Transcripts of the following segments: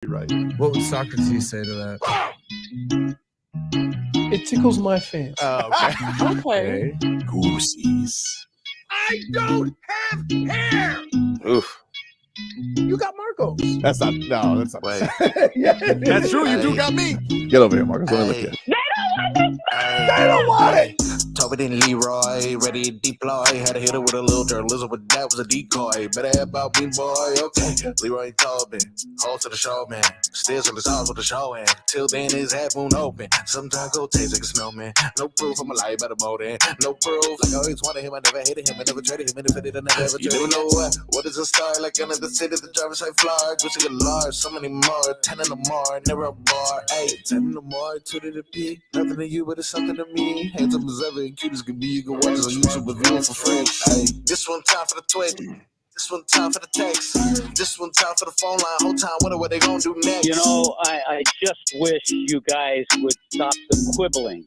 Right. What would Socrates say to that? It tickles my fancy. Okay. Goosies. I don't have hair. Oof. You got Marcos. That's not. Wait. Yeah. That's true. You do got me. Get over here, Marcus. Let me look at you. They don't want it. Tobin and Leroy, ready to deploy. Had to hit it with a little journalism, but that was a decoy. Better about me, boy. Okay. Leroy and Tobin, hold to the show, man. Still on the sauce with the show, and till then his head won't open. Sometimes go taste like a snowman. No proof I'm alive by the motor. No proof. Like I always wanted him, I never hated him, I never traded him. And if I did, I never ever traded him. You never know what is a star? Like another city, the driver's side floor. Wish I could large, so many more. 10 in the more, never a bar. 8, 10 in the more, 2 to the P. Nothing to you, but it's something to me. Handsome as ever and cute as can be. You can watch us on YouTube with view for free. Hey, this one time for the tweet. This one time for the text. This one time for the phone line. Whole time wonder what they gonna do next. You know, I just wish you guys would stop the quibbling.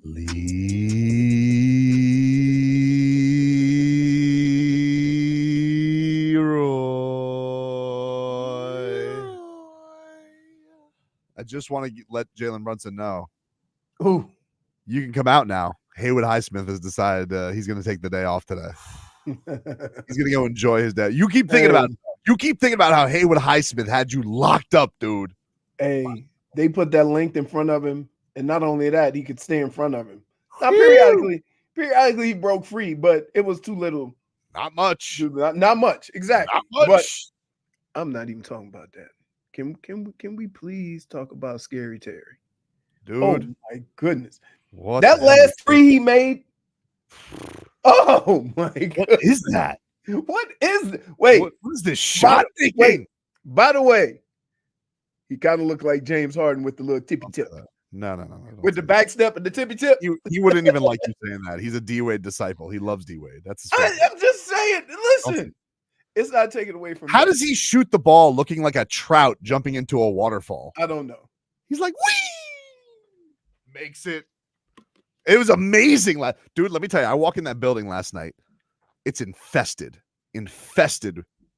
Leroy. I just want to let Jalen Brunson know. Who? You can come out now. Haywood Highsmith has decided he's going to take the day off today. He's going to go enjoy his day. You keep thinking about how Haywood Highsmith had you locked up, dude. Hey, they put that length in front of him, and not only that, he could stay in front of him. Now, periodically he broke free, but it was too little. Not much. Not much, exactly. Not much. But I'm not even talking about that. Can we please talk about Scary Terry? Dude. Oh my goodness. What that last 3 he made. Oh my god. What is that? What is wait? What is this shot thinking? By the way, he kind of looked like James Harden with the little tippy tip. No. With the back step and the tippy tip. He wouldn't even like you saying that. He's a D-Wade disciple. He loves D-Wade. That's his favorite. I'm just saying. Listen, it's not taken away from How does he shoot the ball looking like a trout jumping into a waterfall? I don't know. He's like, whee! Makes it. It was amazing. Dude, let me tell you, I walk in that building last night. It's infested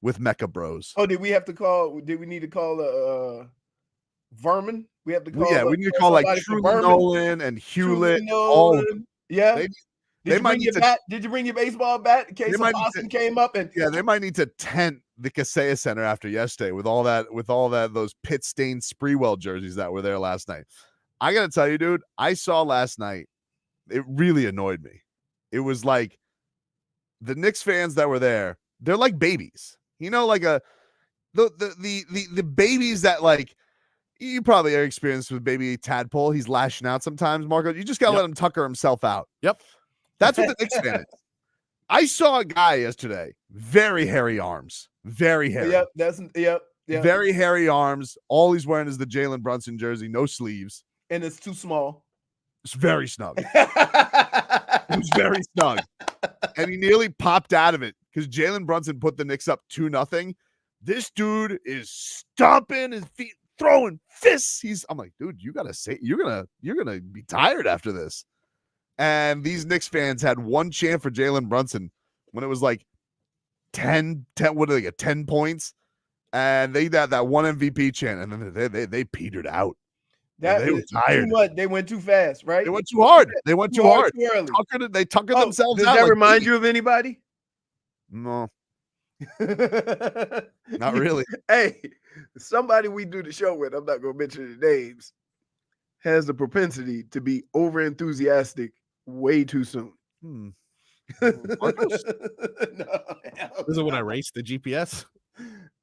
with Mecca bros. Oh, did we need to call Vermin? We have to call. Yeah, we need to call like Truly Nolan and Hewlett. All yeah. Did you bring your baseball bat in case Austin came up? And yeah, they might need to tent the Kaseya Center after yesterday with all that those pit stained Spreewell jerseys that were there last night. I gotta tell you, dude, I saw last night. It really annoyed me. It was like the Knicks fans that were there. They're like babies, you know, like the babies that like. You probably are experienced with baby Tadpole. He's lashing out sometimes, Marco. You just got to let him tucker himself out. Yep. That's what the Knicks fan is. I saw a guy yesterday, very hairy arms. Very hairy. Yep. Very hairy arms. All he's wearing is the Jalen Brunson jersey, no sleeves. And it's too small. It's very snug. It was very snug. And he nearly popped out of it because Jalen Brunson put the Knicks up 2-0. This dude is stomping his feet, throwing fists. I'm like, dude, you gotta say you're gonna be tired after this. And these Knicks fans had one chant for Jalen Brunson when it was like 10, what do they get? 10 points. And they had that one MVP chant, and then they petered out. They were tired. They went too fast, right? They went too hard. They went too hard. Too early. They tuckered themselves does out. Does that remind you of anybody? No. Not really. Hey, somebody we do the show with, I'm not going to mention the names, has the propensity to be over enthusiastic way too soon. This is when I raced the GPS.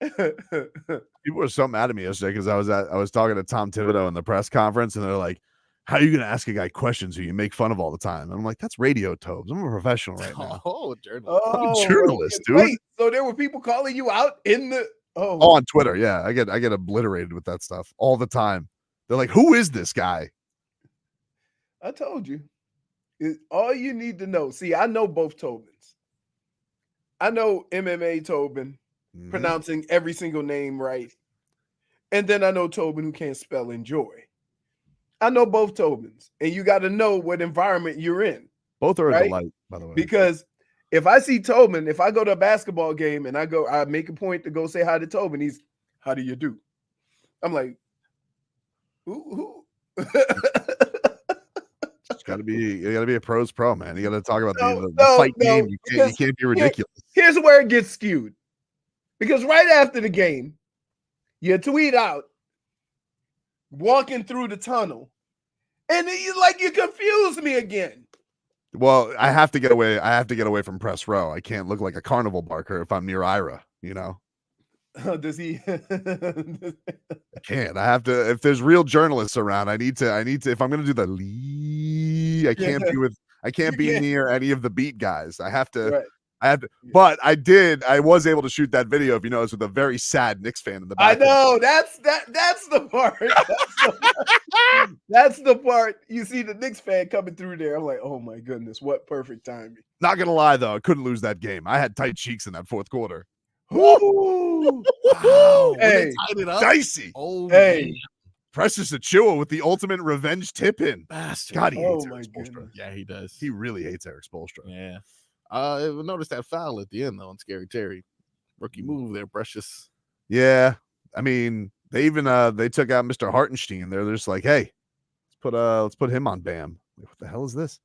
People were so mad at me yesterday because I was talking to Tom Thibodeau in the press conference, and they're like, "How are you going to ask a guy questions who you make fun of all the time?" And I'm like, "That's radio, Tobes. I'm a professional right now." I'm a journalist, dude. Wait, so there were people calling you out in the on Twitter. Yeah, I get obliterated with that stuff all the time. They're like, "Who is this guy?" I told you. All you need to know. See, I know both Tobins. I know MMA Tobin, pronouncing every single name right. And then I know Tobin who can't spell enjoy. I know both Tobins. And you got to know what environment you're in. Both are right? a delight, by the way. Because if I see Tobin, if I go to a basketball game and I make a point to go say hi to Tobin, he's, how do you do? I'm like, who? It's gotta be, you gotta be a pro's pro, man. You gotta talk about the No, fight no, game. You can't be ridiculous. Here's where it gets skewed. Because right after the game, you tweet out walking through the tunnel, and you confuse me again. Well, I have to get away. I have to get away from press row. I can't look like a carnival barker if I'm near Ira, you know. Does he? I can't. I have to. If there's real journalists around, I need to. If I'm gonna do the Lee, I can't be with. I can't be near any of the beat guys. I have to. Right. I have to. But I was able to shoot that video, if you notice, with a very sad Knicks fan in the back. I know. That's the part. That's the part. You see the Knicks fan coming through there. I'm like, oh my goodness, what perfect timing. Not gonna lie though, I couldn't lose that game. I had tight cheeks in that fourth quarter. Ooh. Wow. When Hey, they tied it up. Dicey. Oh, Hey. man. Precious Achua with the ultimate revenge tip-in. Bastard. God, he Oh hates my Erik Spoelstra. goodness. Yeah, he does. He really hates Erik Spoelstra. Yeah. Notice that foul at the end though on Scary Terry. Rookie move there, Precious. Yeah, I mean, they even they took out Mr. Hartenstein. They're just like, hey, let's put him on Bam. Like, what the hell is this?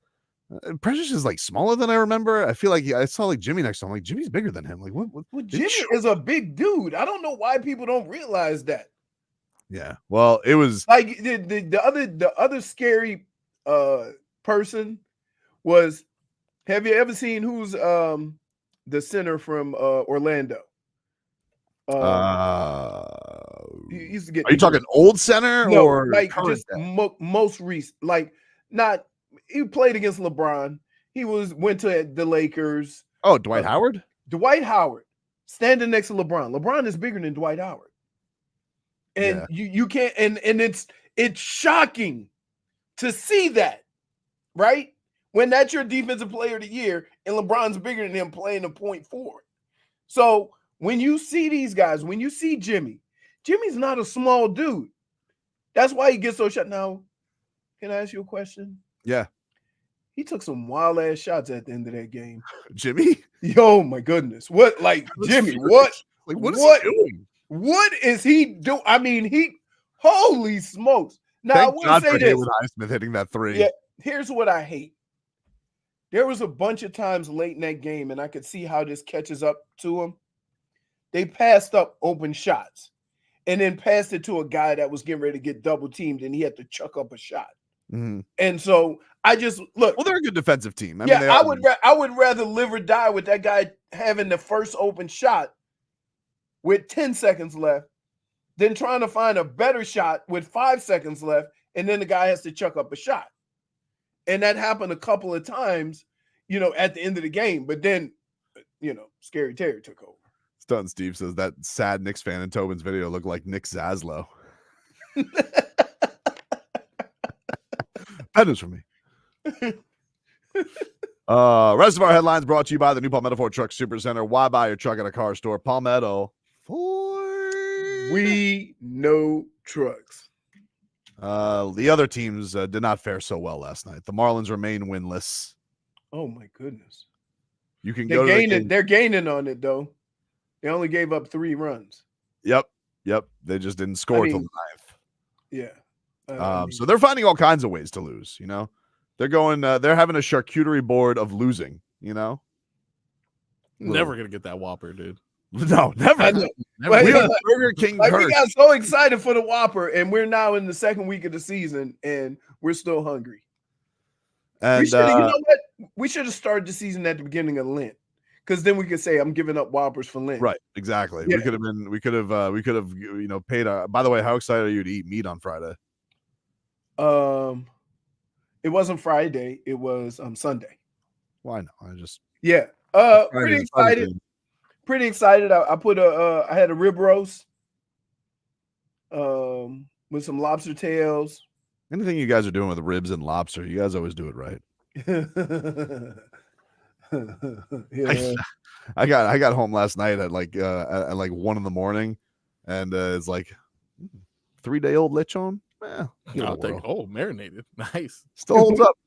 Precious is like smaller than I remember. I feel like I saw like Jimmy next to him. Like Jimmy's bigger than him. Like what? Well, Jimmy is a big dude. I don't know why people don't realize that. Yeah. Well, it was Like the other scary person was. Have you ever seen who's the center from Orlando? He used to get. Are you talking old center No, or like current just day? most recent? Like not. He played against LeBron. He went to the Lakers. Oh, Dwight Howard? Dwight Howard standing next to LeBron. LeBron is bigger than Dwight Howard, and you can't. And it's shocking to see that, right? When that's your defensive player of the year and LeBron's bigger than him playing a point forward. So when you see these guys, when you see Jimmy's not a small dude. That's why he gets so shut. Now, can I ask you a question? Yeah. He took some wild ass shots at the end of that game. Jimmy? Yo, my goodness. What, like, Jimmy, what? Like, what is he doing? What is he doing? I mean, holy smokes. Now, I Thank will God say for this. Haywood Highsmith hitting that three. Yeah, here's what I hate. There was a bunch of times late in that game, and I could see how this catches up to them. They passed up open shots and then passed it to a guy that was getting ready to get double teamed, and he had to chuck up a shot. Mm-hmm. And so I just look. Well, they're a good defensive team. I mean, mean, I would rather live or die with that guy having the first open shot with 10 seconds left than trying to find a better shot with 5 seconds left, and then the guy has to chuck up a shot. And that happened a couple of times, at the end of the game. But then, Scary Terry took over. Stunt Steve says that sad Knicks fan in Tobin's video looked like Nick Zaslow. That is for me. Rest of our headlines brought to you by the new Palmetto Ford Truck Super Center. Why buy your truck at a car store? Palmetto Ford. We know trucks. The other teams did not fare so well last night. The Marlins remain winless. Oh my goodness! You can they're go. Gaining, they're gaining on it though. They only gave up 3 runs. Yep. They just didn't score till the 9th. Yeah. So they're finding all kinds of ways to lose. They're going. They're having a charcuterie board of losing. Never gonna get that Whopper, dude. No, never. Never. Like, We have Burger King like curse. we got so excited for the Whopper, and we're now in the second week of the season, and we're still hungry. And you know what? We should have started the season at the beginning of Lent, because then we could say I'm giving up Whoppers for Lent. Right, exactly. Yeah. We could have paid. By the way, how excited are you to eat meat on Friday? It wasn't Friday. It was Sunday. Why not? I just pretty excited. Pretty excited. I put I had a rib roast with some lobster tails. Anything you guys are doing with ribs and lobster, you guys always do it right. Yeah. I got home last night at like 1 a.m, and it's like 3-day-old lechon. I'll take. Oh, marinated. Nice. Still holds up.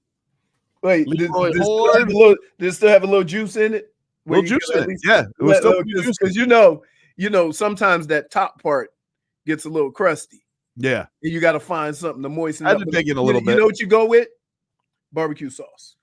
Wait, Leroy does it still have a little juice in it? Where Little you juice can in at it. least Yeah, it was still juicy. because you know, sometimes that top part gets a little crusty. Yeah, And you got to find something to moisten I up. had to But dig in a little you bit. know what you go with? Barbecue sauce.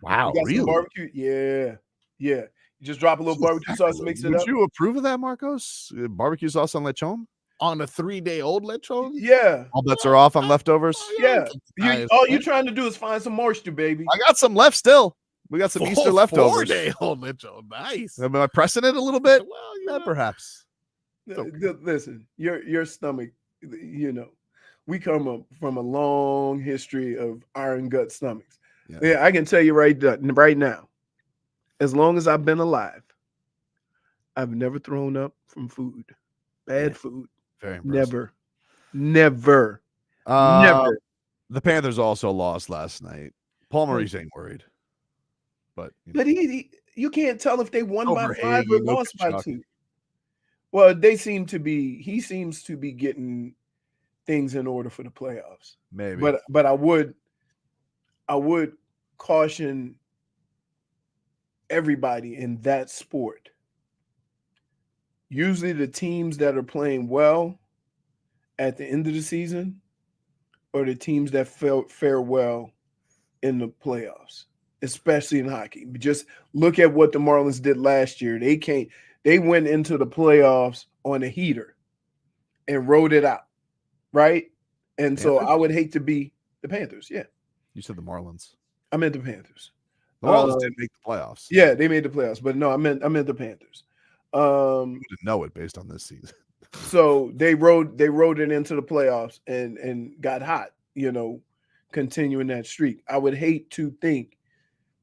Wow, You got some really? barbecue? Yeah. Yeah. You just drop a little barbecue sauce, mix it Would up. you approve of that, Marcos? Barbecue sauce on lechon? On a 3-day-old lechon? Yeah. All bets are off on leftovers. Yeah. Nice, All right? you're trying to do is find some moisture, baby. I got some left still. We got some Easter leftovers. 4-day-old lechon. Nice. Am I pressing it a little bit? Well, you know. Perhaps. Listen, your stomach, you know, we come up from a long history of iron gut stomachs. Yeah, I can tell you right now, as long as I've been alive, I've never thrown up from food. Bad food. Very impressive. Never. The Panthers also lost last night. Paul Maurice ain't worried. But you can't tell if they won by 5 or overhanging, lost by Chuck. 2. Well, he seems to be getting things in order for the playoffs. Maybe. But I would caution everybody in that sport. Usually the teams that are playing well at the end of the season are the teams that fare well in the playoffs, especially in hockey. Just look at what the Marlins did last year. They went into the playoffs on a heater and rode it out, right? And so I would hate to be the Panthers. Yeah. You said the Marlins. I meant the Panthers. The Marlins didn't make the playoffs. Yeah, they made the playoffs, but no, I meant the Panthers. You didn't know it based on this season. So they rode it into the playoffs and got hot, you know, continuing that streak. I would hate to think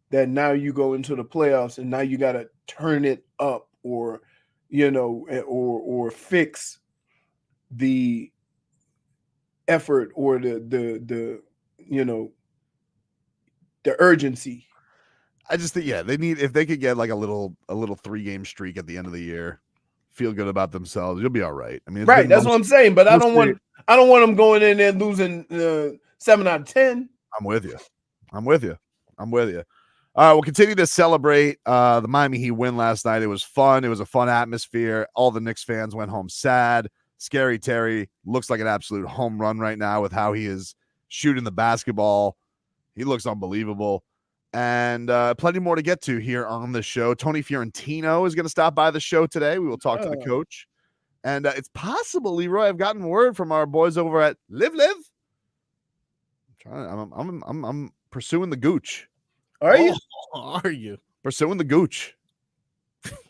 that now you go into the playoffs and now you got to turn it up or, you know, or fix the effort or the you know, the urgency. I just think, they need, if they could get like a little 3-game streak at the end of the year, feel good about themselves, you'll be all right. I mean, Right, that's what I'm saying. But I don't want them going in there losing 7 out of 10. I'm with you. All right, we'll continue to celebrate the Miami Heat win last night. It was fun. It was a fun atmosphere. All the Knicks fans went home sad. Scary Terry looks like an absolute home run right now with how he is shooting the basketball. He looks unbelievable. And plenty more to get to here on the show. Tony Fiorentino is going to stop by the show today. We will talk to the coach. And it's possible, Leroy, I've gotten word from our boys over at Live. I'm pursuing the gooch. Are you? Are you? Pursuing the gooch.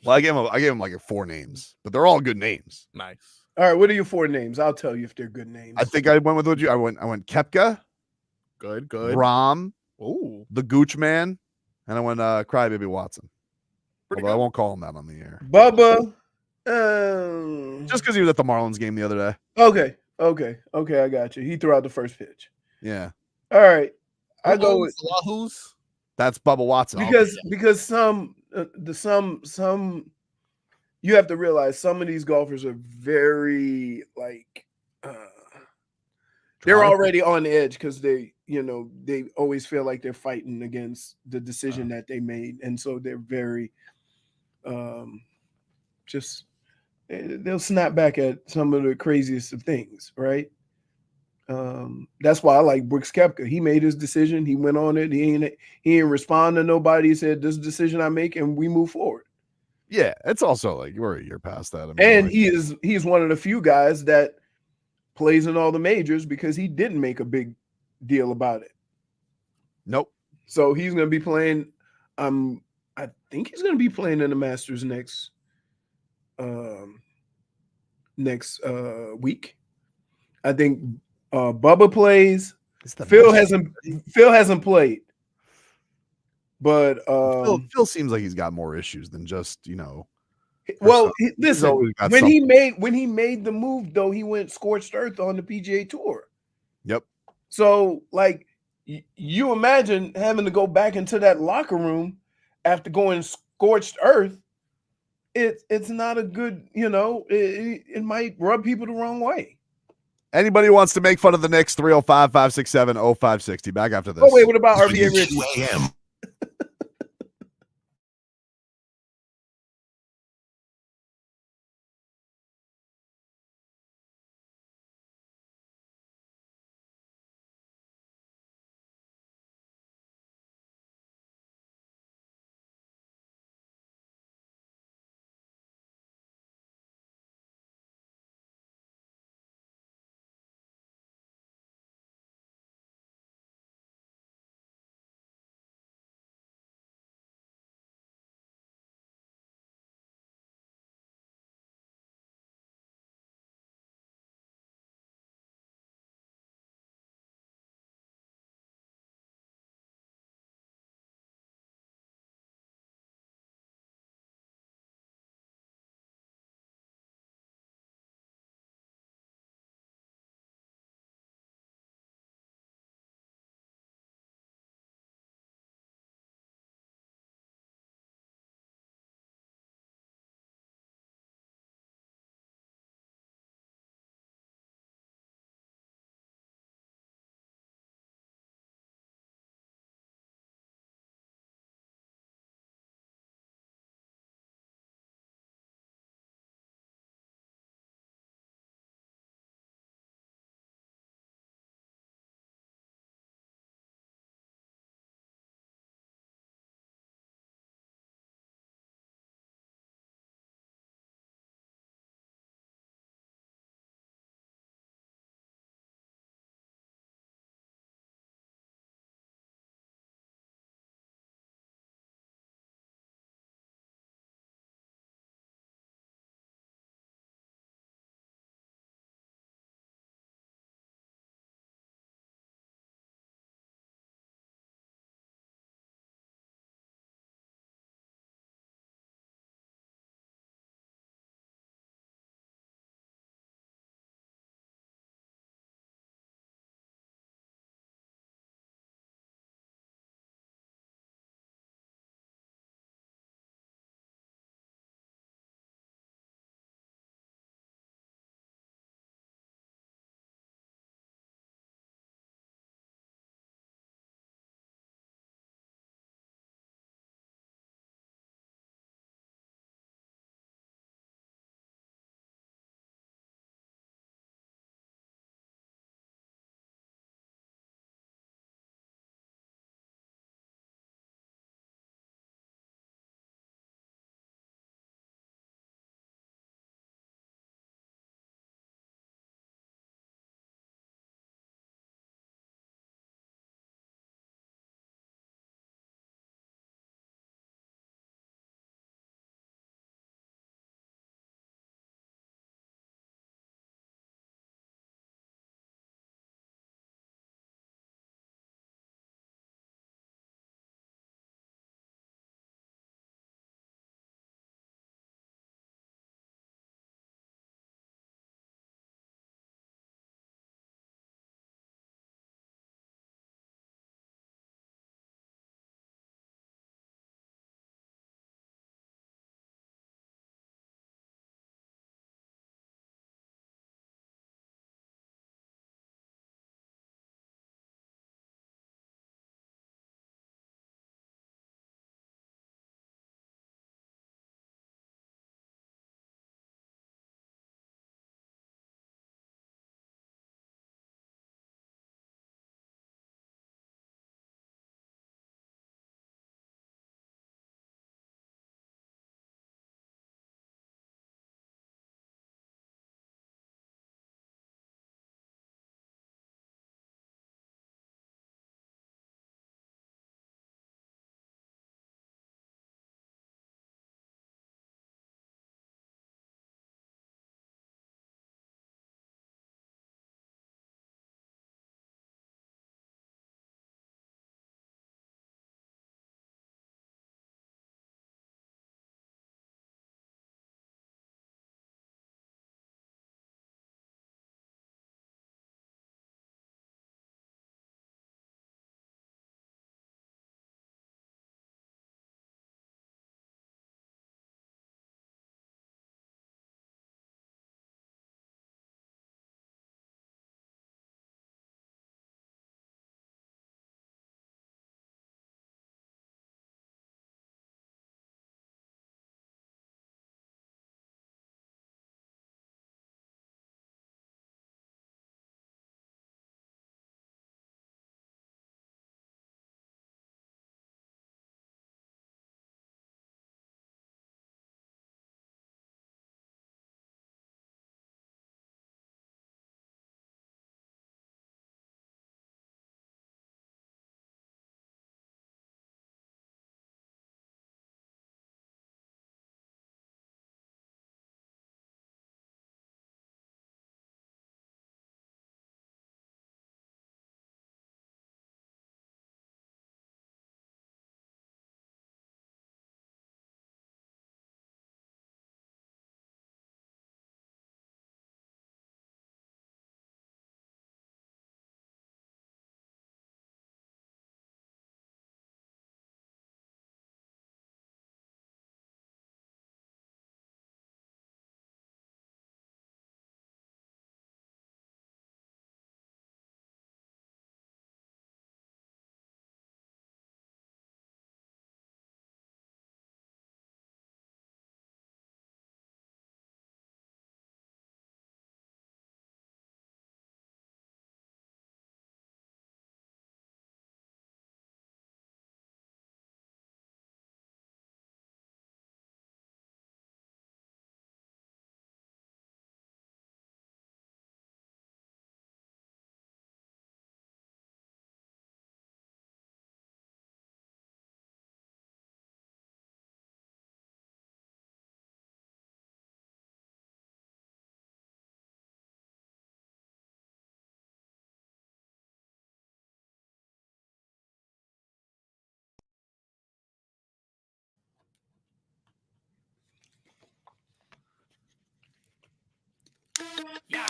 Well, I gave him like 4 names, but they're all good names. Nice. All right, what are your 4 names? I'll tell you if they're good names. I think I went with what you. I went Kepka, Good. Rom, Ooh. the Gooch Man, and I went Crybaby Watson. Pretty Although I good. won't call him that on the air. Bubba. Just because he was at the Marlins game the other day. Okay, I got you. He threw out the first pitch. Yeah. All right. I go with Wahoo's. That's Bubba Watson. because some you have to realize some of these golfers are very like they're already on edge because they always feel like they're fighting against the decision that they made, and so they're very just they'll snap back at some of the craziest of things, right? That's why I like Brooks Koepka. He made his decision. He went on it. He ain't respond to nobody. He said, "This decision I make," and we move forward. Yeah, it's also like we're a year past that. I mean, And he's one of the few guys that plays in all the majors because he didn't make a big deal about it. Nope. So he's going to be playing. I think he's going to be playing in the Masters next week. I think Bubba plays. Phil hasn't played. But Phil seems like he's got more issues than just, well, listen, when he made the move, though, he went scorched earth on the PGA Tour. Yep. So, like, you imagine having to go back into that locker room after going scorched earth. It's not a good, it might rub people the wrong way. Anybody who wants to make fun of the Knicks, 305-567-0560. Back after this. Oh, wait, what about RBA Rich? 2 a.m.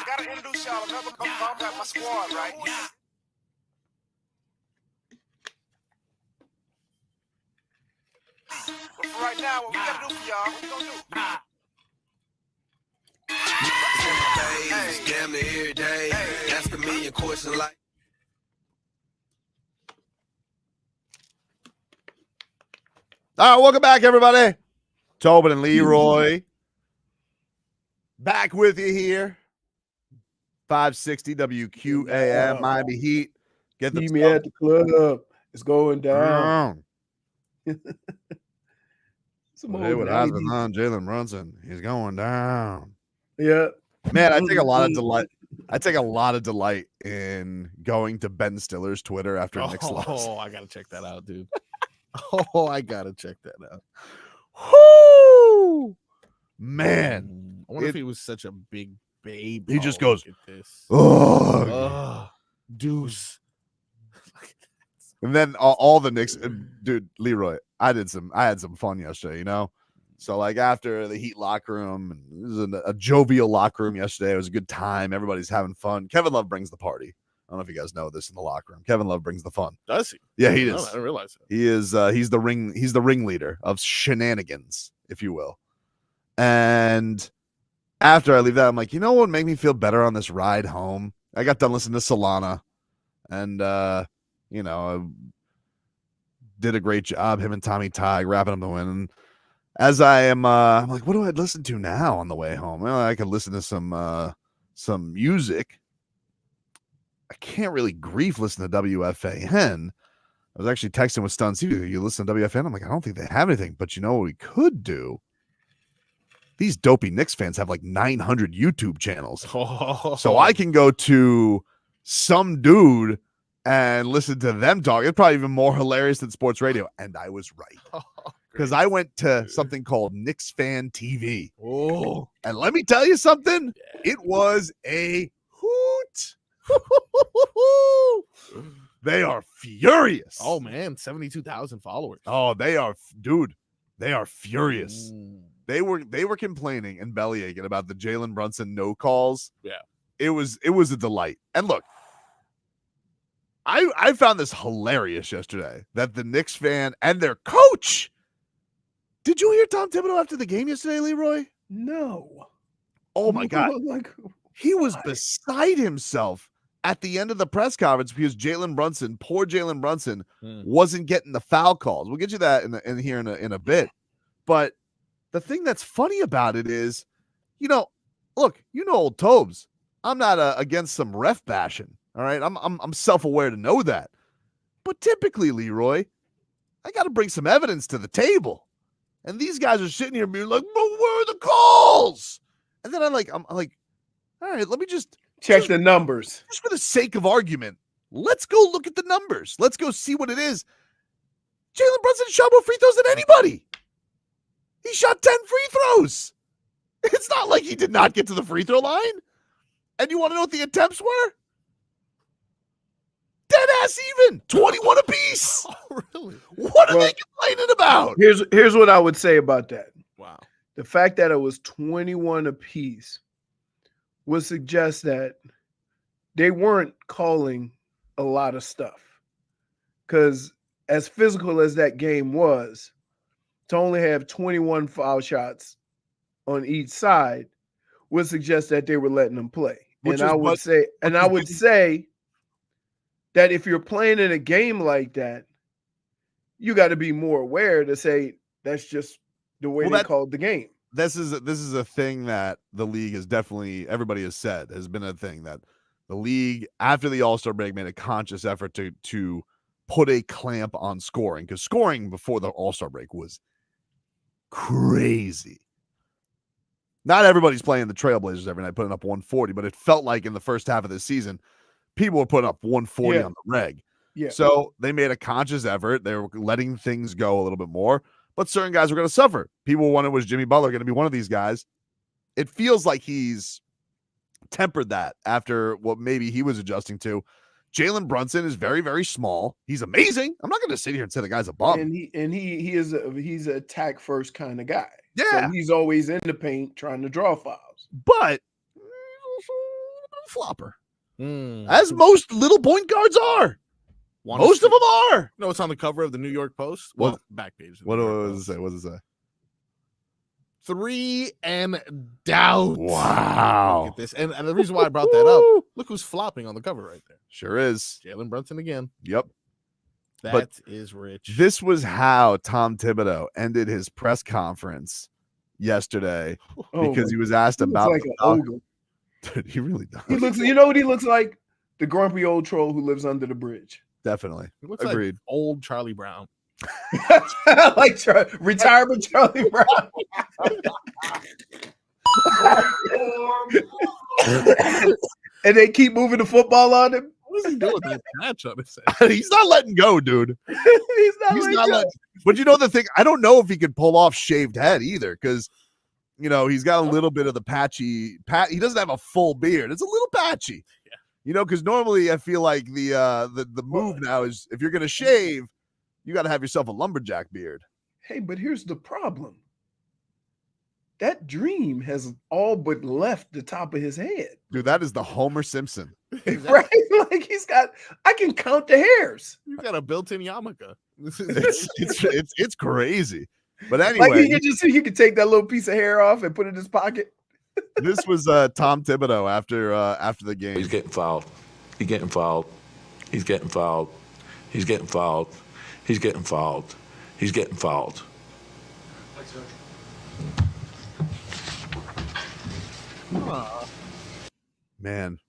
I gotta introduce y'all another member of my squad, right? But for right now, what we gotta do for y'all, what we gonna do? Damn near every day. Ask a million questions like. All right, welcome back, everybody. Tobin and Leroy back with you here. 560 WQAM, Miami Heat. Get the Meet me at the club. It's going down. Some old Haywood Highsmith 90s. on Jalen Brunson. He's going down. Yeah. Man, I take a lot of delight. I take a lot of delight in going to Ben Stiller's Twitter after Knicks loss. Oh, I gotta check that out, dude. Oh, I gotta check that out. Whoo! Man, I wonder if he was such a big baby. He just goes, look at this. oh, Deuce. and then all the Knicks, dude, Leroy. I had some fun yesterday, you know. So like after the Heat locker room, and it was a jovial locker room yesterday. It was a good time. Everybody's having fun. Kevin Love brings the party. I don't know if you guys know this in the locker room. Kevin Love brings the fun. Does he? Yeah, he No, is. I didn't realize that. He is. He's the ringleader of shenanigans, if you will. And after I leave that, I'm like, you know what would make me feel better on this ride home? I got done listening to Solana, and you know, did a great job. Him and Tommy Tig wrapping up the win. And as I am, I'm like, what do I listen to now on the way home? Well, I could listen to some music. I can't really grief listen to WFAN. I was actually texting with Stun. You listen to WFAN? I'm like, I don't think they have anything. But you know what we could do? These dopey Knicks fans have like 900 YouTube channels. So I can go to some dude and listen to them talk. It's probably even more hilarious than sports radio. And I was right. Because I went to something called Knicks Fan TV. Oh, and let me tell you something. It was a hoot. They are furious. oh man, 72,000 followers. Oh, they are, dude. They are furious. They were complaining and bellyaching about the Jalen Brunson no calls. Yeah, it was a delight. And look, I found this hilarious yesterday that the Knicks fan and their coach. Did you hear Tom Thibodeau after the game yesterday, Leroy? No. Oh my God. Like, He was beside himself at the end of the press conference because poor Jalen Brunson, wasn't getting the foul calls. We'll get you that in here in a bit. But the thing that's funny about it is, you know, look, you know, old Tobes, I'm not against some ref bashing. All right, I'm self-aware to know that. But typically, Leroy, I got to bring some evidence to the table. And these guys are sitting here being like, "But where are the calls?" And then I'm like, all right, let me just check the numbers. Just for the sake of argument, let's go look at the numbers. Let's go see what it is. Jalen Brunson shot more free throws than anybody. He shot 10 free throws. It's not like he did not get to the free throw line. And you want to know what the attempts were? Dead ass even. 21 apiece. Oh, really? What are they complaining about? Here's what I would say about that. Wow. The fact that it was 21 apiece would suggest that they weren't calling a lot of stuff. Because as physical as that game was, to only have 21 foul shots on each side would suggest that they were letting them play. I would say that if you're playing in a game like that, you got to be more aware to say that's just the way they called the game. This is a thing that the league has definitely, everybody has said, has been a thing that the league, after the All-Star break, made a conscious effort to put a clamp on scoring, because scoring before the All-Star break was crazy. Not everybody's playing the Trailblazers every night, putting up 140, but it felt like in the first half of the season, people were putting up 140 on the reg. Yeah. So they made a conscious effort. They were letting things go a little bit more, but certain guys were going to suffer. People wondered, was Jimmy Butler going to be one of these guys? It feels like he's tempered that after what maybe he was adjusting to. Jalen Brunson is very, very small. He's amazing. I'm not going to sit here and say the guy's a bum. And he's an attack first kind of guy. Yeah. So he's always in the paint trying to draw fouls. But flopper, Mm. as most little point guards are. Wanna Most see- of them are. No, it's on the cover of the New York Post. What- Well, back page. of the What New York does it Post. say? What does it say? 3 and doubt. Wow. Look at this. And the reason why I brought that up, look who's flopping on the cover right there. Sure is. Jalen Brunson again. Yep. That But is rich. This was how Tom Thibodeau ended his press conference yesterday because he was asked He looks about like the an Falcons. ogre. Dude, he really does. He looks. You know what he looks like? The grumpy old troll who lives under the bridge. Definitely. He looks Agreed. like old Charlie Brown. Like retirement Charlie Brown. And they keep moving the football on him. What is he doing with that patch on his head? He's not letting go, dude. He's not He's like not that. letting. But you know the thing, I don't know if he could pull off shaved head either, because he's got a little bit of the patchy. He doesn't have a full beard. It's a little patchy. Yeah. Because normally I feel like the move now is if you're gonna shave, you got to have yourself a lumberjack beard. Hey, but here's the problem. That dream has all but left the top of his head. Dude, that is the Homer Simpson. Right? Like I can count the hairs. You've got a built-in yarmulke. It's crazy. But Like anyway, you could take that little piece of hair off and put it in his pocket. this was Tom Thibodeau after the game. He's getting fouled. He's getting fouled. He's getting fouled. He's getting fouled. He's getting fouled. He's getting fouled. Man,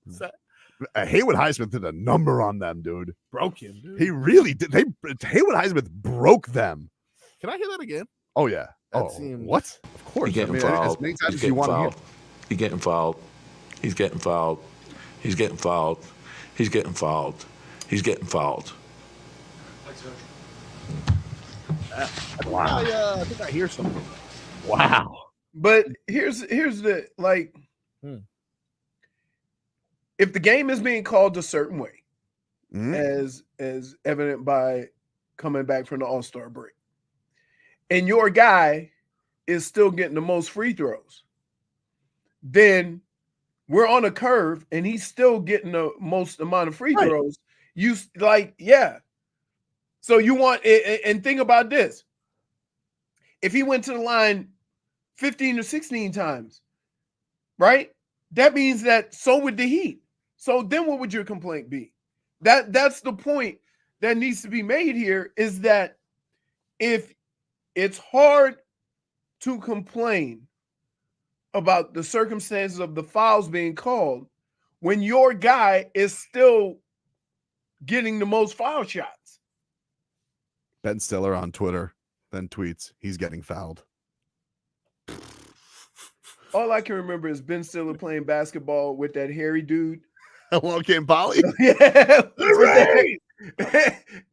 Haywood Highsmith did a number on them, dude. Broke him, dude. He really did. Haywood Highsmith broke them. Can I hear that again? Oh yeah. That Oh, seems- what? Of course. He's getting as fouled. many times He's as you getting want to hear. fouled. He's getting fouled. He's getting fouled. He's getting fouled. He's getting fouled. He's getting fouled. Wow. I think I hear something. Wow. But here's the like. If the game is being called a certain way, as evident by coming back from the All-Star break, and your guy is still getting the most free throws, then we're on a curve and he's still getting the most amount of free throws. You like, yeah. So you want, and think about this. If he went to the line 15 or 16 times, right? That means that so would the Heat. So then what would your complaint be? That's the point that needs to be made here, is that if it's hard to complain about the circumstances of the fouls being called when your guy is still getting the most foul shots. Ben Stiller on Twitter then tweets, he's getting fouled. All I can remember is Ben Stiller playing basketball with that hairy dude. Hello, Kim Polly. Yeah.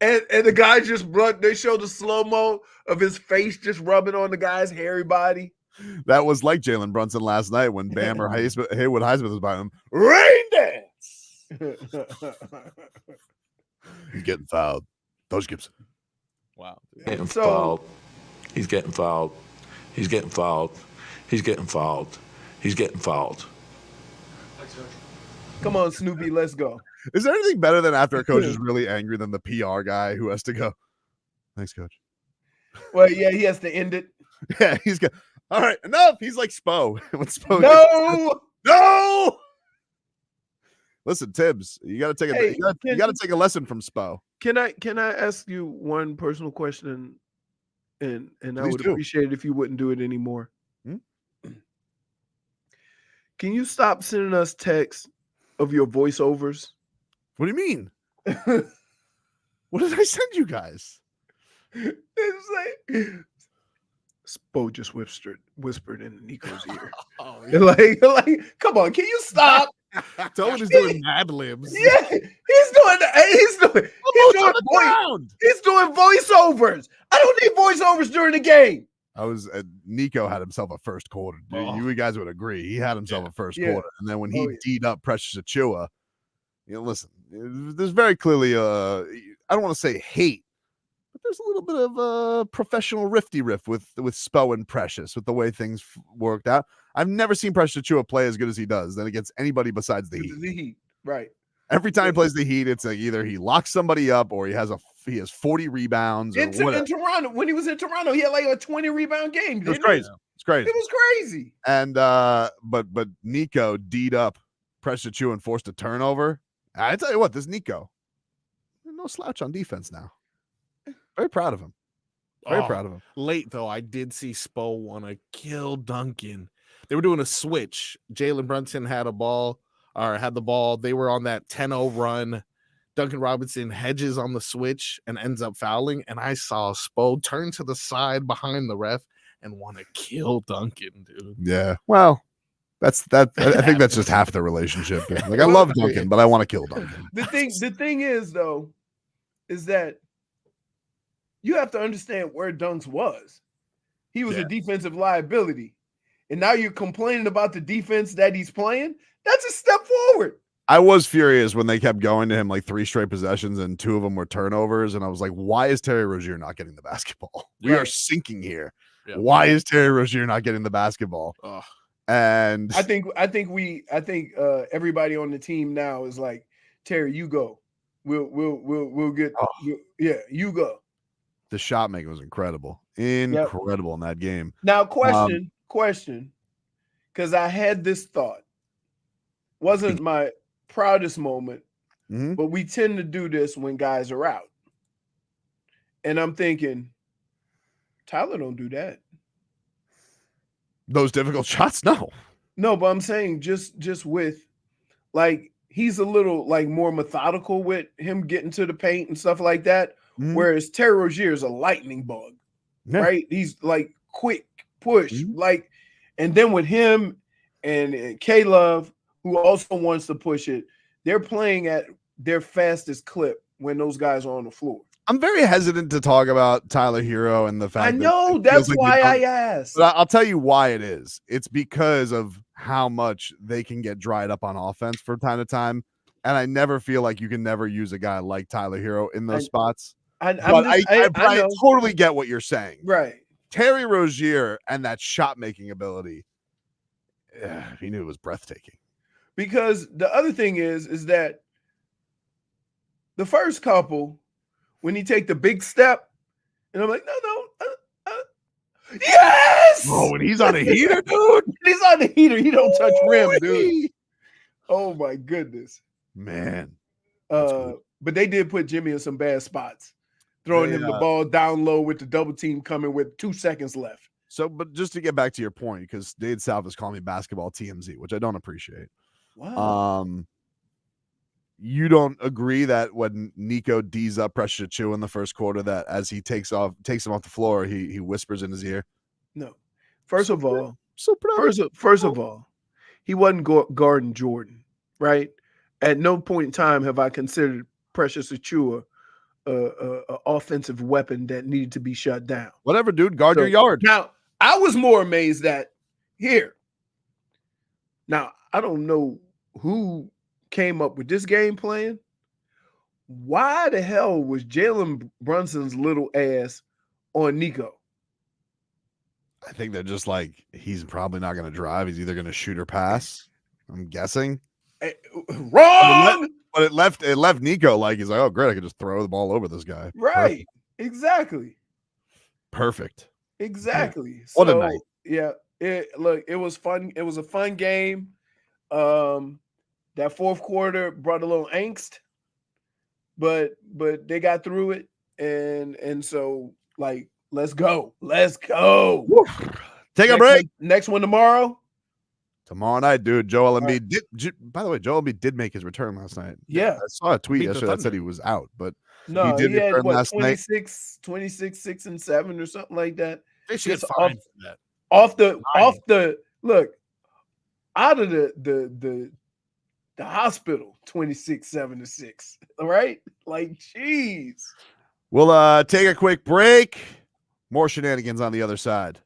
and the guy just they showed the slow-mo of his face just rubbing on the guy's hairy body. That was like Jalen Brunson last night when Bam or Haywood Highsmith was by him. Rain dance. He's getting fouled. Those Gibson. Wow. Getting So- fouled. He's getting fouled. He's getting fouled. He's getting fouled. He's getting fouled. Come on, Snoopy, let's go. Is there anything better than after a coach is really angry than the PR guy who has to go, thanks, coach? Well, yeah, he has to end it. Yeah, he's got, all right, enough. He's like Spo. When Spo No. Listen, Tibbs, you got to take Hey, you got to take a lesson from Spo. Can I ask you one personal question? And I Please would do. appreciate it if you wouldn't do it anymore. Hmm? Can you stop sending us texts of your voiceovers? What do you mean? What did I send you guys? It's like Spo just whispered in Nico's ear. Oh, like, come on, can you stop? Tobin is doing Mad Libs. Yeah, he's doing voiceovers. I don't need voiceovers during the game. I was Nico had himself a first quarter. You guys would agree. He had himself a first quarter, and then when he D'd up Precious Achua, listen, there's very clearly I don't want to say hate, but there's a little bit of a professional riff with Spo and Precious with the way things worked out. I've never seen Precious Achua play as good as he does than against anybody besides the This Heat. is the Heat, right? Every time he plays the Heat, it's like either he locks somebody up or he has 40 rebounds or In whatever. Toronto, when he was in Toronto, he had like a 20 rebound game. It was didn't crazy. It's crazy. It was crazy. And but Nico D'd up Precious Achua and forced a turnover. I tell you what, this Nico, no slouch on defense now. Very proud of him. Very proud of him. Late though, I did see Spo want to kill Duncan. They were doing a switch. Jalen Brunson had the ball. They were on that 10-0 run. Duncan Robinson hedges on the switch and ends up fouling. And I saw Spo turn to the side behind the ref and want to kill Duncan, dude. Yeah. Well, that's that. I think that's just half the relationship. Like I love Duncan, but I want to kill Duncan. The thing is though, is that you have to understand where Dunks was. He was a defensive liability. And now you're complaining about the defense that he's playing. That's a step forward. I was furious when they kept going to him like 3 straight possessions and 2 of them were turnovers. And I was like, why is Terry Rozier not getting the basketball? We are sinking here. Yeah. Why is Terry Rozier not getting the basketball? And I think everybody on the team now is like, Terry, you go. We'll get you go. The shot making was incredible. Incredible in that game. Now, question, because I had this thought. Wasn't my proudest moment, but we tend to do this when guys are out. And I'm thinking, Tyler don't do that. Those difficult shots? No, but I'm saying just with like he's a little like more methodical with him getting to the paint and stuff like that. Whereas Terry Rozier is a lightning bug, right? He's like quick push, like, and then with him and K-Love, who also wants to push it, they're playing at their fastest clip when those guys are on the floor. I'm very hesitant to talk about Tyler Hero and the fact I know that's why I asked. But I'll tell you why it is. It's because of how much they can get dried up on offense from time to time. And I never feel like you can never use a guy like Tyler Hero in those spots. I totally get what you're saying. Right. Terry Rozier and that shot making ability, he knew it was breathtaking. Because the other thing is that the first couple, when he take the big step, and I'm like, no. Yes! Oh, when he's on a heater, dude. He's on the heater. He don't touch rim, dude. Oh, my goodness. Man. But they did put Jimmy in some bad spots. Throwing him the ball down low with the double team coming with 2 seconds left. So, but just to get back to your point, because Dade South is calling me basketball TMZ, which I don't appreciate. Wow. You don't agree that when Nico D's up Precious Achua in the first quarter, that as he takes him off the floor, he whispers in his ear? No. First of all, he wasn't guarding Jordan, right? At no point in time have I considered Precious Achua a offensive weapon that needed to be shut down. Whatever, dude. Guard your yard. Now, I was more amazed that here. Now, I don't know who came up with this game plan. Why the hell was Jalen Brunson's little ass on Nico? I think they're just like, he's probably not going to drive. He's either going to shoot or pass. I'm guessing. Wrong. But it left Nico like, he's like, oh, great. I could just throw the ball over this guy. Right. Exactly. Perfect. Exactly. What a night. Yeah. It was fun. It was a fun game. That fourth quarter brought a little angst, but they got through it. And so like, let's go. Woo. Take a break. Next one tomorrow. Tomorrow night, dude. Joel Embiid by the way, Joel Embiid did make his return last night. Yeah. I saw a tweet yesterday that said he was out, but no, he had return last 26, 6 and 7 or something like that. They should Just find that. Off the look, out of the hospital, 26, 7 to 6. All right? Like, jeez. We'll take a quick break. More shenanigans on the other side.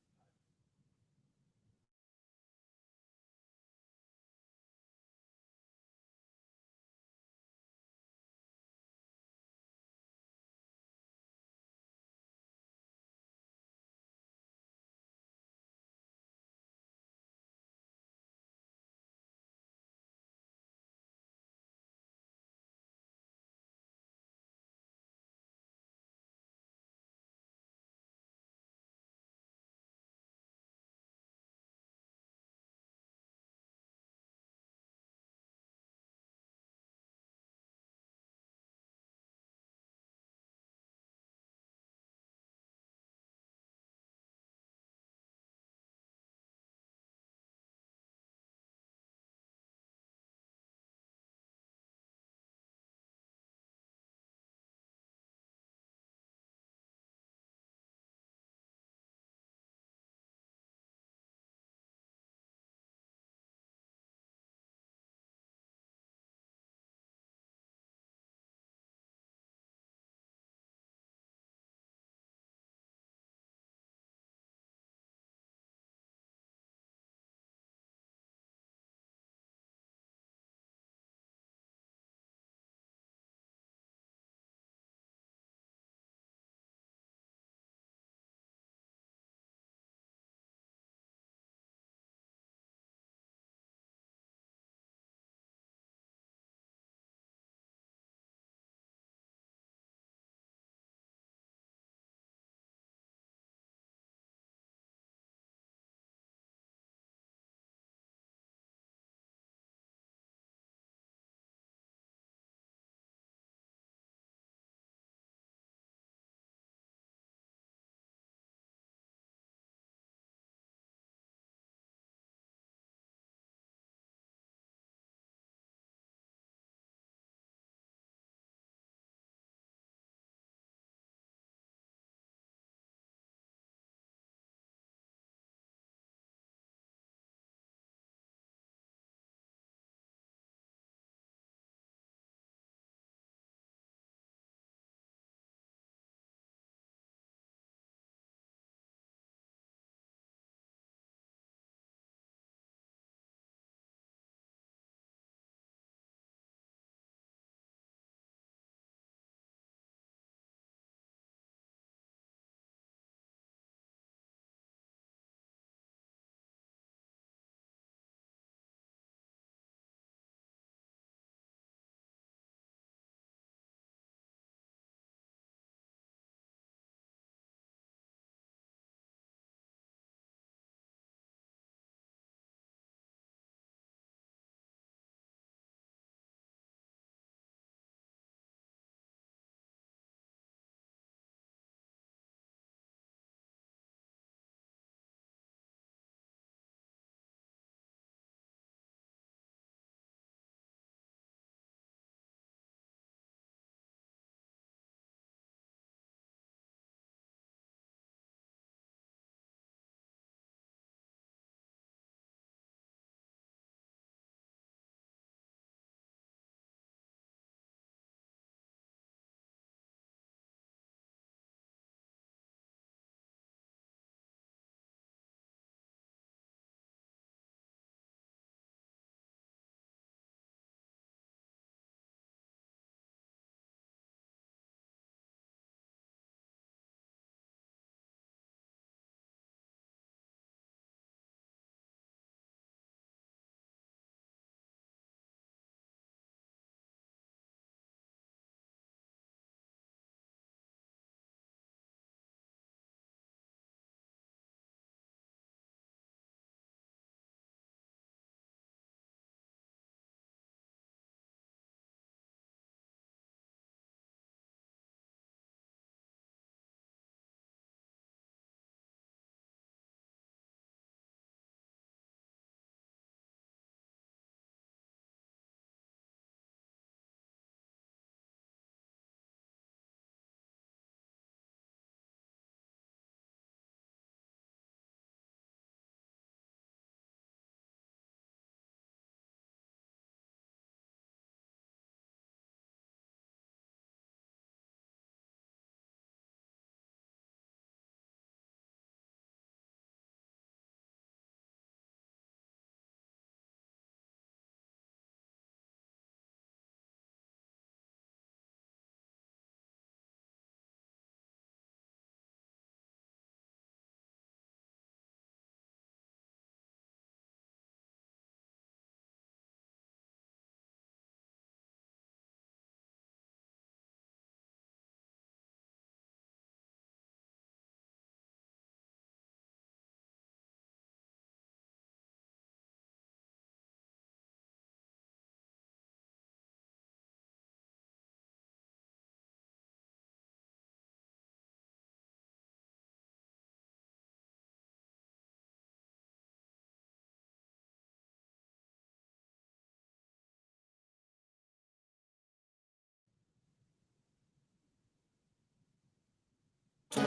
All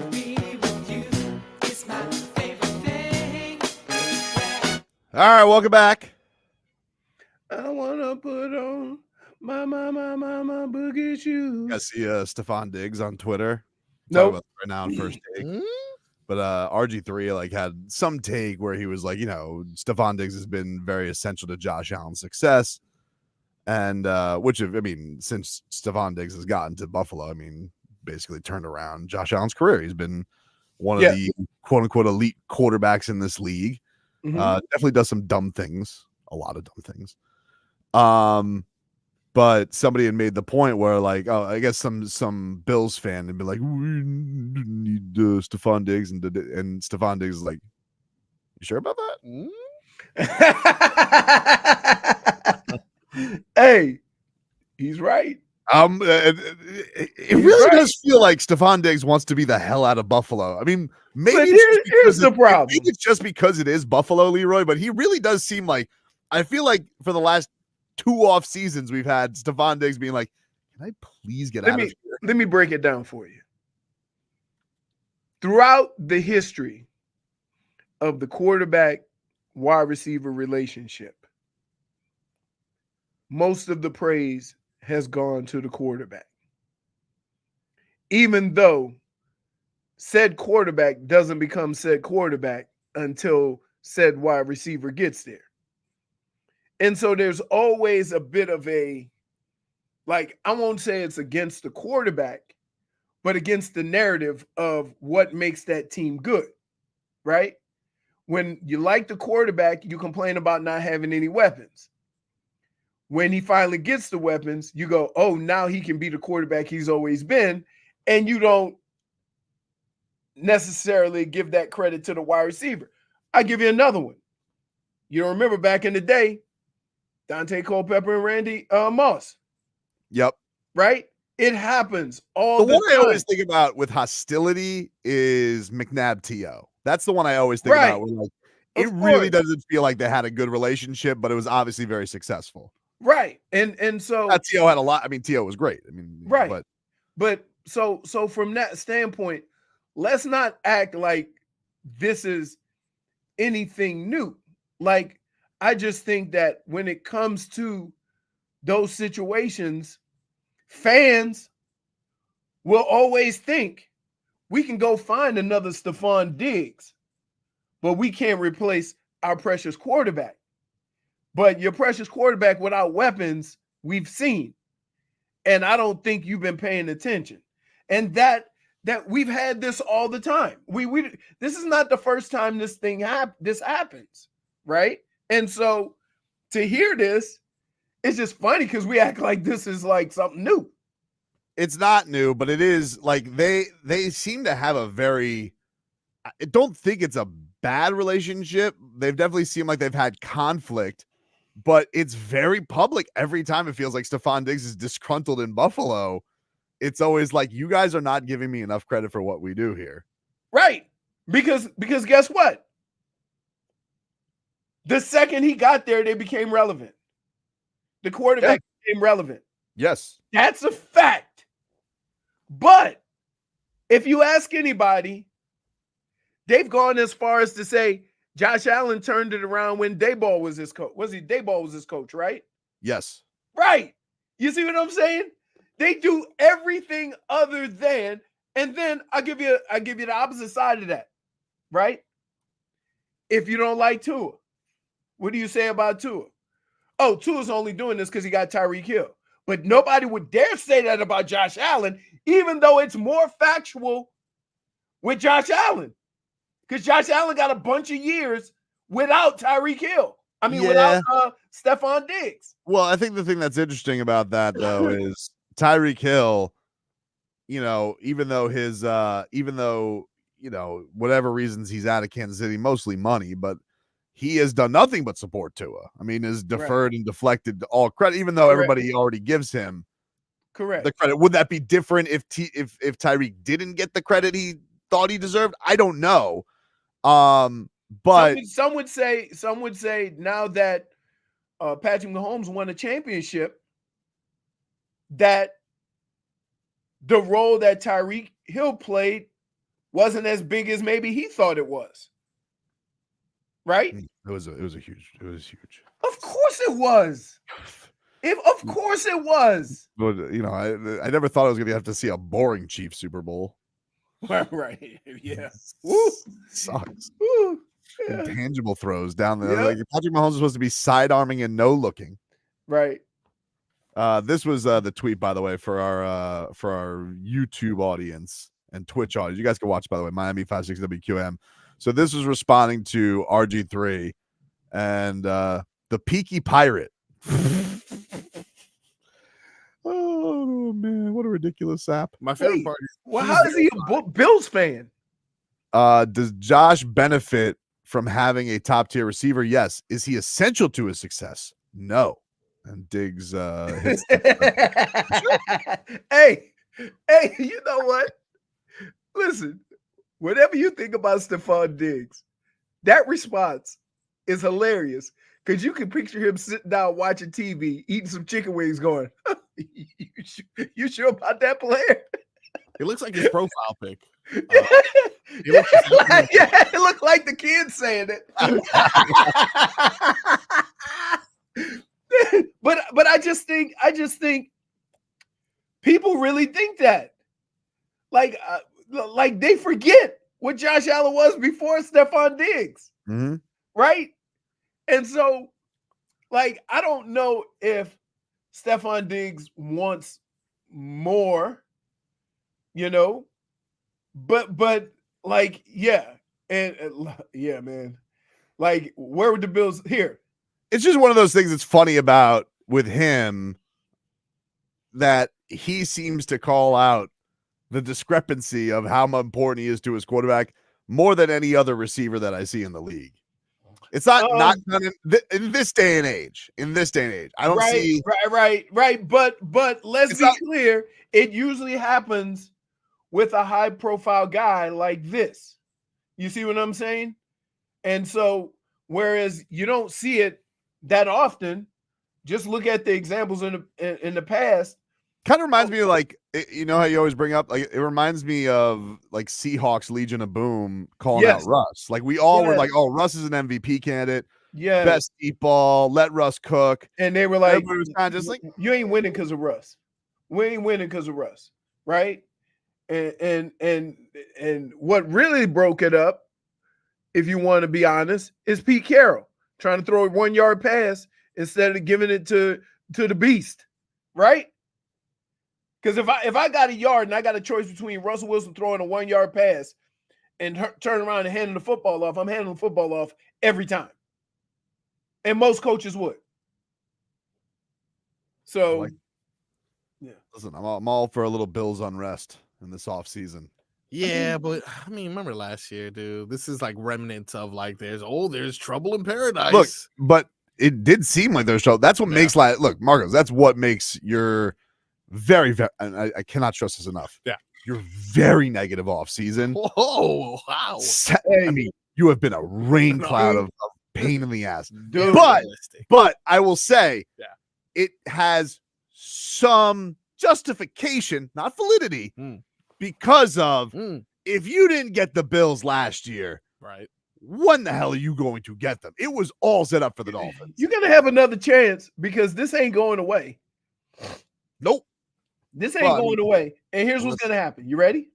right, welcome back. I wanna put on my boogie shoes. I see Stefon Diggs on Twitter. Nope. Talking about right now on First Take. Hmm? But RG3 like had some take where he was like, Stefon Diggs has been very essential to Josh Allen's success. And since Stefon Diggs has gotten to Buffalo, basically turned around Josh Allen's career. He's been one of the quote unquote elite quarterbacks in this league. Definitely does some dumb things, a lot of dumb things. But somebody had made the point where, like, I guess some Bills fan had been like, we need Stefon Diggs, and Stefon Diggs is like, you sure about that? Hey, he's right. It really does feel like Stefon Diggs wants to be the hell out of Buffalo. Maybe But here's the problem. Maybe it's just because it is Buffalo, Leroy, but he really does seem like, I feel like for the last 2 off seasons we've had Stefon Diggs being like, can I please get out of here? Let me break it down for you. Throughout the history of the quarterback wide receiver relationship, most of the praise has gone to the quarterback, even though said quarterback doesn't become said quarterback until said wide receiver gets there. And so there's always a bit of a, like, I won't say it's against the quarterback, but against the narrative of what makes that team good, right? When you like the quarterback, you complain about not having any weapons. When he finally gets the weapons, you go, oh, now he can be the quarterback he's always been. And you don't necessarily give that credit to the wide receiver. I'll give you another one. You don't remember back in the day, Dante Culpepper and Randy Moss. Yep. Right? It happens all the one time. I always think about with hostility is McNabb T.O. That's the one I always think about. Where, like, it really doesn't feel like they had a good relationship, but it was obviously very successful. Right. And so T.O. had a lot. T.O. was great. Right. But so from that standpoint, let's not act like this is anything new. Like, I just think that when it comes to those situations, fans will always think we can go find another Stefon Diggs, but we can't replace our precious quarterback. But your precious quarterback without weapons, we've seen. And I don't think you've been paying attention. And that we've had this all the time. This is not the first time this happens, right? And so to hear this, it's just funny because we act like this is like something new. It's not new, but it is like they seem to have a very, I don't think it's a bad relationship. They've definitely seemed like they've had conflict, but it's very public every time. It feels like Stefon Diggs is disgruntled in Buffalo. It's always like, you guys are not giving me enough credit for what we do here. Right. Because guess what? The second he got there, they became relevant. The quarterback became relevant. Yes. That's a fact. But if you ask anybody, they've gone as far as to say Josh Allen turned it around when Daboll was his coach. Daboll was his coach, right? Yes. Right. You see what I'm saying? They do everything other than, and then I'll give you the opposite side of that, right? If you don't like Tua, what do you say about Tua? Oh, Tua's only doing this because he got Tyreek Hill. But nobody would dare say that about Josh Allen, even though it's more factual with Josh Allen. Because Josh Allen got a bunch of years without Tyreek Hill. Without Stefon Diggs. Well, I think the thing that's interesting about that, though, is Tyreek Hill, even though whatever reasons he's out of Kansas City, mostly money, but he has done nothing but support Tua. Is deferred and deflected all credit, even though everybody already gives him the credit. Would that be different if Tyreek didn't get the credit he thought he deserved? I don't know. But some would say now that Patrick Mahomes won a championship, that the role that Tyreek Hill played wasn't as big as maybe he thought it was. Right? It was huge. Of course it was. Of course it was. But I never thought I was going to have to see a boring Chiefs Super Bowl. Right. Yeah. Woo. Sucks. Woo. Yeah. Intangible throws down there. Yep. Like Patrick Mahomes is supposed to be side arming and no looking. Right. This was the tweet, by the way, for our YouTube audience and Twitch audience. You guys can watch, by the way, Miami 56 WQM. So this was responding to RG3 and the Peaky Pirate. Oh man, what a ridiculous sap. My favorite part is how is he a Bills fan? Does Josh benefit from having a top tier receiver? Yes. Is he essential to his success? No. And Diggs hits Hey, you know what? Listen, whatever you think about Stefon Diggs, that response is hilarious because you can picture him sitting down watching TV, eating some chicken wings, going, you sure about that player? it looks like his profile pic. It looked like the kid saying it. but I just think people really think that. Like they forget what Josh Allen was before Stefon Diggs. Mm-hmm. Right? And so, I don't know if Stefon Diggs wants more, but yeah, man. Where would the Bills here? It's just one of those things that's funny about with him that he seems to call out the discrepancy of how important he is to his quarterback more than any other receiver that I see in the league. It's not done in this day and age. In this day and age, I don't see right. But let's be clear. It usually happens with a high profile guy like this. You see what I'm saying? And so, whereas you don't see it that often, just look at the examples in the past. Kind of reminds me of how you always bring up, it reminds me of Seahawks Legion of Boom calling out Russ. We all were like, oh, Russ is an MVP candidate. Yeah. Best deep ball. Let Russ cook. And they were like, everybody was kind of just you ain't winning because of Russ. We ain't winning because of Russ. Right. And what really broke it up, if you want to be honest, is Pete Carroll trying to throw a 1 yard pass instead of giving it to the beast. Right. Because if I got a yard and I got a choice between Russell Wilson throwing a 1 yard pass and turn around and handing the football off, I'm handing the football off every time. And most coaches would. So, yeah. Listen, I'm all for a little Bills unrest in this offseason. Yeah, but remember last year, dude? This is remnants of there's trouble in paradise. Look, but it did seem like there's trouble. That's what makes look, Marcos, that's what makes your very, very, and I cannot stress this enough. Yeah. You're very negative off season. Oh, wow. You have been a rain cloud of pain in the ass. Dude. But I will say, it has some justification, not validity, because of if you didn't get the Bills last year, right? When the hell are you going to get them? It was all set up for the Dolphins. You're gonna have another chance because this ain't going away. Nope. This ain't going away. And here's what's going to happen. You ready?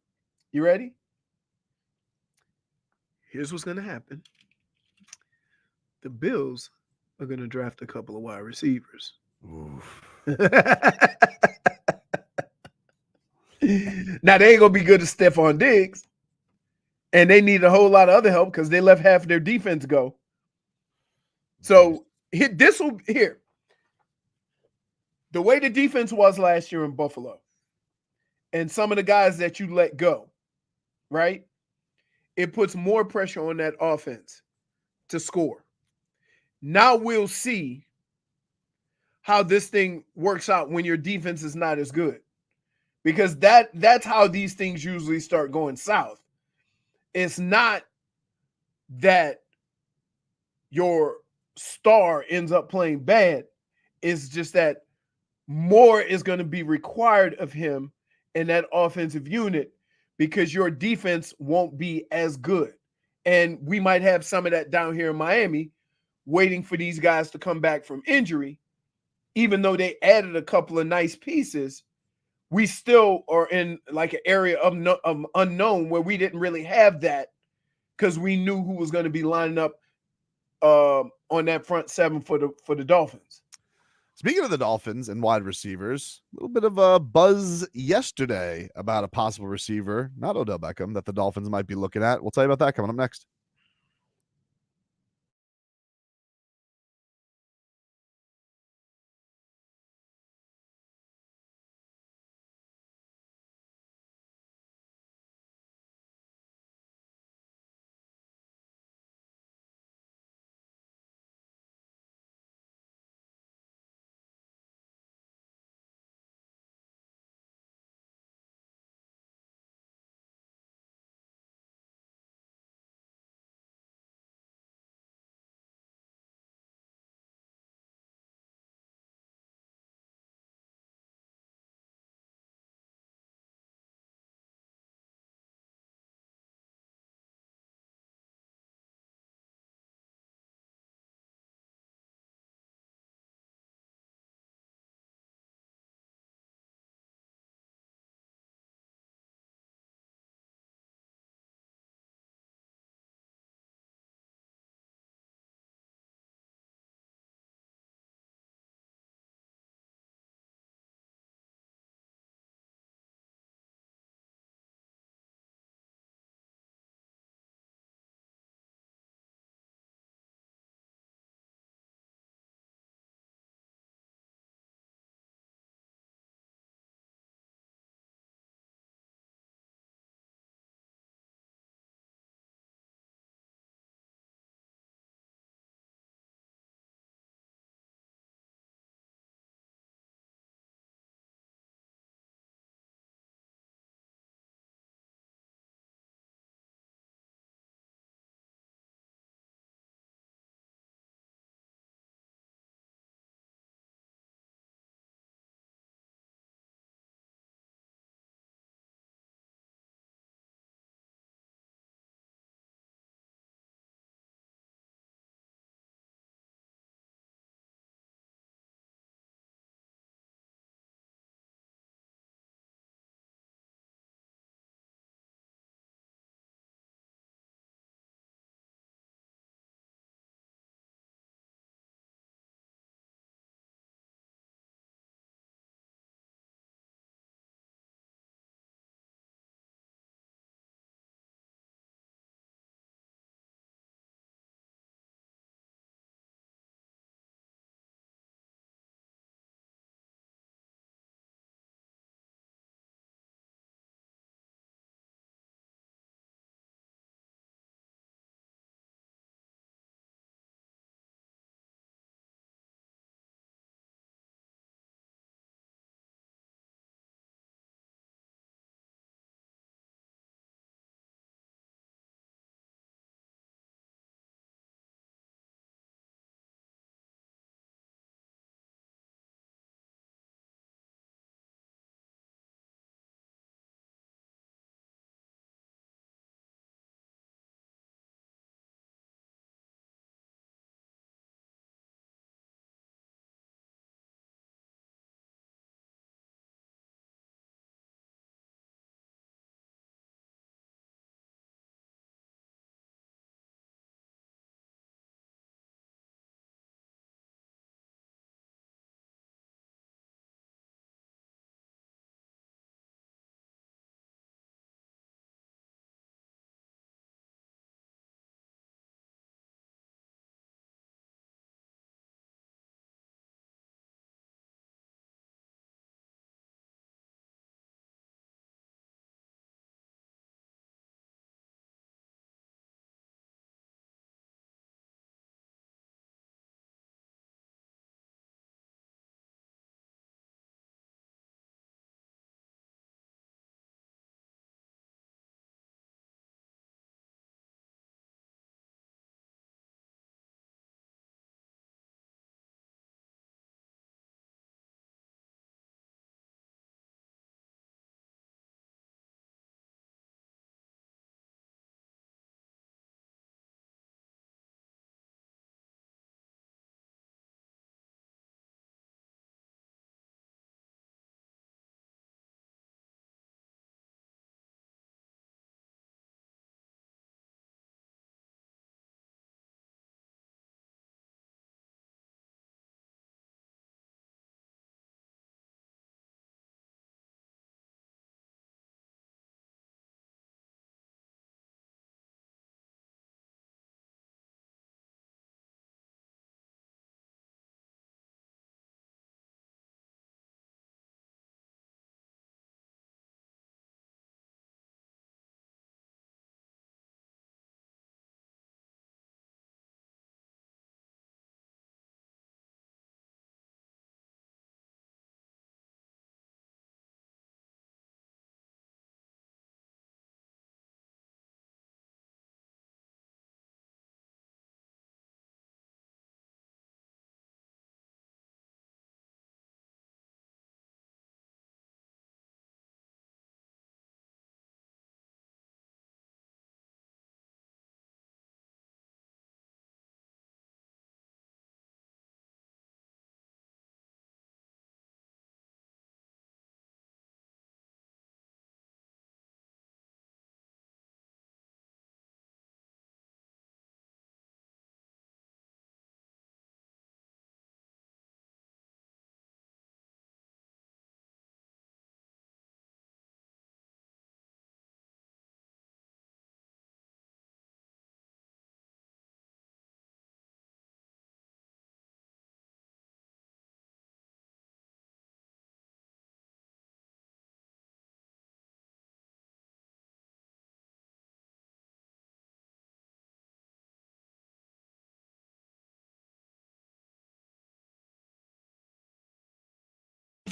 Here's what's going to happen. The Bills are going to draft a couple of wide receivers. Now, they ain't going to be good as Steffon Diggs. And they need a whole lot of other help because they left half of their defense go. So, here. The way the defense was last year in Buffalo and some of the guys that you let go, right? It puts more pressure on that offense to score. Now we'll see how this thing works out when your defense is not as good. Because that's how these things usually start going south. It's not that your star ends up playing bad. It's just that more is going to be required of him in that offensive unit because your defense won't be as good. And we might have some of that down here in Miami, waiting for these guys to come back from injury. Even though they added a couple of nice pieces, we still are in like an area of unknown where we didn't really have that because we knew who was going to be lining up on that front seven for the Dolphins. Speaking of the Dolphins and wide receivers, a little bit of a buzz yesterday about a possible receiver, not Odell Beckham, that the Dolphins might be looking at. We'll tell you about that coming up next.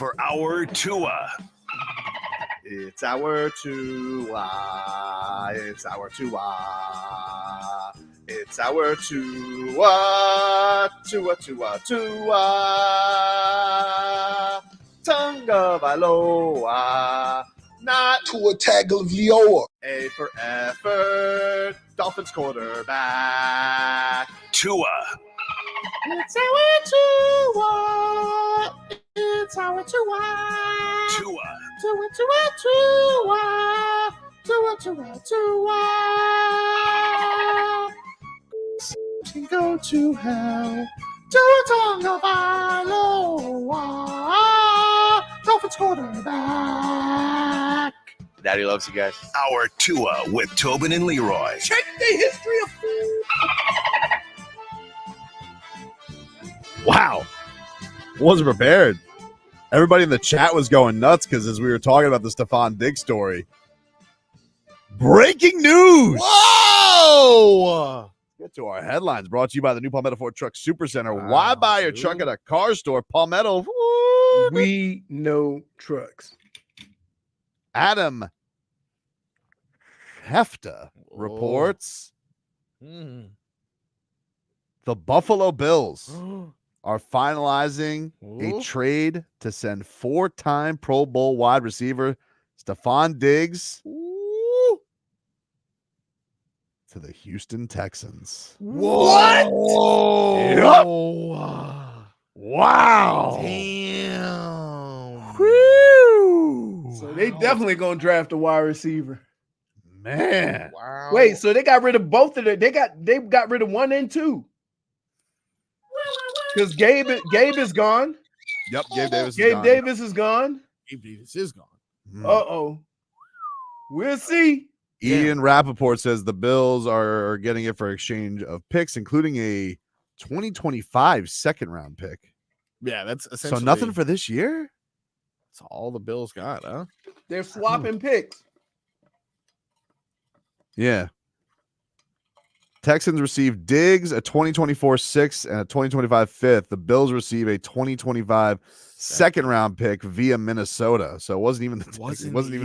for our Tua. It's our Tua. It's our Tua. It's our Tua. Tua, Tua, Tua. Tonga Valoa. Not Tua Tagovailoa. A for effort. Dolphins quarterback. Tua. It's our Tua. It's our Tua. Tua. Tua, Tua, Tua. Tua, Tua, Tua. Can go to hell. Tua Tagovailoa. Dolphins quarterback. Daddy loves you guys. Our Tua with Tobin and Leroy. Check the history of Wow. Wasn't prepared. Everybody in the chat was going nuts because as we were talking about the Steffon Diggs story. Breaking news. Whoa! Get to our headlines brought to you by the new Palmetto Ford Truck Supercenter. Why buy your truck at a car store? Palmetto. We know trucks. Adam Hefta reports Mm. the Buffalo Bills are finalizing a Ooh. trade to send four-time Pro Bowl wide receiver Steffon Diggs to the Houston Texans. What? Yup. Wow. Wow. Damn. Whew. So they definitely gonna draft a wide receiver. Man. Wow. Wait, so they got rid of both of them. They got rid of 1 and 2. Because Gabe is gone. Yep, Gabe Davis is Gabe gone. Davis is gone. Gabe Davis is gone. Mhm. Uh-oh. We'll see. Ian Rappaport says the Bills are getting it for exchange of picks, including a 2025 second-round pick. Yeah, that's So essentially nothing for this year? That's all the Bills got, huh? They're swapping picks. Yeah. Texans receive Diggs, a 2024 sixth, and a 2025 fifth. The Bills receive a 2025 second-round pick via Minnesota. So it wasn't even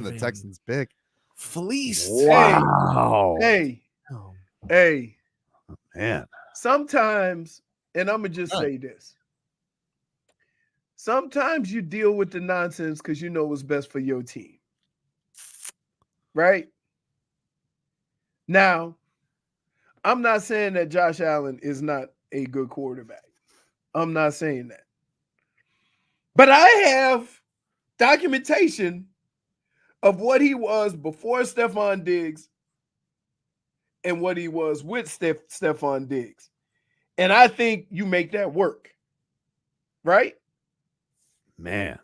the Texans pick. Fleeced. Wow. Hey, Oh, hey. Man. Sometimes, and I'm gonna just say this. Sometimes you deal with the nonsense because you know what's best for your team. Right? Now, I'm not saying that Josh Allen is not a good quarterback. I'm not saying that. But I have documentation of what he was before Steffon Diggs and what he was with Steffon Diggs. And I think you make that work. Right? Man.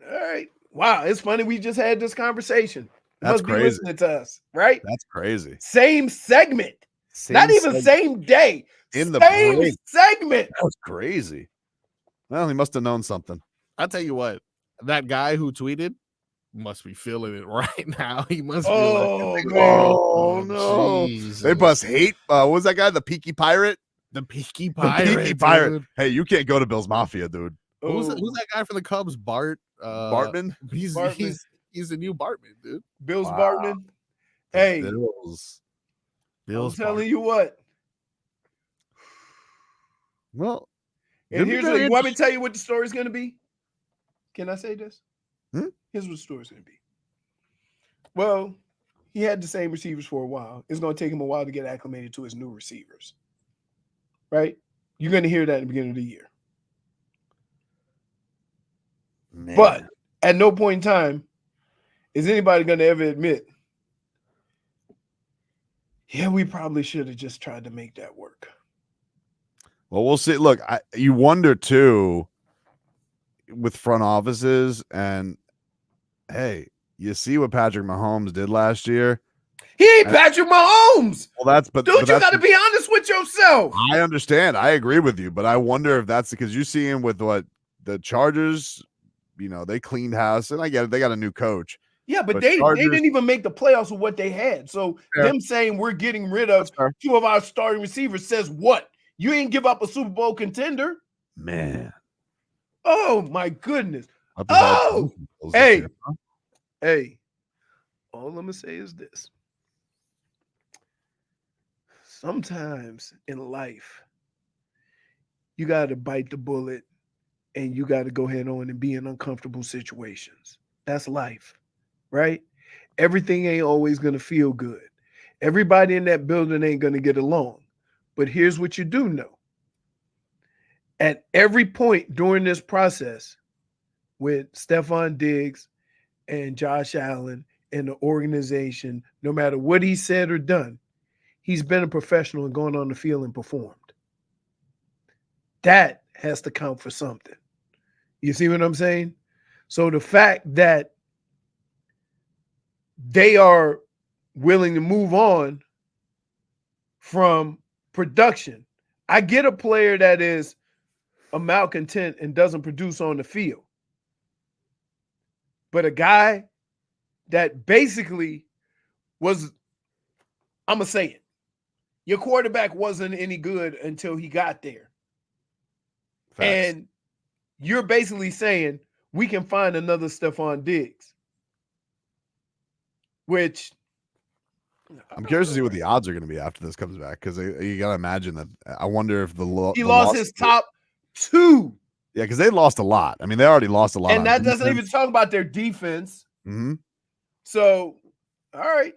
All right. Wow. It's funny. We just had this conversation. You That's must be crazy. listening to us, right? That's crazy. Same segment. Not even same day. In the same break. segment. That was crazy. Well, he must have known something. I'll tell you what, that guy who tweeted must be feeling it right now. He must be Oh, like, man. Oh, no. Jesus. They must hate. What was that guy? The Peaky Pirate? The Peaky The Pirate. Peaky Pirate. Dude. Hey, you can't go to Bills Mafia, dude. Who's Oh, that guy from the Cubs? Bart. Bartman? He's Bartman. he's the new Bartman, dude. Bills Wow. Bartman. Hey, Bills. I'm telling you what. Well, And here's what you want me to tell you what the story's going to be? Can I say this? Here's what the story's going to be. Well, he had the same receivers for a while. It's going to take him a while to get acclimated to his new receivers. Right? You're going to hear that at the beginning of the year. Man. But at no point in time is anybody going to ever admit, yeah, we probably should have just tried to make that work. Well, we'll see. Look, you wonder too with front offices, and hey, you see what Patrick Mahomes did last year. He ain't Patrick Mahomes. Well, Dude, you got to be honest with yourself. I understand. I agree with you, but I wonder if that's because you see him with what the Chargers. You know, they cleaned house, and I get it. They got a new coach. Yeah, but Chargers, they didn't even make the playoffs with what they had. So them saying we're getting rid of two of our starting receivers says what? You ain't give up a Super Bowl contender. Man. Oh my goodness. Up his ass Oh, to the Bills this hey, year, huh? hey. All I'm gonna say is this: sometimes in life, you got to bite the bullet, and you got to go head on and be in uncomfortable situations. That's life, right? Everything ain't always gonna feel good. Everybody in that building ain't gonna get along. But here's what you do know: at every point during this process, with Steffon Diggs and Josh Allen and the organization, no matter what he said or done, he's been a professional and gone on the field and performed. That has to count for something. You see what I'm saying? So the fact that they are willing to move on from production. I get a player that is a malcontent and doesn't produce on the field. But a guy that basically was, I'm going to say it, your quarterback wasn't any good until he got there. Facts. And you're basically saying we can find another Stefon Diggs, which I'm curious to see what the odds are going to be after this comes back, because you got to imagine that. I wonder if he the lost his top two. Yeah, because they lost a lot. I mean, they already lost a lot. And that doesn't even talk about their defense. Mm-hmm. So, all right.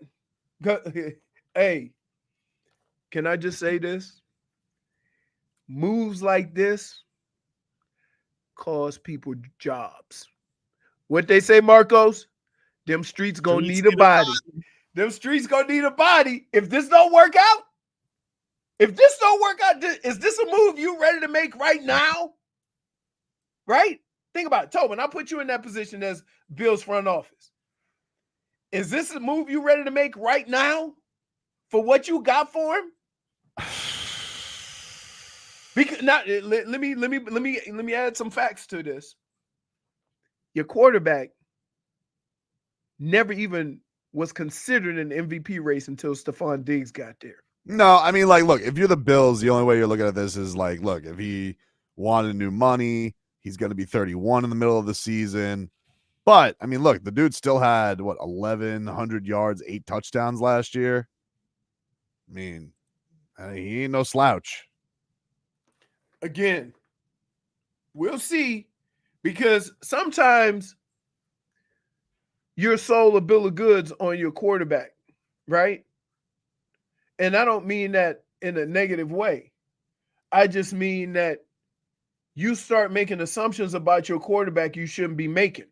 Hey, can I just say this? Moves like this cause people jobs. What they say, Marcos? Them streets gonna need a body. Them streets gonna need a body. If this don't work out, is this a move you ready to make right now? Right? Think about it. Tobin, I'll put you in that position as Bill's front office. Is this a move you ready to make right now for what you got for him? Because not, let me add some facts to this. Your quarterback never even was considered an MVP race until Stefon Diggs got there. No, I mean, like, look, if you're the Bills, the only way you're looking at this is like, look, if he wanted new money, he's going to be 31 in the middle of the season. But I mean, look, the dude still had 1,100 yards, 8 touchdowns last year. I mean, he ain't no slouch. Again, we'll see, because sometimes you're sold a bill of goods on your quarterback, right? And I don't mean that in a negative way. I just mean that you start making assumptions about your quarterback you shouldn't be making.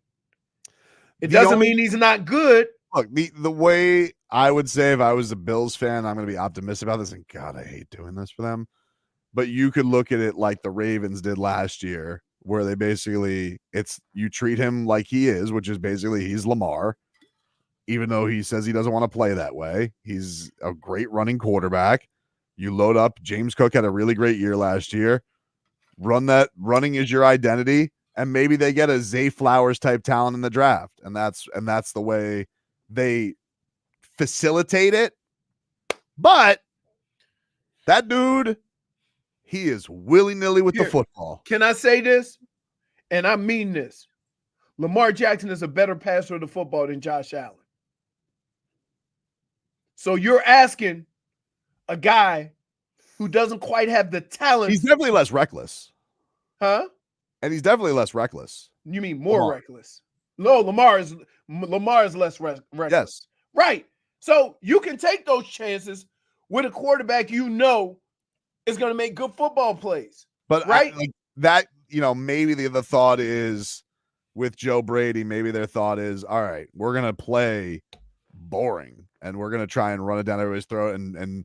It doesn't mean he's not good. Look, the way I would say if I was a Bills fan, I'm going to be optimistic about this. And God, I hate doing this for them. But you could look at it like the Ravens did last year, where they basically, you treat him like he is, which is basically he's Lamar, even though he says he doesn't want to play that way. He's a great running quarterback. You load up. James Cook had a really great year last year. Running is your identity. And maybe they get a Zay Flowers type talent in the draft. And that's the way they facilitate it. But that dude, he is willy-nilly with the football. Can I say this? And I mean this. Lamar Jackson is a better passer of the football than Josh Allen. So you're asking a guy who doesn't quite have the talent. He's definitely less reckless. Huh? And he's definitely less reckless. You mean more reckless? No, Lamar is less reckless. Yes. Right. So you can take those chances with a quarterback you know is going to make good football plays. But right? Maybe the thought is with Joe Brady, maybe their thought is, all right, we're going to play boring and we're going to try and run it down everybody's throat. And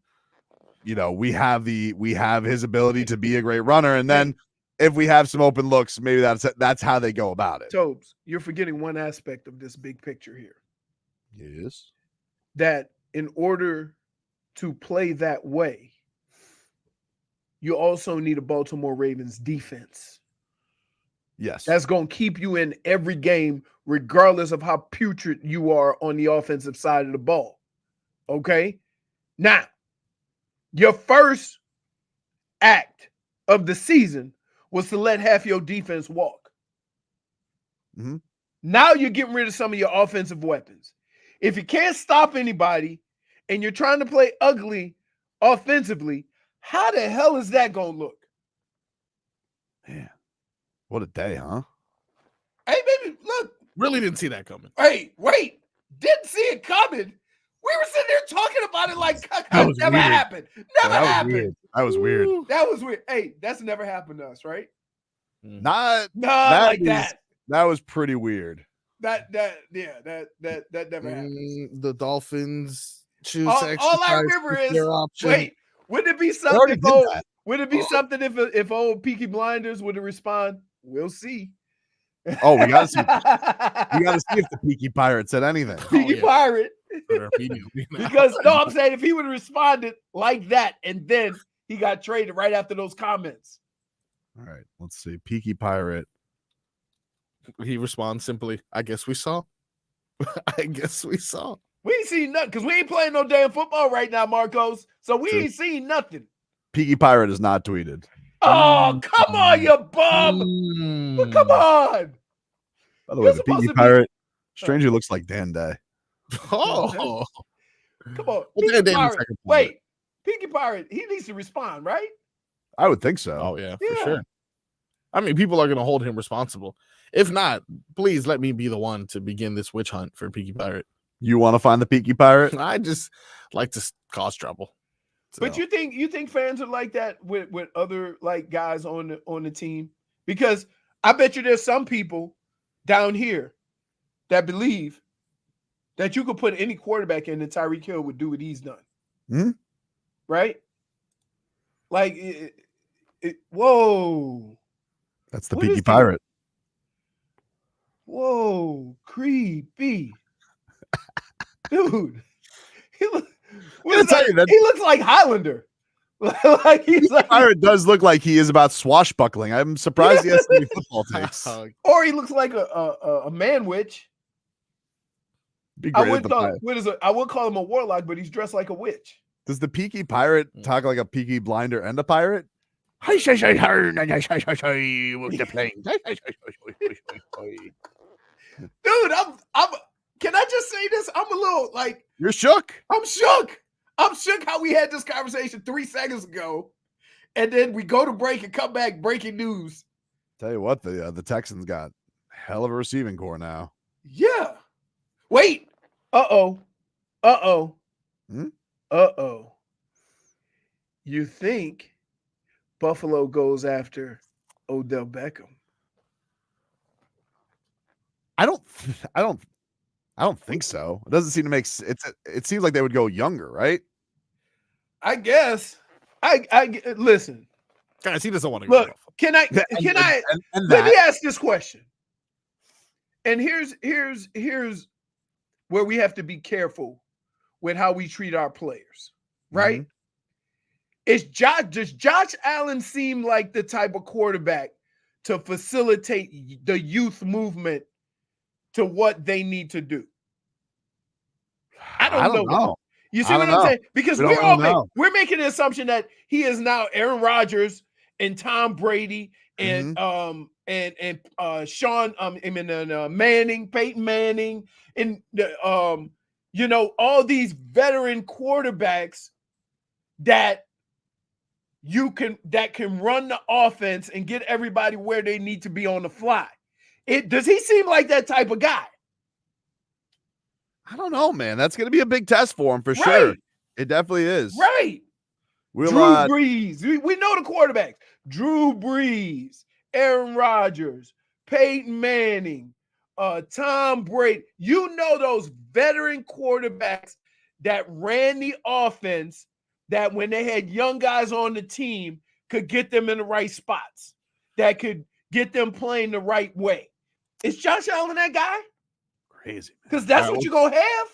we have his ability to be a great runner. And then if we have some open looks, maybe that's how they go about it. Tobes, you're forgetting one aspect of this big picture here. Yes. That in order to play that way, you also need a Baltimore Ravens defense. Yes. That's going to keep you in every game, regardless of how putrid you are on the offensive side of the ball. Okay? Now, your first act of the season was to let half your defense walk. Mhm. Now you're getting rid of some of your offensive weapons. If you can't stop anybody and you're trying to play ugly offensively, how the hell is that going to look? Man, what a day, huh? Hey, baby, look. Really didn't see that coming. Hey, wait. Didn't see it coming. We were sitting there talking about it like that was never weird. happened. Never That was happened. weird. That was weird. That was weird. Hey, that's never happened to us, right? Not Not that like is- that. That was pretty weird. That never happened. The Dolphins choose All to I exercise remember is their option. wait. Wouldn't it be They already something? did Old, that. would it be something if old Peaky Blinders would respond? We'll see. Oh, we gotta see. We gotta see if the Peaky Pirate said anything. Peaky yeah. Pirate. Immediately now. Because no, I'm saying if he would have responded like that, and then he got traded right after those comments. All right, let's see. Peaky Pirate. He responds simply, I guess we saw. I guess we saw. We ain't seen nothing because we ain't playing no damn football right now, Marcos. So we True. ain't seen nothing. Peaky Pirate is not tweeted. Oh, come on, you bum. Mm. Come on. By the You're way, the supposed Peaky to be- Pirate strangely looks like Dan Day. Oh. Come on. Well, Peaky Dan Day in the Pirate. second quarter. Wait. Peaky Pirate, he needs to respond, right? I would think so. Oh, yeah, for Yeah. sure. I mean, people are going to hold him responsible. If not, please let me be the one to begin this witch hunt for Peaky Pirate. You want to find the Peaky Pirate? I just like to cause trouble. But So, you think fans are like that with other like guys on the team? Because I bet you there's some people down here that believe that you could put any quarterback in and Tyreek Hill would do what he's done. Hmm? Right? Like whoa. That's the What Peaky is he? Pirate. Whoa, creepy. Dude. gonna tell you that- He looks like Highlander. Like he's like, Pirate does look like he is about swashbuckling. I'm surprised he has so many football takes. or he looks like a man witch. Be I great would at the call pirate. I would call him a warlock, but he's dressed like a witch. Does the Peaky Pirate talk like a Peaky Blinder and a pirate? Dude, I'm can I just say this? I'm a little like You're shook. I'm shook. I'm shook how we had this conversation 3 seconds ago. And then we go to break and come back, breaking news. Tell you what, the Texans got hell of a receiving core now. Yeah. Wait. Uh-oh. Uh-oh. Hmm? Uh-oh. You think Buffalo goes after Odell Beckham? I don't think so. It doesn't seem to make it seems like they would go younger, right? I guess. I listen. Guys, he doesn't want to Look, go. can I And let me that, ask this question. And here's where we have to be careful with how we treat our players, right? Does Josh Allen seem like the type of quarterback to facilitate the youth movement to what they need to do? I don't know. You see I what don't I'm know. saying? Because We don't really know. we're making the assumption that he is now Aaron Rodgers and Tom Brady and Sean Manning, Peyton Manning, and all these veteran quarterbacks that can run the offense and get everybody where they need to be on the fly. Does he seem like that type of guy? I don't know, man. That's going to be a big test for him for sure. It definitely is. Right. We'll, Drew Brees. We know the quarterbacks. Drew Brees, Aaron Rodgers, Peyton Manning, Tom Brady. You know those veteran quarterbacks that ran the offense that when they had young guys on the team could get them in the right spots, that could get them playing the right way. Is Josh Allen that guy? Crazy. Because that's what you're going to have?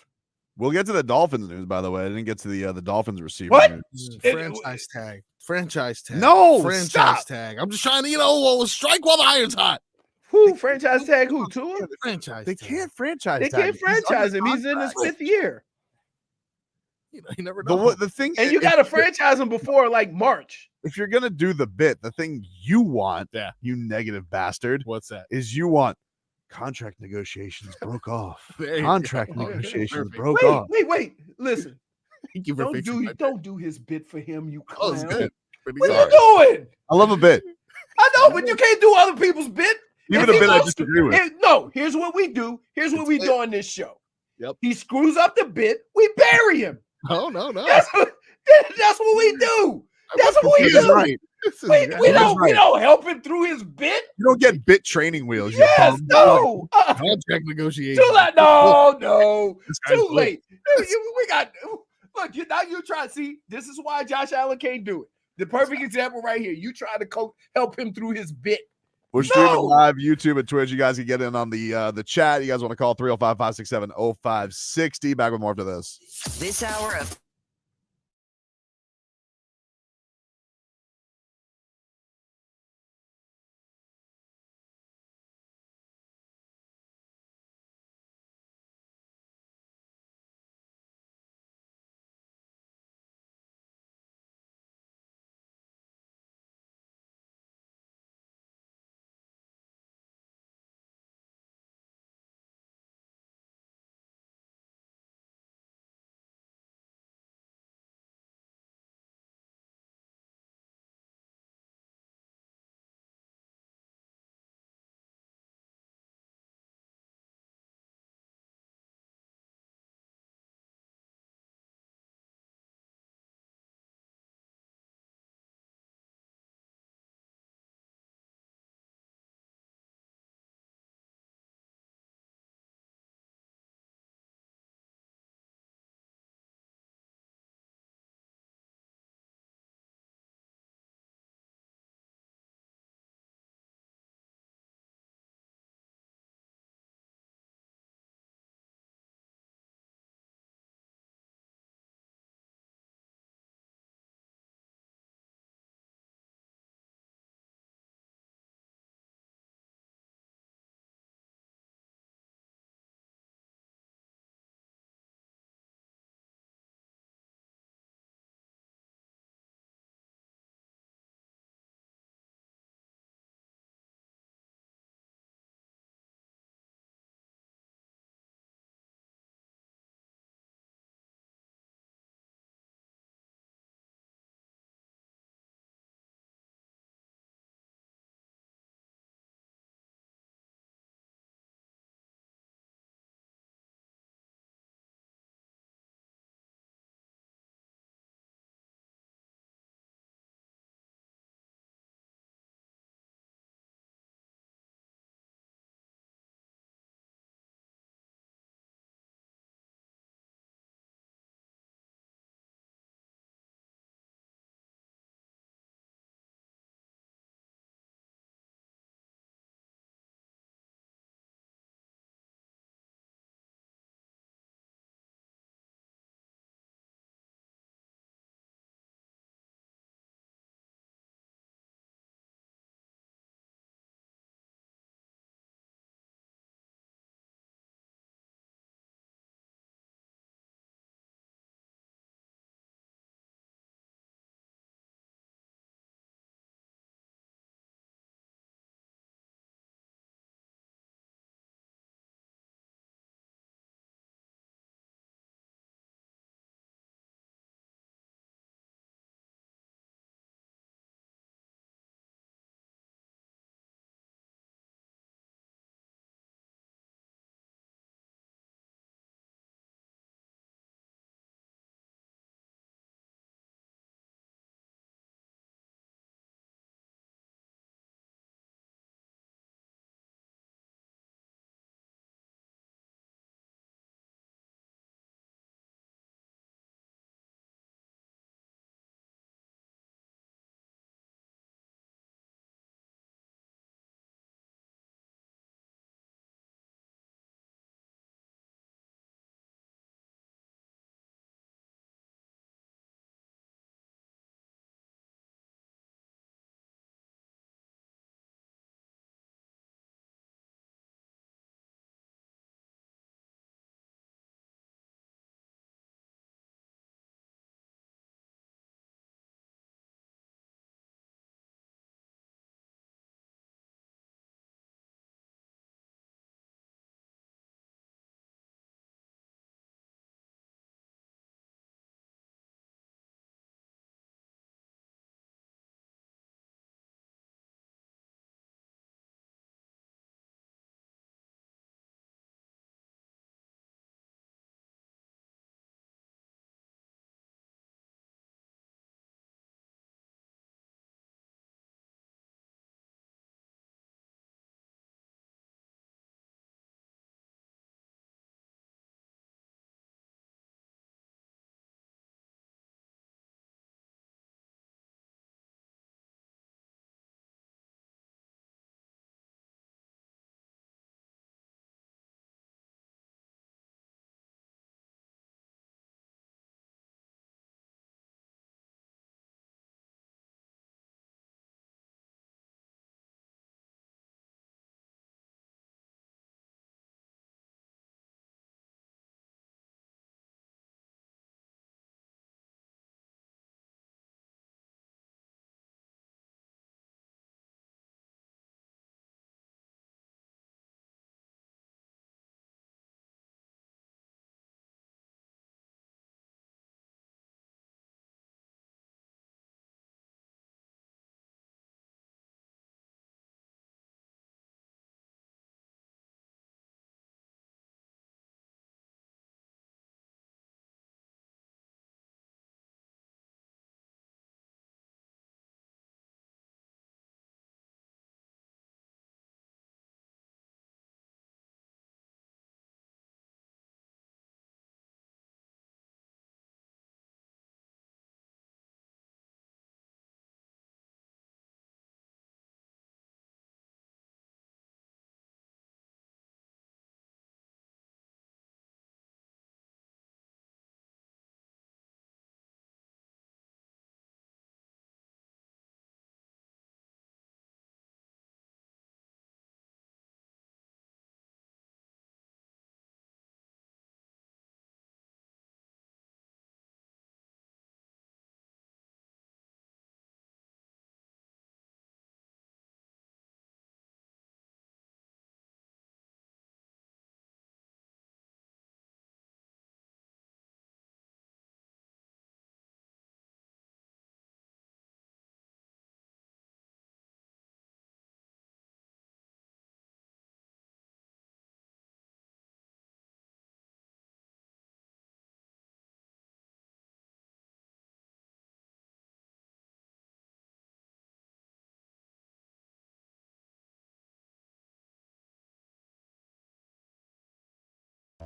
We'll get to the Dolphins news, by the way. I didn't get to the Dolphins receiver What? news. Franchise tag. Franchise tag. No, franchise stop. tag. I'm just trying to, strike while the iron's hot. Who? Franchise tag who? Tua? Franchise They tag. can't franchise They tag can't him. He's franchise under him. He's in his contract. 5th year. You never know. The thing, And you got to franchise him before like March. if you're gonna do the bit, the thing you want, Yeah. you negative bastard, What's that? is you want Contract negotiations broke off. There you Contract go. negotiations Perfect. broke off. Wait. Listen, Thank you for fixing my don't do his bit for him, you Oh, it's clown. good. Pretty What solid. are you doing? I love a bit. I know, but you can't do other people's bit. Even If a he bit I goes to- disagree with. No, here's what we do. Here's what It's we it. do on this show. Yep. He screws up the bit, we bury him. No. That's what we do. That's what we He is do. right. This is We great. we He is don't right. help him through his bit. You don't get bit training wheels. You Yes, bum. no. Contract negotiation. Too late. No. This guy's Too quick. late. We got look. Now you try to see. This is why Josh Allen can't do it. The perfect example right here. You try to help him through his bit. We're streaming No. live YouTube and Twitch. You guys can get in on the chat. You guys want to call 305-567-0560. Back with more after this. This hour of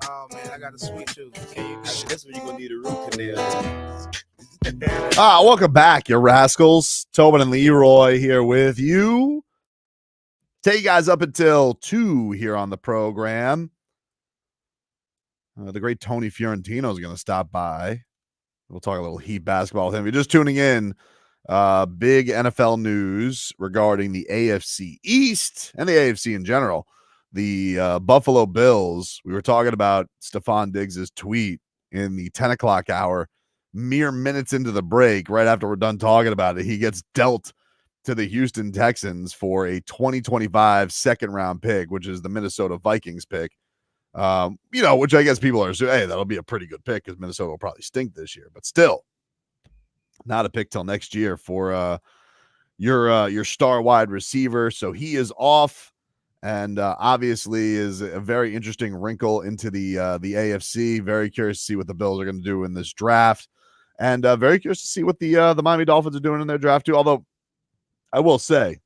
Oh man, I got a sweet tooth. This one you're gonna need a root canal. Welcome back, you rascals. Tobin and Leroy here with you. Take you guys up until 2 here on the program. The great Tony Fiorentino is going to stop by. We'll talk a little Heat basketball with him. If you're just tuning in, big NFL news regarding the AFC East and the AFC in general. The Buffalo Bills, we were talking about Steffon Diggs' tweet in the 10 o'clock hour, mere minutes into the break, right after we're done talking about it. He gets dealt to the Houston Texans for a 2025 second-round pick, which is the Minnesota Vikings pick. Which I guess people are saying, hey, that'll be a pretty good pick because Minnesota will probably stink this year, but still not a pick till next year for your star wide receiver. So he is off, and obviously is a very interesting wrinkle into the AFC. Very curious to see what the Bills are going to do in this draft, and very curious to see what the Miami Dolphins are doing in their draft too. Although I will say,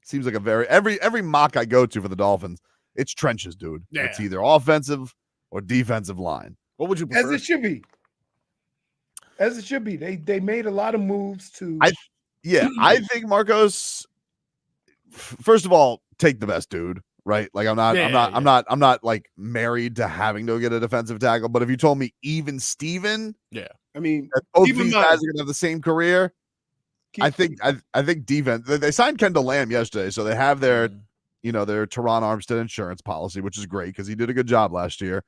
seems like every mock I go to for the Dolphins, it's trenches, dude. Yeah. It's either offensive or defensive line. What would you prefer? As it should be. As it should be. They made a lot of moves to. I think Marcos. First of all, take the best dude, right? Like I'm not like married to having to get a defensive tackle. But if you told me even Steven, I mean, both these guys are gonna have the same career. I think defense. They signed Kendall Lamb yesterday, so they have their. Their Teron Armstead insurance policy, which is great because he did a good job last year.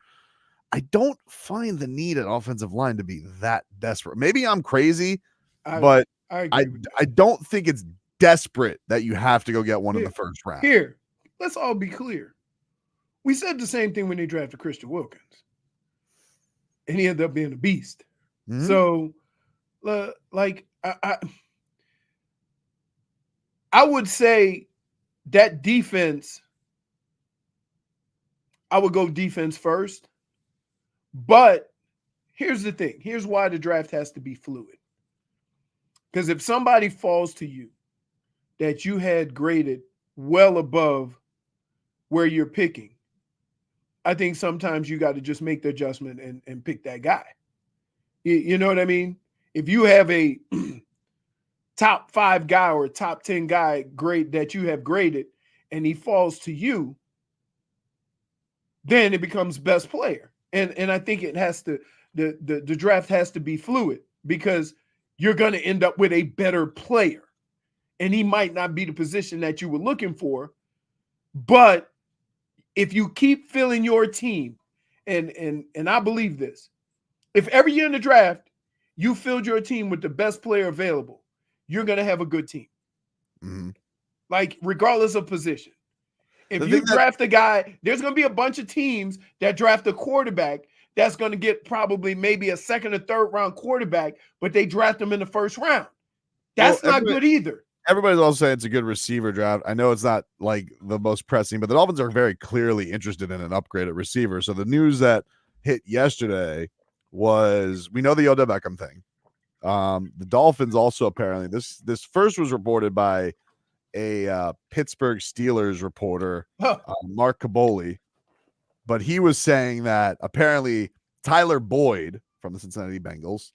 I don't find the need at offensive line to be that desperate. Maybe I'm crazy, but I don't think it's desperate that you have to go get one in the first round. Here, let's all be clear. We said the same thing when they drafted Christian Wilkins, and he ended up being a beast. Mm-hmm. So, I would say that defense, I would go defense first. But here's the thing. Here's why the draft has to be fluid. Because if somebody falls to you that you had graded well above where you're picking, I think sometimes you got to just make the adjustment and pick that guy. You know what I mean? If you have a top 5 guy or top 10 guy grade that you have graded and he falls to you, then it becomes best player. And I think it has to, the draft has to be fluid because you're going to end up with a better player and he might not be the position that you were looking for. But if you keep filling your team, and I believe this, if every year in the draft you filled your team with the best player available, you're going to have a good team. Mm-hmm. Like, regardless of position. If you draft a guy, there's going to be a bunch of teams that draft a quarterback that's going to get probably maybe a second or third round quarterback, but they draft them in the first round. That's not good either. Everybody's also saying it's a good receiver draft. I know it's not like the most pressing, but the Dolphins are very clearly interested in an upgrade at receiver. So the news that hit yesterday was, we know the Odell Beckham thing. The Dolphins also apparently, this first was reported by a Pittsburgh Steelers reporter, Mark Caboli, but he was saying that apparently Tyler Boyd from the Cincinnati Bengals,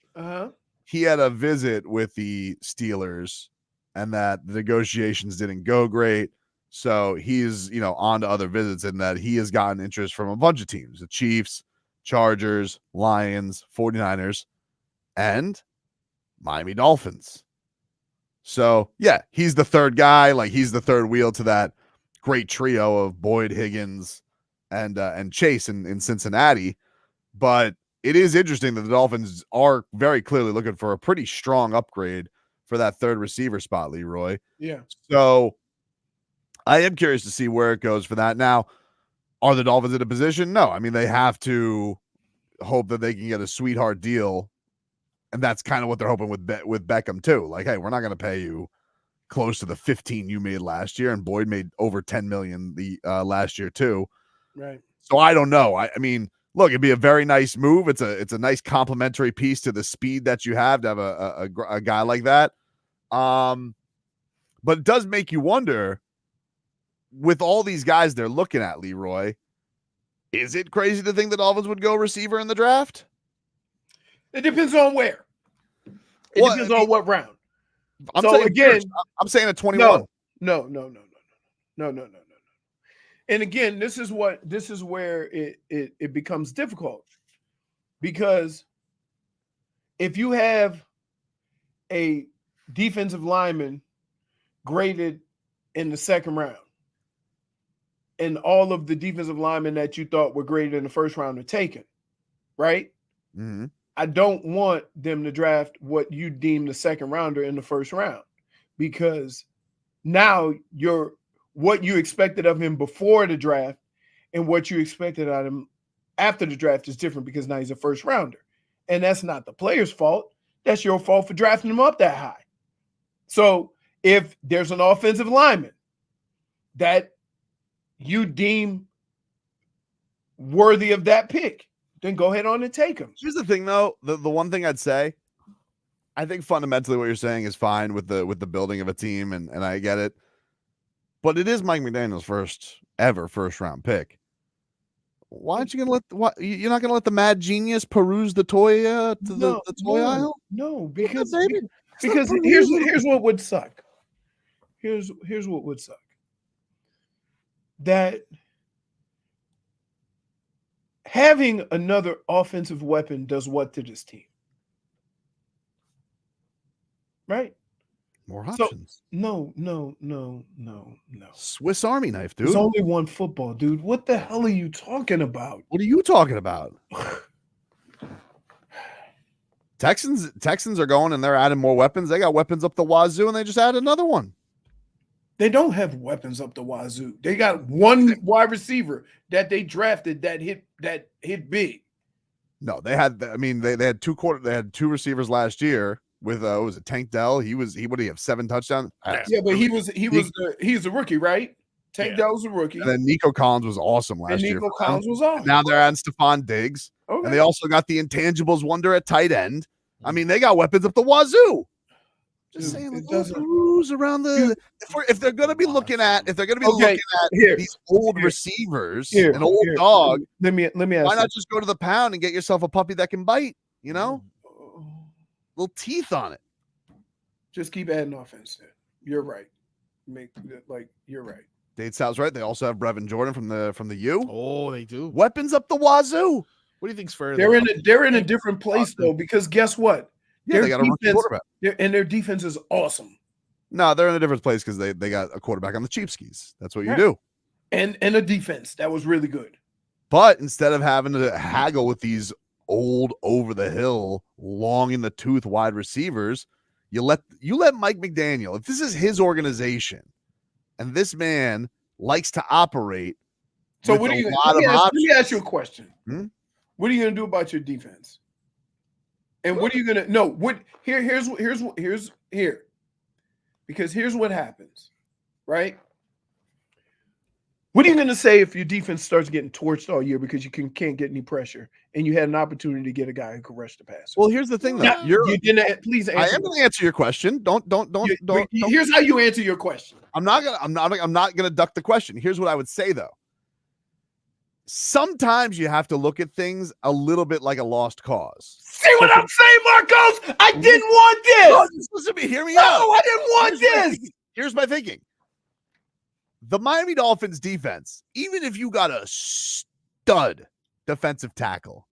he had a visit with the Steelers and that the negotiations didn't go great. So he's, on to other visits, and that he has gotten interest from a bunch of teams, the Chiefs, Chargers, Lions, 49ers, and Miami Dolphins. So, yeah, he's the third guy. Like, he's the third wheel to that great trio of Boyd, Higgins, and Chase in Cincinnati. But it is interesting that the Dolphins are very clearly looking for a pretty strong upgrade for that third receiver spot, Leroy. Yeah. So I am curious to see where it goes for that. Now, are the Dolphins in a position? No. I mean, they have to hope that they can get a sweetheart deal. And that's kind of what they're hoping with Beckham too. Like, hey, we're not going to pay you close to the 15 you made last year, and Boyd made over 10 million the last year too. Right. So I don't know. I mean, look, it'd be a very nice move. It's a nice complementary piece to the speed that you have to have a guy like that. But it does make you wonder, with all these guys they're looking at, Leroy, Is it crazy to think the Dolphins would go receiver in the draft? It depends on where. It Well, depends I mean, on what round. I'm So saying again, first. I'm saying at 21. No. And again, this is where it becomes difficult, because if you have a defensive lineman graded in the second round, and all of the defensive linemen that you thought were graded in the first round are taken, right? Mm-hmm. I don't want them to draft what you deem the second rounder in the first round, because now what you expected of him before the draft and what you expected out of him after the draft is different, because now he's a first rounder. And that's not the player's fault. That's your fault for drafting him up that high. So if there's an offensive lineman that you deem worthy of that pick, then go ahead on and take him. Here's the thing, though. The one thing I'd say, I think fundamentally what you're saying is fine with the building of a team, and I get it. But it is Mike McDaniel's first round pick. Why aren't you gonna you're not gonna let the mad genius peruse the toy the toy aisle? No, because here's what would suck. Here's what would suck. That having another offensive weapon does what to this team? Right? More options. No. Swiss Army knife, dude. There's only one football, dude. What the hell are you talking about? What are you talking about? Texans are going and they're adding more weapons. They got weapons up the wazoo, and they just added another one. They don't have weapons up the wazoo. They got one wide receiver that they drafted that hit big. No, they had. I mean, they had two receivers last year with was it Tank Dell? What did he have, 7 touchdowns? Yeah, but he's a rookie, right? Tank Dell was a rookie. And then Nico Collins was awesome last year. Nico Collins was awesome. Now they're adding Steffon Diggs. Okay. And they also got the intangibles wonder at tight end. I mean, they got weapons up the wazoo. Just saying, like, who's around the if they're gonna be looking at these old receivers, an old dog. Let me ask why not just go to the pound and get yourself a puppy that can bite? You know, little teeth on it. Just keep adding offense. You're right. You're right. Dade sounds right. They also have Brevin Jordan from the U. Oh, they do. Weapons up the wazoo. What do you think's further? They're in a different place though, because guess what? Yeah, they got a rookie quarterback. And their defense is awesome. No, they're in a different place because they got a quarterback on the cheap skis. That's what you do. And a defense that was really good. But instead of having to haggle with these old over the hill, long in the tooth wide receivers, you let Mike McDaniel, if this is his organization, and this man likes to operate. So what are you? Let me ask you a question. What are you going to do about your defense? And what are you going to? No. What? Here's because here's what happens, right? What are you going to say if your defense starts getting torched all year because you can't get any pressure, and you had an opportunity to get a guy who can rush the passer? Well, here's the thing, though. Now, please answer. I am going to answer your question. Don't. Here's how you answer your question. I'm not gonna duck the question. Here's what I would say, though. Sometimes you have to look at things a little bit like a lost cause. See what I'm saying, Marcos? I didn't want this. No, listen to me. Hear me out. No, I didn't want this. Here's my thinking. The Miami Dolphins defense, even if you got a stud defensive tackle,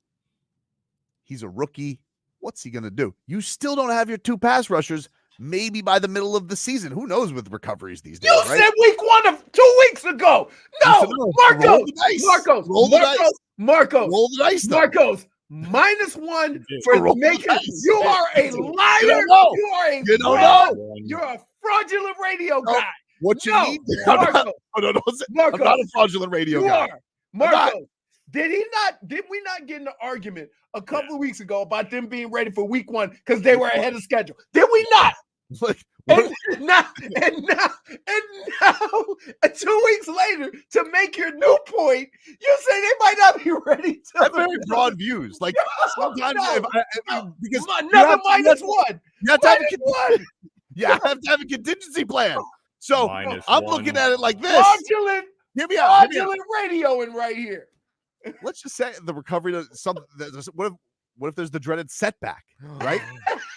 he's a rookie. What's he going to do? You still don't have your 2 pass rushers. Maybe by the middle of the season. Who knows with recoveries these days? You said week 1 of 2 weeks ago. No, Marcos. Roll the dice, Marcos. -1 for making. You are a liar. You're a fraudulent radio guy. What you need? I'm not a fraudulent radio guy. Marcos, did we not get in an argument a couple of weeks ago about them being ready for week 1 because they were ahead of schedule? Did we not? And now, 2 weeks later, to make your new point, you say they might not be ready to. I have very broad views. Like sometimes, because another -1. You have to have -1. You have to have a contingency plan. So I'm looking at it like this. Fraudulent. Hear me out. Fraudulent radioing right here. let's just say the recovery to something. What if there's the dreaded setback, right?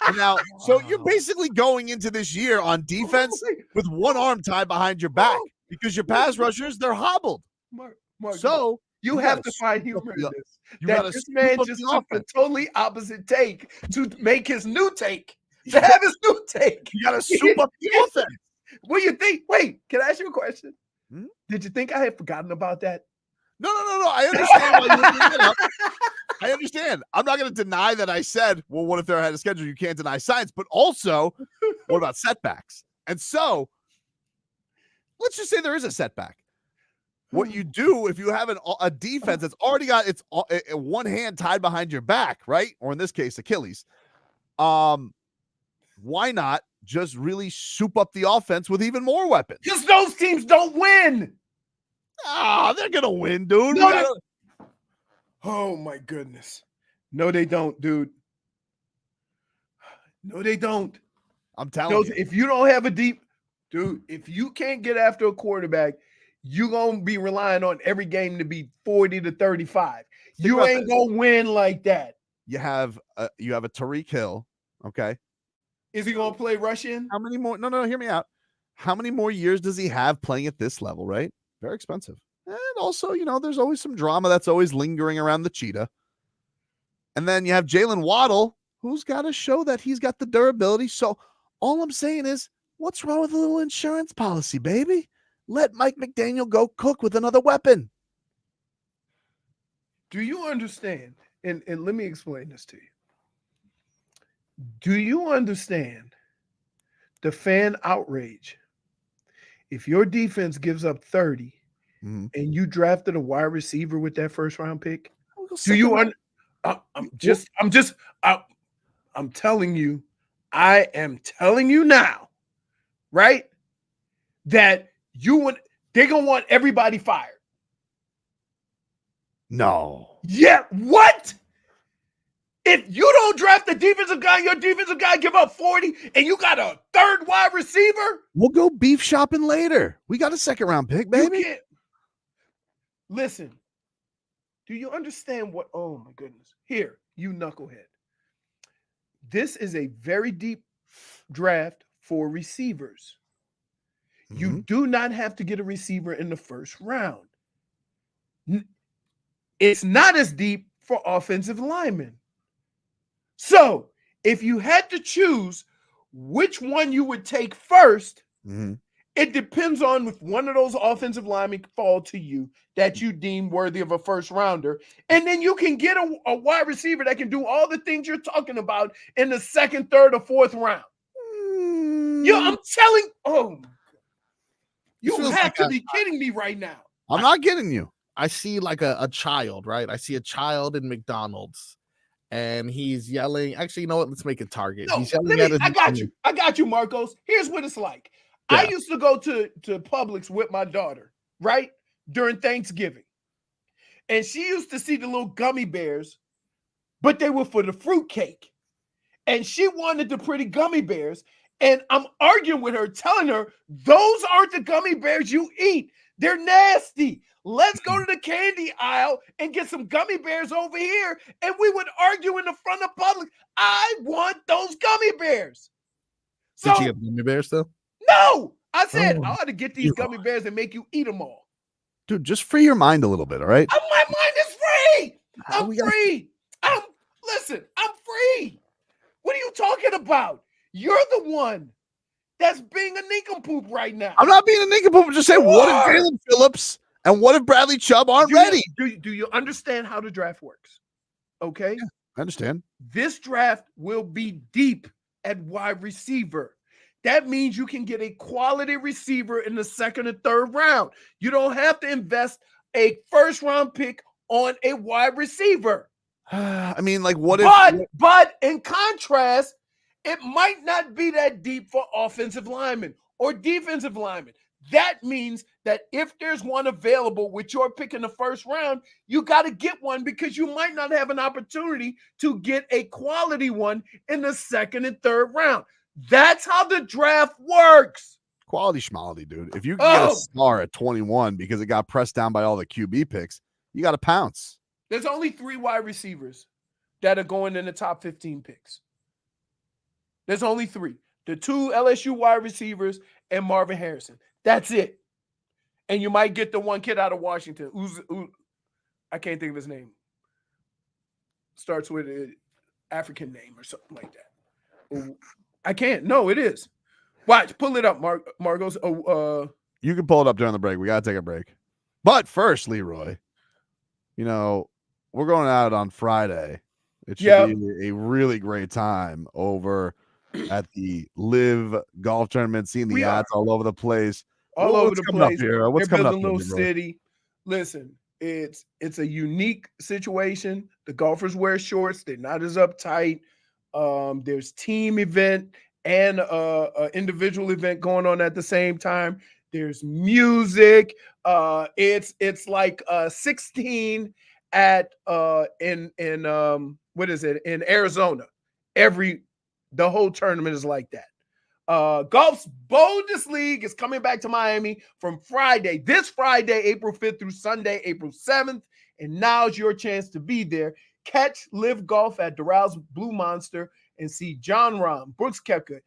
And now, so you're basically going into this year on defense with one arm tied behind your back because your pass rushers, they're hobbled. Mark, So you have to find humor in this. You That gotta this man scoop up just the took the offense. totally opposite take to make his new take. To have his new take. You got to soup up the offense. What do you think? Wait, can I ask you a question? Hmm? Did you think I had forgotten about that? No. I understand why you bring that up. I understand. I'm not going to deny that I said, well, what if they're ahead of schedule? You can't deny science. But also, what about setbacks? And so, let's just say there is a setback. What you do if you have a defense that's already got its one hand tied behind your back, right? Or in this case, Achilles. Why not just really soup up the offense with even more weapons? Because those teams don't win. They're going to win, dude. No, oh, my goodness. No, they don't, dude. No, they don't. I'm telling you. If you don't have a deep, dude, if you can't get after a quarterback, you're going to be relying on every game to be 40 to 35. You ain't going to win like that. You have a Tariq Hill, okay? Is he going to play Russian? How many more? No, hear me out. How many more years does he have playing at this level, right? Very expensive. And also, there's always some drama that's always lingering around the cheetah. And then you have Jalen Waddle, who's got to show that he's got the durability. So all I'm saying is, what's wrong with a little insurance policy, baby? Let Mike McDaniel go cook with another weapon. Do you understand? And let me explain this to you. Do you understand the fan outrage? If your defense gives up 30 and you drafted a wide receiver with that first round pick, do you I'm telling you, I am telling you now, right? That they're gonna want everybody fired. No. Yeah, what? If you don't draft the defensive guy, your defensive guy give up 40 and you got a third wide receiver? We'll go beef shopping later. We got a second round pick, baby. You can't. Listen, do you understand what? Oh, my goodness. Here, you knucklehead. This is a very deep draft for receivers. You do not have to get a receiver in the first round. It's not as deep for offensive linemen. So, if you had to choose which one you would take first, it depends on if one of those offensive linemen fall to you that you deem worthy of a first rounder. And then you can get a wide receiver that can do all the things you're talking about in the second, third, or fourth round. I'm telling, you have to be kidding me right now. I'm not kidding you. I see like a child, right? I see a child in McDonald's and he's yelling. Actually, you know what? Let's make it Target. No, he's yelling at I got you, Marcos. Here's what it's like. Yeah. I used to go to Publix with my daughter, right? During Thanksgiving. And she used to see the little gummy bears, but they were for the fruitcake. And she wanted the pretty gummy bears. And I'm arguing with her, telling her, those aren't the gummy bears you eat. They're nasty. Let's go to the candy aisle and get some gummy bears over here. And we would argue in the front of Publix. I want those gummy bears. So, did you get gummy bears though? No. I said, I ought to get these gummy bears and make you eat them all. Dude, just free your mind a little bit, all right? My mind is free. I'm free. I'm free. What are you talking about? You're the one that's being a nincompoop right now. I'm not being a nincompoop. I'm just saying, what if Jalen Phillips and what if Bradley Chubb aren't ready? Do you understand how the draft works? Okay. Yeah, I understand. This draft will be deep at wide receiver. That means you can get a quality receiver in the second and third round. You don't have to invest a first round pick on a wide receiver. I mean, like, what if? But in contrast, it might not be that deep for offensive linemen or defensive linemen. That means that if there's one available with your pick in the first round, you got to get one because you might not have an opportunity to get a quality one in the second and third round. That's how the draft works. Quality schmality, dude. If you can get a star at 21 because it got pressed down by all the QB picks, You got to pounce. There's only 3 wide receivers that are going in the top 15 picks. There's only 3. The 2 LSU wide receivers and Marvin Harrison. That's it. And you might get the one kid out of Washington. I can't think of his name. Starts with an African name or something like that. I can't. No, it is. Watch. Pull it up, Margos. You can pull it up during the break. We got to take a break. But first, Leroy, we're going out on Friday. It should be a really great time over at the Live Golf Tournament, seeing the ads all over the place. All over the place. What's They're coming up building here, a little Leroy? city. Listen, it's a unique situation. The golfers wear shorts. They're not as uptight. There's team event and a individual event going on at the same time. There's music. It's like 16 at in what is it, in Arizona. The whole tournament is like that. Golf's boldest league is coming back to Miami from this Friday, April 5th through Sunday, April 7th. And now's your chance to be there. Catch Live Golf at Doral Blue Monster and see John Rahm, Brooks Koepka,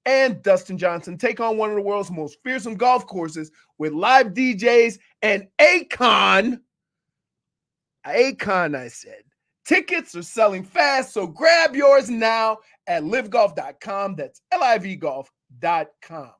and Dustin Johnson take on one of the world's most fearsome golf courses with live DJs and Akon. I said. Tickets are selling fast, so grab yours now at livegolf.com. That's livegolf.com.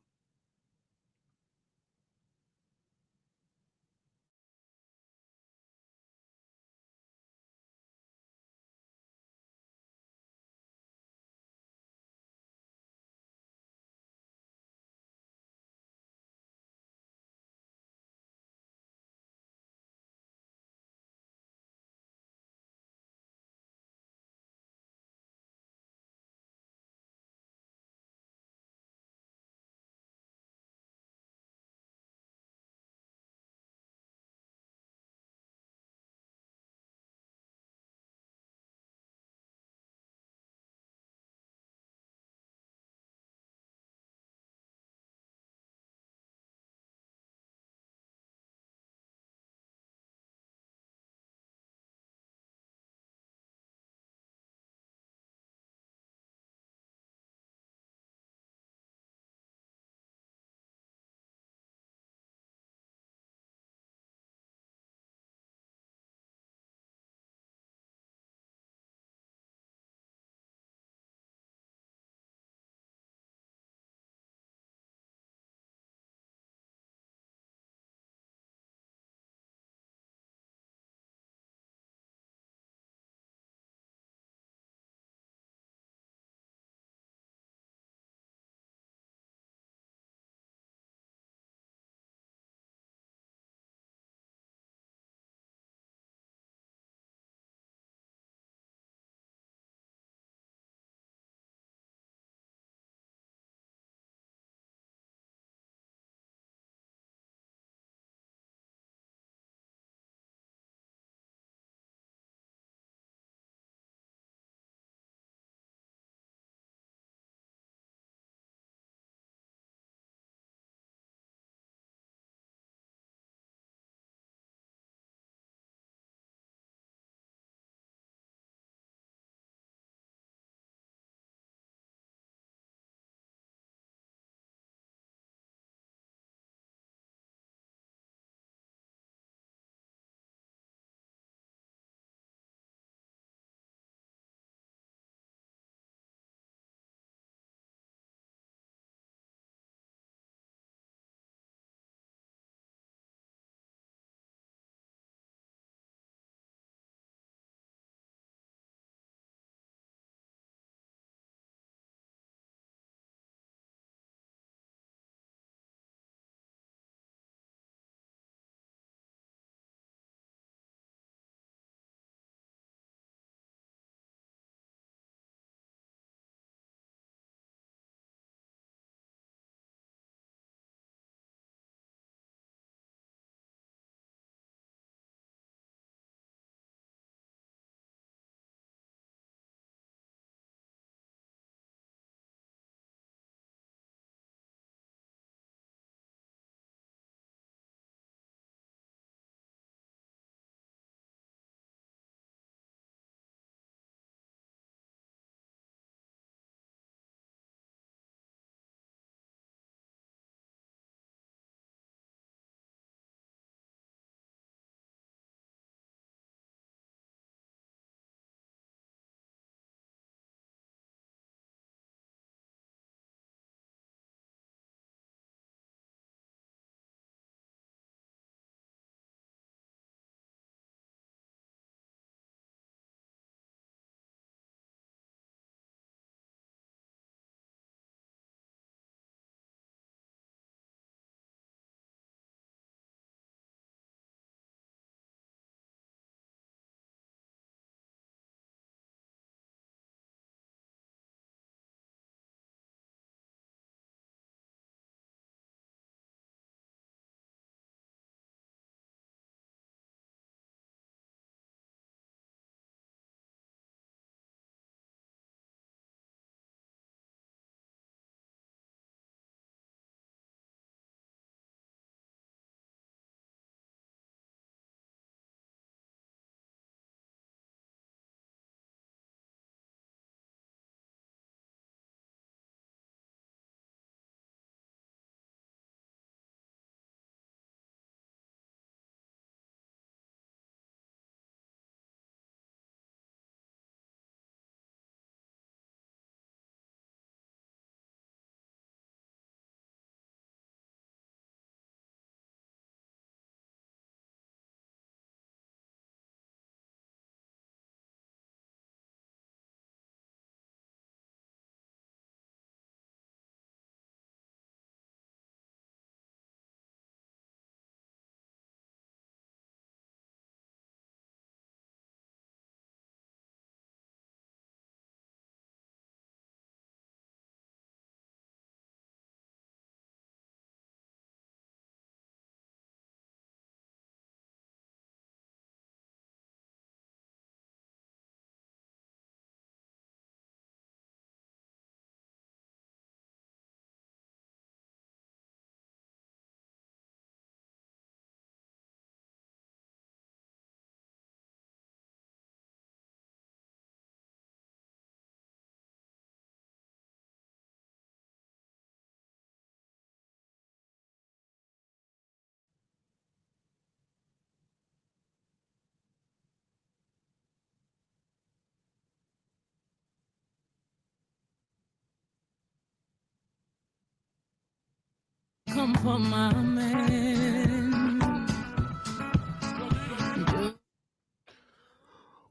one for my man.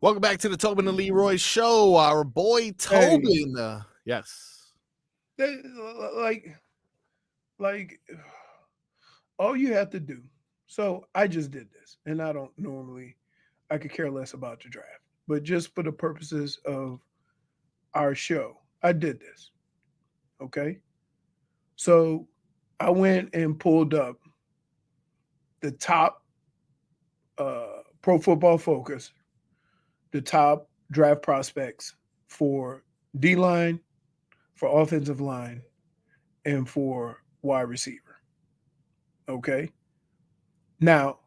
Welcome back to the Tobin and Leroy show. Our boy Tobin. Yes. Like, all you have to do. So I just did this, and I don't normally. I could care less about the draft, but just for the purposes of our show, I did this. Okay. So I went and pulled up the top Pro Football Focus, the top draft prospects for D-line, for offensive line, and for wide receiver. Okay. Now,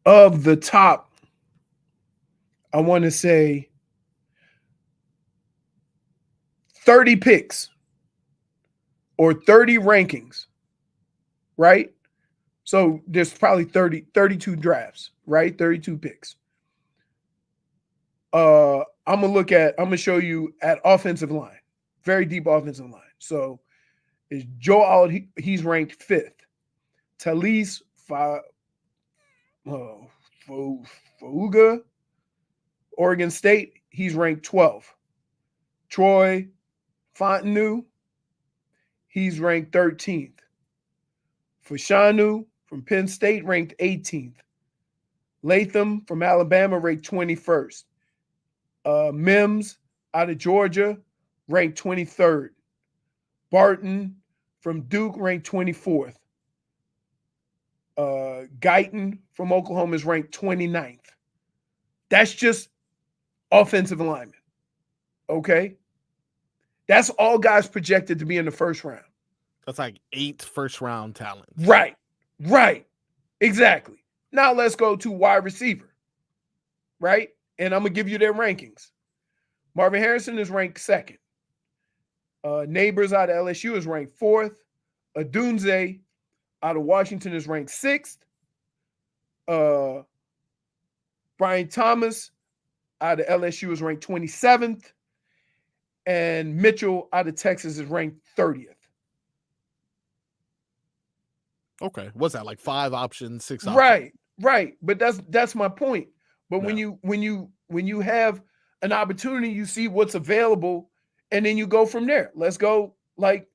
of the top, I want to say 30 picks or 30 rankings, right? So there's probably 32 drafts, right? 32 picks. I'm gonna show you at offensive line, very deep offensive line. So is Joe Alt, he's ranked 5th. Talise Fauga, Oregon State, he's ranked 12th. Troy Fontenot, he's ranked 13th. Fashanu from Penn State, ranked 18th. Latham from Alabama, ranked 21st. Mims out of Georgia, ranked 23rd. Barton from Duke, ranked 24th. Guyton from Oklahoma is ranked 29th. That's just offensive alignment. Okay? That's all guys projected to be in the first round. That's like 8 first-round talents. Right. Exactly. Now let's go to wide receiver. Right? And I'm going to give you their rankings. Marvin Harrison is ranked 2nd. Neighbors out of LSU is ranked 4th. Adunze out of Washington is ranked 6th. Brian Thomas out of LSU is ranked 27th. And Mitchell out of Texas is ranked 30th. Okay. What's that? Like 5 options, 6 options? Right. But that's my point. But Yeah. when you have an opportunity, you see what's available, and then you go from there. Let's go like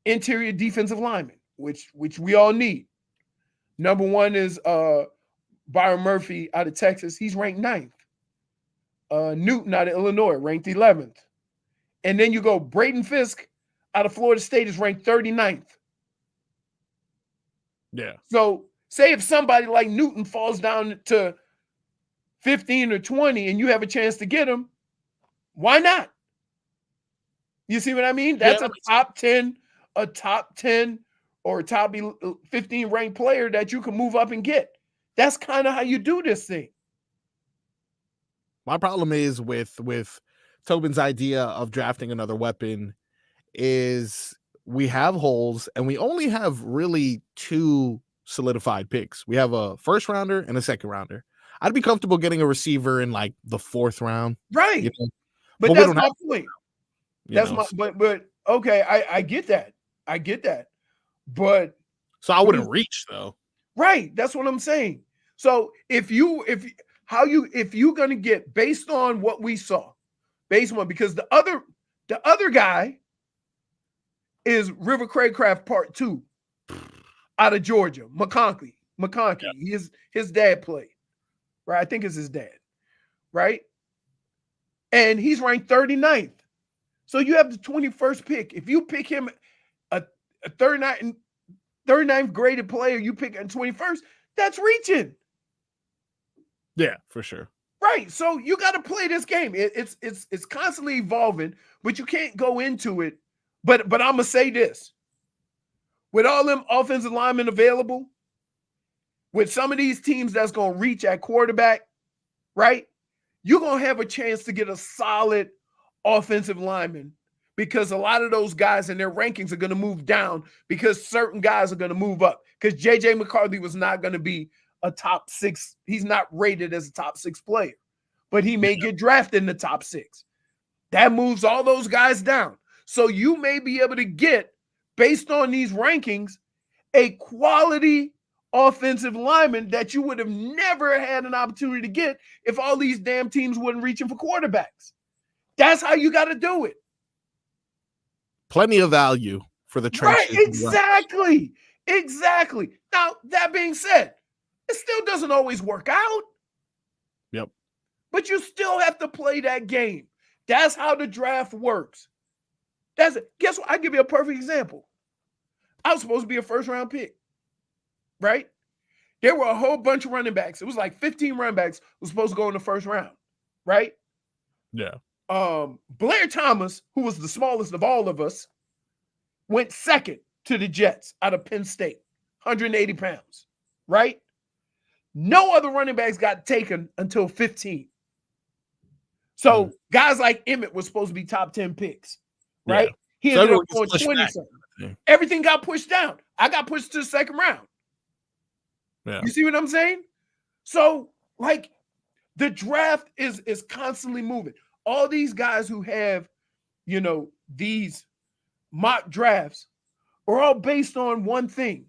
interior defensive lineman, which we all need. Number 1 is Byron Murphy out of Texas. He's ranked 9th. Newton out of Illinois, ranked 11th. And then you go Braden Fisk out of Florida State is ranked 39th. Yeah. So say if somebody like Newton falls down to 15 or 20 and you have a chance to get him, why not? You see what I mean? That's a top 10 or top 15 ranked player that you can move up and get. That's kind of how you do this thing. My problem is with Tobin's idea of drafting another weapon is we have holes and we only have really 2 solidified picks. We have a first rounder and a second rounder. I'd be comfortable getting a receiver in like the 4th round. Right. You know? But that's my point. But okay, I get that. But so I wouldn't reach though. Right. That's what I'm saying. So if you're gonna get based on what we saw, because the other guy is River Craycraft Part 2 out of Georgia, McConkey. Yeah. His dad played, right? I think it's his dad, right? And he's ranked 39th. So you have the 21st pick. If you pick him a 39th graded player, you pick in 21st, that's reaching. Yeah, for sure. Right. So you got to play this game. It's constantly evolving, but you can't go into it. But I'm gonna say this: with all them offensive linemen available, with some of these teams that's gonna reach at quarterback, right? You're gonna have a chance to get a solid offensive lineman because a lot of those guys in their rankings are gonna move down because certain guys are gonna move up. Because JJ McCarthy was not gonna be a top 6. He's not rated as a top 6 player, but he may get drafted in the top 6. That moves all those guys down. So you may be able to get, based on these rankings, a quality offensive lineman that you would have never had an opportunity to get if all these damn teams wasn't reaching for quarterbacks. That's how you got to do it. Plenty of value for the trenches. Right, exactly. Exactly. Now, that being said, it still doesn't always work out. Yep. But you still have to play that game. That's how the draft works. That's it. Guess what? I'll give you a perfect example. I was supposed to be a first-round pick, right? There were a whole bunch of running backs. It was like 15 running backs who were supposed to go in the first round, right? Yeah. Blair Thomas, who was the smallest of all of us, went second to the Jets out of Penn State, 180 pounds, right? No other running backs got taken until 15. So guys like Emmett was supposed to be top 10 picks, right? Yeah. He So ended up everyone going gets pushed 20 back. something. Everything got pushed down. I got pushed to the second round. Yeah. You see what I'm saying? So, like, the draft is constantly moving. All these guys who have, you know, these mock drafts are all based on one thing,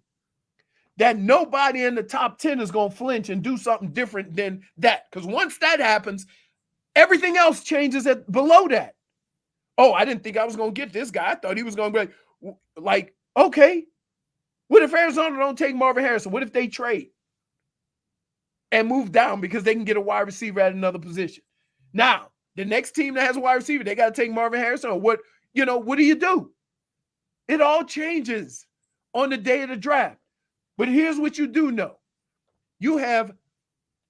that nobody in the top 10 is going to flinch and do something different than that. Because once that happens, everything else changes at below that. Oh, I didn't think I was going to get this guy. I thought he was going to be like, okay, what if Arizona don't take Marvin Harrison? What if they trade and move down because they can get a wide receiver at another position? Now, the next team that has a wide receiver, they got to take Marvin Harrison, or what, you know, what do you do? It all changes on the day of the draft. But here's what you do know. You have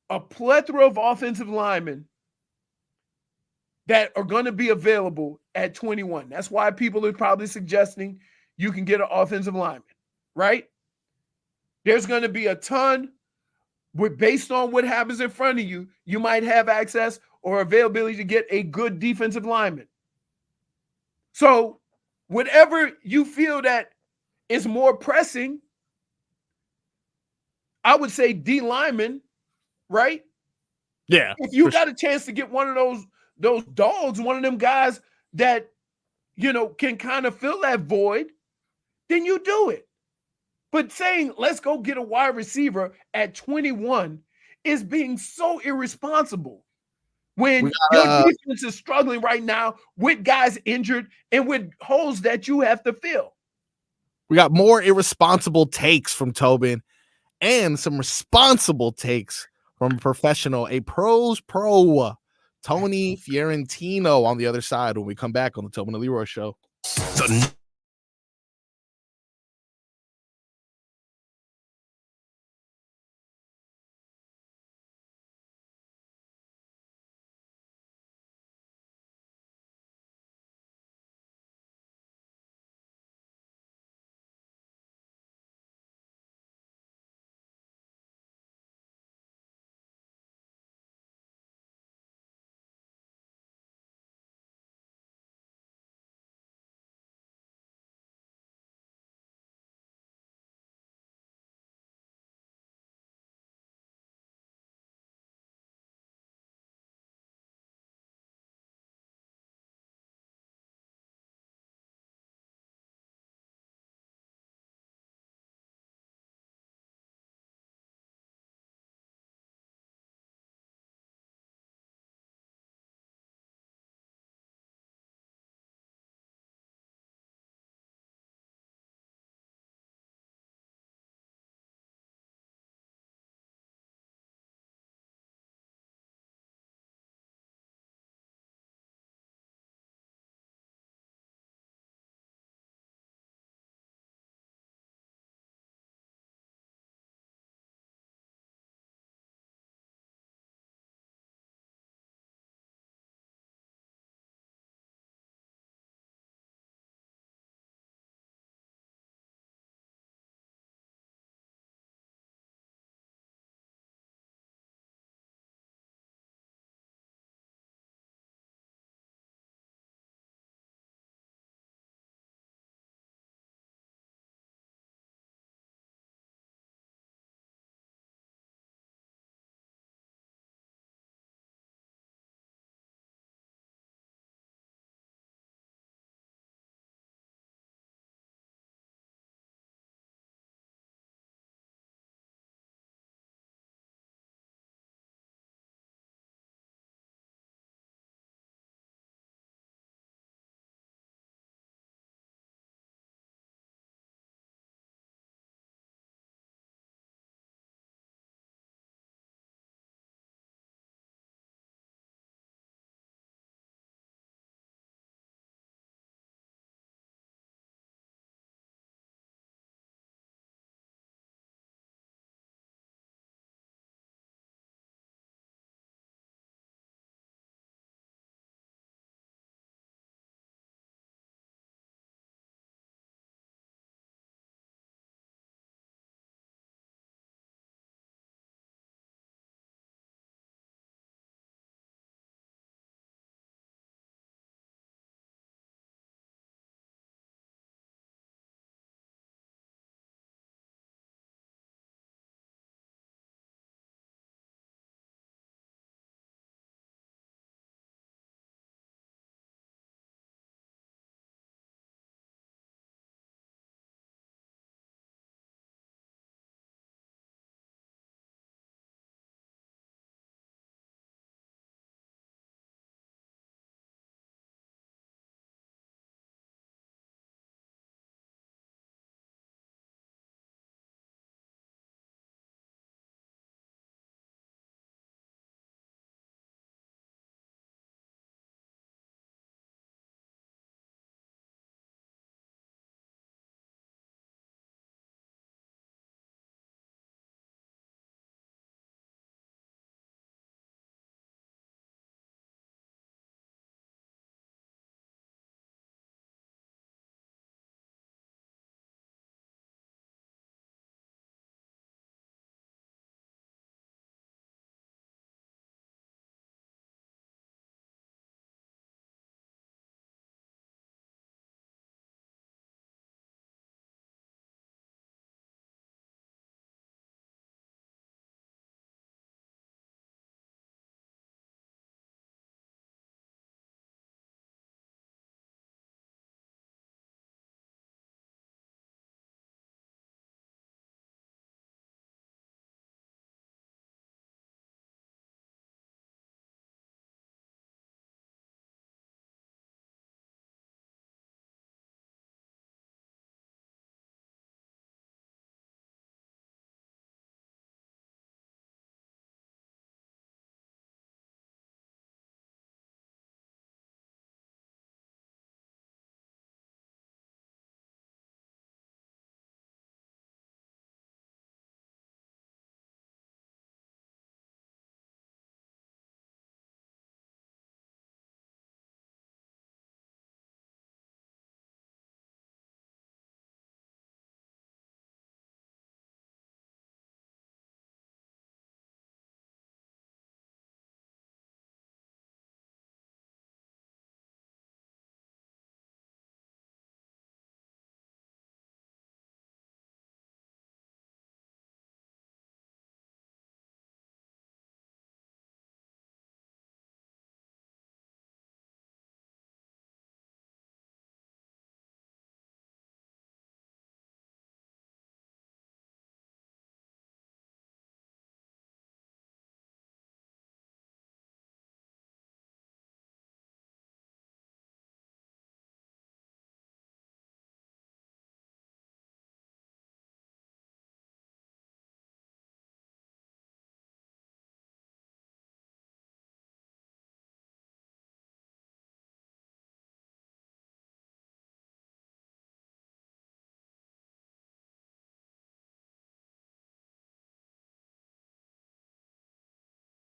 a plethora of offensive linemen that are going to be available at 21. That's why people are probably suggesting you can get an offensive lineman, right? There's going to be a ton, based on what happens in front of you, you might have access or availability to get a good defensive lineman. So whatever you feel that is more pressing, I would say D lineman, right? Yeah. If you got a chance to get one of those dogs, one of them guys that, you know, can kind of fill that void, then you do it. But saying, let's go get a wide receiver at 21 is being so irresponsible when your defense is struggling right now with guys injured and with holes that you have to fill. We got more irresponsible takes from Tobin and some responsible takes from a professional, a pro's pro, Tony Fiorentino, on the other side when we come back on the Tobin and Leroy Show. The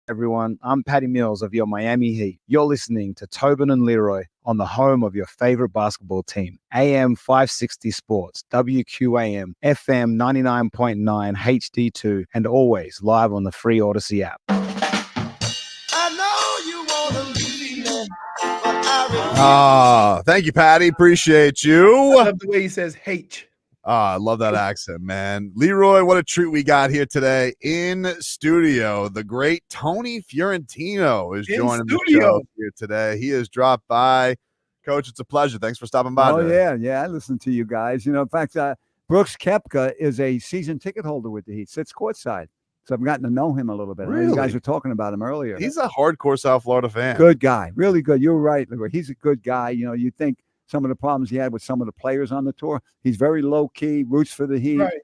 Everyone, I'm Patty Mills of your Miami Heat. You're listening to Tobin and Leroy on the home of your favorite basketball team, AM 560 Sports, WQAM, FM 99.9 HD2, and always live on the free Odyssey app. Thank you, Patty. Appreciate you. I love the way he says H. I love that accent, man. Leroy, what a treat we got here today in studio. The great Tony Fiorentino is joining the show here today. He has dropped by. Coach, it's a pleasure. Thanks for stopping by. Oh, yeah. I listen to you guys. In fact, Brooks Koepka is a season ticket holder with the Heat, sits courtside. So I've gotten to know him a little bit. Really? You guys were talking about him earlier. He's a hardcore South Florida fan. Good guy. Really good. You're right, Leroy. He's a good guy. You think some of the problems he had with some of the players on the tour. He's very low key, roots for the Heat. Right.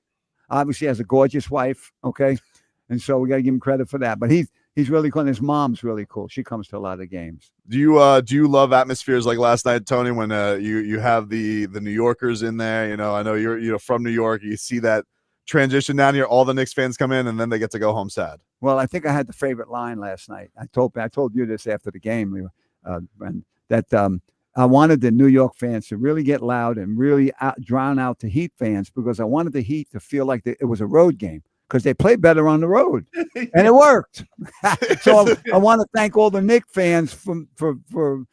Obviously has a gorgeous wife. Okay. And so we got to give him credit for that. But he's really cool. And his mom's really cool. She comes to a lot of games. Do you love atmospheres like last night, Tony, when you have the New Yorkers in there? I know you're from New York. You see that transition down here. All the Knicks fans come in and then they get to go home sad. Well, I think I had the favorite line last night. I told you this after the game, and that I wanted the New York fans to really get loud and really drown out the Heat fans, because I wanted the Heat to feel like it was a road game, because they play better on the road, and it worked. So I want to thank all the Knicks fans for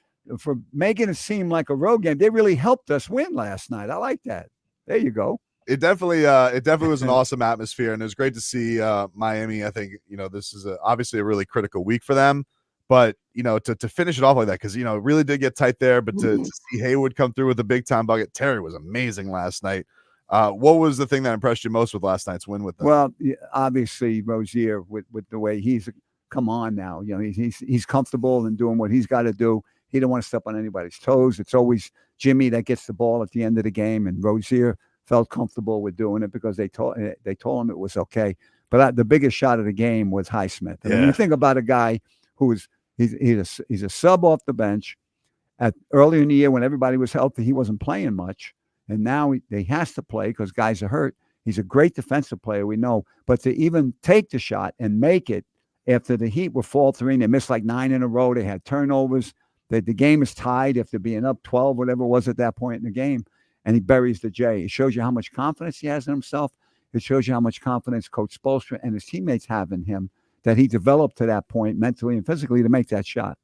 making it seem like a road game. They really helped us win last night. I like that. There you go. It definitely was an awesome atmosphere, and it was great to see Miami. I think this is obviously a really critical week for them. But, to finish it off like that, because, it really did get tight there. But to see Haywood come through with a big-time bucket. Terry was amazing last night. What was the thing that impressed you most with last night's win with them? Well, obviously, Rozier, with the way he's come on now. He's comfortable in doing what he's got to do. He don't want to step on anybody's toes. It's always Jimmy that gets the ball at the end of the game, and Rozier felt comfortable with doing it because they told him it was okay. But the biggest shot of the game was Highsmith. And when you think about a guy who is he's a sub off the bench. Earlier in the year when everybody was healthy, he wasn't playing much, and now he has to play because guys are hurt. He's a great defensive player, we know, but to even take the shot and make it after the Heat were faltering, they missed like 9 in a row. They had turnovers. The game is tied after being up 12, whatever it was at that point in the game, and he buries the J. It shows you how much confidence he has in himself. It shows you how much confidence Coach Spoelstra and his teammates have in him, that he developed to that point mentally and physically to make that shot.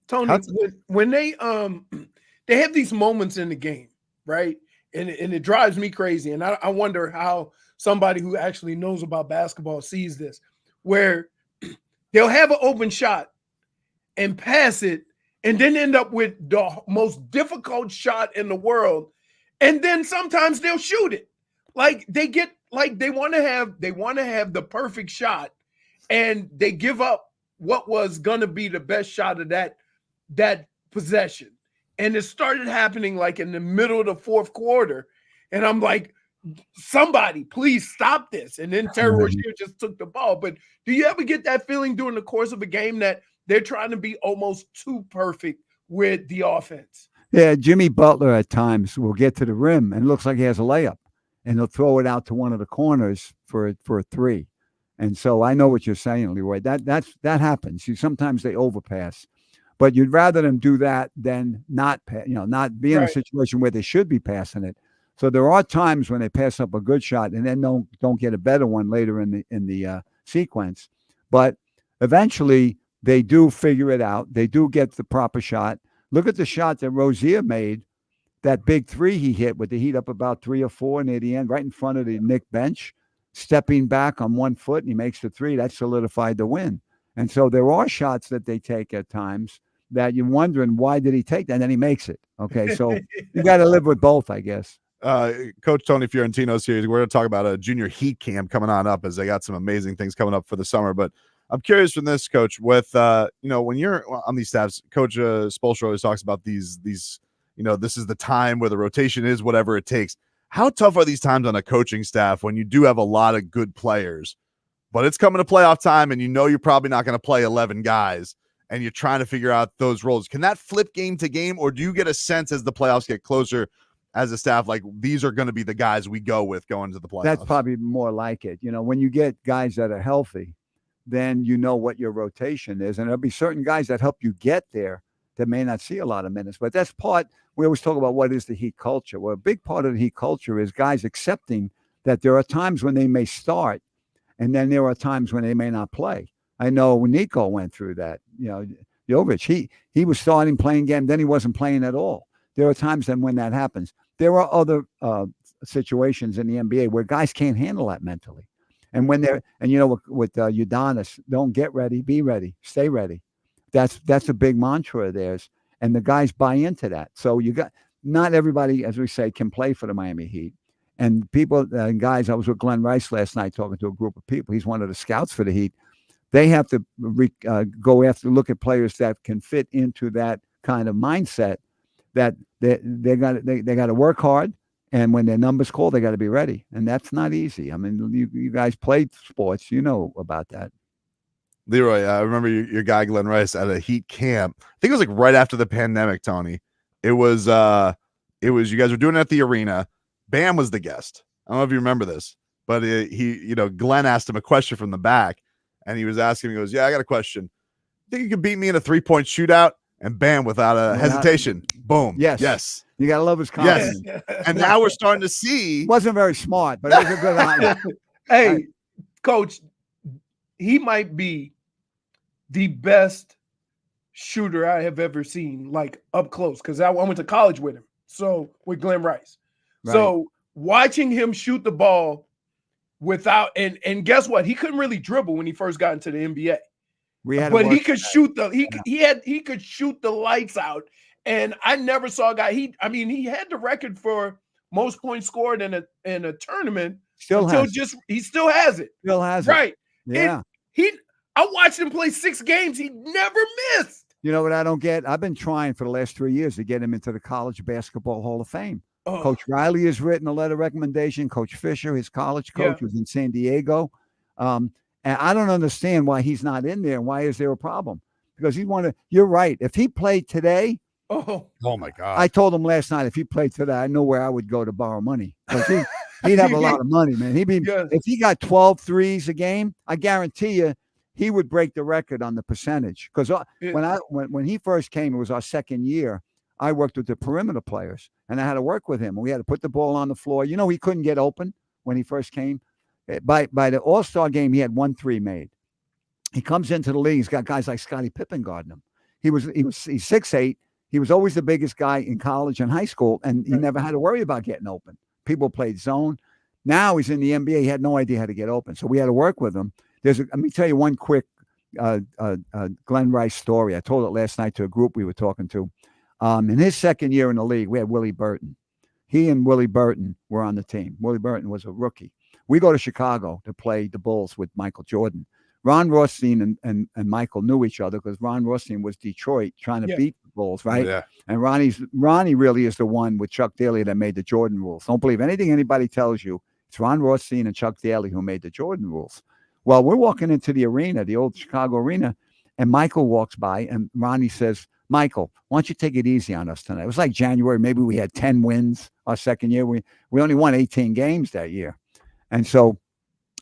Tony, when they have these moments in the game, right? And it drives me crazy. And I wonder how somebody who actually knows about basketball sees this, where they'll have an open shot and pass it and then end up with the most difficult shot in the world. And then sometimes they'll shoot it. Like they want to have the perfect shot, and they give up what was going to be the best shot of that possession. And it started happening like in the middle of the fourth quarter. And I'm like, somebody please stop this. And then Terry Rozier just took the ball. But do you ever get that feeling during the course of a game that they're trying to be almost too perfect with the offense? Yeah, Jimmy Butler at times will get to the rim and it looks like he has a layup, and he'll throw it out to one of the corners for a three. And so I know what you're saying, Leroy. That happens. Sometimes they overpass, but you'd rather them do that than not be in a situation where they should be passing it. So there are times when they pass up a good shot and then don't get a better one later in the sequence. But eventually they do figure it out. They do get the proper shot. Look at the shot that Rozier made, that big three he hit with the Heat up about 3 or 4 near the end, right in front of the Knicks bench, stepping back on 1 foot, and he makes the three. That solidified the win. And so there are shots that they take at times that you're wondering, why did he take that? And then he makes it. Okay, so you got to live with both, I guess. Coach Tony Fiorentino's here. We're going to talk about a junior Heat camp coming on up, as they got some amazing things coming up for the summer. But I'm curious from this, Coach, with when you're on these staffs, Coach Spoelstra always talks about these this is the time where the rotation is whatever it takes. How tough are these times on a coaching staff when you do have a lot of good players, but it's coming to playoff time and you're probably not going to play 11 guys and you're trying to figure out those roles? Can that flip game to game, or do you get a sense as the playoffs get closer as a staff, like these are going to be the guys we go with going to the playoffs? That's probably more like it. When you get guys that are healthy, then you know what your rotation is. And there'll be certain guys that help you get there that may not see a lot of minutes. But that's part, we always talk about what is the Heat culture. Well, a big part of the Heat culture is guys accepting that there are times when they may start and then there are times when they may not play. I know Nico went through that. Jokic, he was starting playing game, then he wasn't playing at all. There are times then when that happens. There are other situations in the NBA where guys can't handle that mentally. And when they're, with Udonis, don't get ready, be ready, stay ready. That's a big mantra of theirs. And the guys buy into that. So not everybody, as we say, can play for the Miami Heat. And people and guys, I was with Glen Rice last night talking to a group of people. He's one of the scouts for the Heat. They have to go after, look at players that can fit into that kind of mindset, that they got to work hard. And when their numbers call, they got to be ready. And that's not easy. I mean, you guys played sports, you know about that. Leroy, I remember your guy Glen Rice at a Heat camp. I think it was like right after the pandemic, Tony. It was you guys were doing it at the arena. Bam was the guest. I don't know if you remember this, but Glenn asked him a question from the back, and he was asking, he goes, "Yeah, I got a question. Think you could beat me in a 3-point shootout?" And Bam, without a hesitation, boom. Yes. You got to love his confidence. Yes. And now we're starting to see. Wasn't very smart, but it was a good honor. Hey, Coach, he might be the best shooter I have ever seen, like up close, because I went to college with him. So with Glen Rice. Right. So watching him shoot the ball without and guess what? He couldn't really dribble when he first got into the NBA. But he could shoot he could shoot the lights out. And I never saw a guy. He had the record for most points scored in a tournament. He still has it. Still has right. It. Yeah. I watched him play 6 games. He never missed. You know what I don't get? I've been trying for the last 3 years to get him into the College Basketball Hall of Fame. Oh. Coach Riley has written a letter of recommendation. Coach Fisher, his college coach, was in San Diego. And I don't understand why he's not in there. Why is there a problem? Because you're right. If he played today. Oh my God. I told him last night, if he played today, I know where I would go to borrow money. Because he'd have a lot of money, man. If he got 12 threes a game, I guarantee you, he would break the record on the percentage. Because when he first came, it was our second year. I worked with the perimeter players, and I had to work with him. We had to put the ball on the floor. He couldn't get open when he first came. By the All-Star game, he had 1 3 made. He comes into the league. He's got guys like Scottie Pippen guarding him. He's 6'8". He was always the biggest guy in college and high school, and he never had to worry about getting open. People played zone. Now he's in the NBA. He had no idea how to get open, so we had to work with him. Let me tell you one quick Glen Rice story. I told it last night to a group we were talking to. In his second year in the league, we had Willie Burton. He and Willie Burton were on the team. Willie Burton was a rookie. We go to Chicago to play the Bulls with Michael Jordan. Ron Rothstein and Michael knew each other because Ron Rothstein was Detroit trying to beat the Bulls, right? Yeah. And Ronnie really is the one with Chuck Daly that made the Jordan rules. Don't believe anything anybody tells you. It's Ron Rothstein and Chuck Daly who made the Jordan rules. Well, we're walking into the arena, the old Chicago arena, and Michael walks by, and Ronnie says, "Michael, why don't you take it easy on us tonight?" It was like January. Maybe we had 10 wins our second year. We only won 18 games that year. And so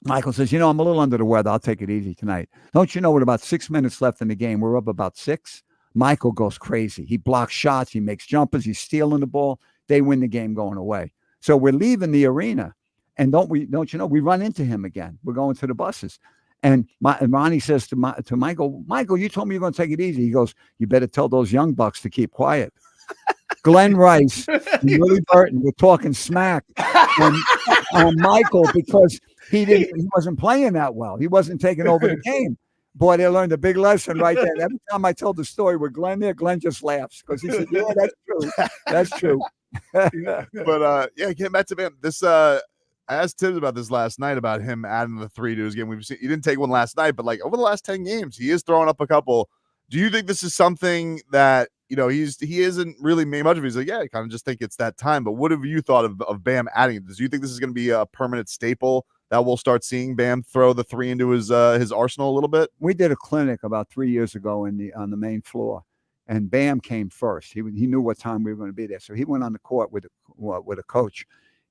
Michael says, I'm a little under the weather. I'll take it easy tonight. Don't you know, with about 6 minutes left in the game, we're up about 6. Michael goes crazy. He blocks shots. He makes jumpers. He's stealing the ball. They win the game going away. So we're leaving the arena. And don't you know, we run into him again. We're going to the buses. And Ronnie says to Michael, you told me you're going to take it easy. He goes, "You better tell those young bucks to keep quiet." Glen Rice and Willie Burton were talking smack on Michael because he wasn't playing that well. He wasn't taking over the game. Boy, they learned a big lesson right there. And every time I tell the story with Glen there, Glen just laughs because he said, "Yeah, that's true. That's true." But getting back to Bam, this I asked Tibbs about this last night about him adding the 3 to his game. He didn't take one last night, but like over the last 10 games, he is throwing up a couple. Do you think this is something that he isn't really made much of? He's like, yeah, I kind of just think it's that time. But what have you thought of Bam adding it? Do you think this is going to be a permanent staple that we'll start seeing Bam throw the 3 into his arsenal a little bit? We did a clinic about 3 years ago on the main floor, and Bam came first. He knew what time we were going to be there, so he went on the court with a coach.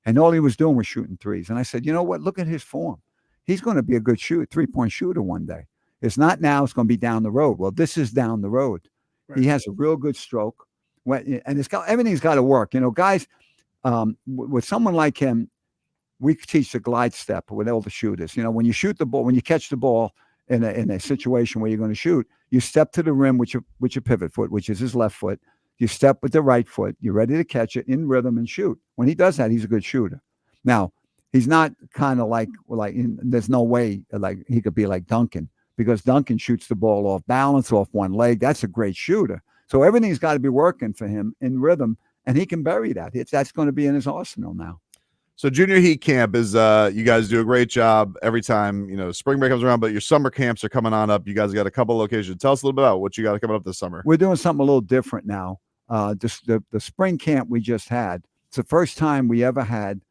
And all he was doing was shooting threes. And I said, you know what? Look at his form. He's going to be a good 3-point shooter one day. It's not now, it's going to be down the road. Well, this is down the road. Right. He has a real good stroke. And everything's got to work. Guys, with someone like him, we teach the glide step with all the shooters. When you shoot the ball, when you catch the ball in a situation where you're going to shoot, you step to the rim with your pivot foot, which is his left foot. You step with the right foot. You're ready to catch it in rhythm and shoot. When he does that, he's a good shooter. Now, he's not kind of like there's no way like he could be like Duncan, because Duncan shoots the ball off balance, off one leg. That's a great shooter. So everything's got to be working for him in rhythm, and he can bury that. That's going to be in his arsenal now. So Junior Heat Camp is you guys do a great job every time, spring break comes around, but your summer camps are coming on up. You guys got a couple locations. Tell us a little bit about what you got coming up this summer. We're doing something a little different now. The spring camp we just had, it's the first time we ever had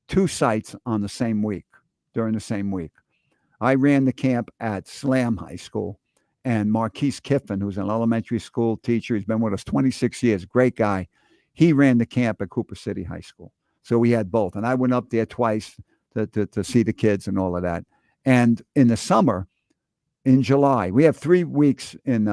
2 sites on the same week, during the same week. I ran the camp at Slam High School, and Marquise Kiffin, who's an elementary school teacher, he's been with us 26 years, great guy. He ran the camp at Cooper City High School. So we had both. And I went up there twice to see the kids and all of that. And in the summer, in July, we have 3 weeks in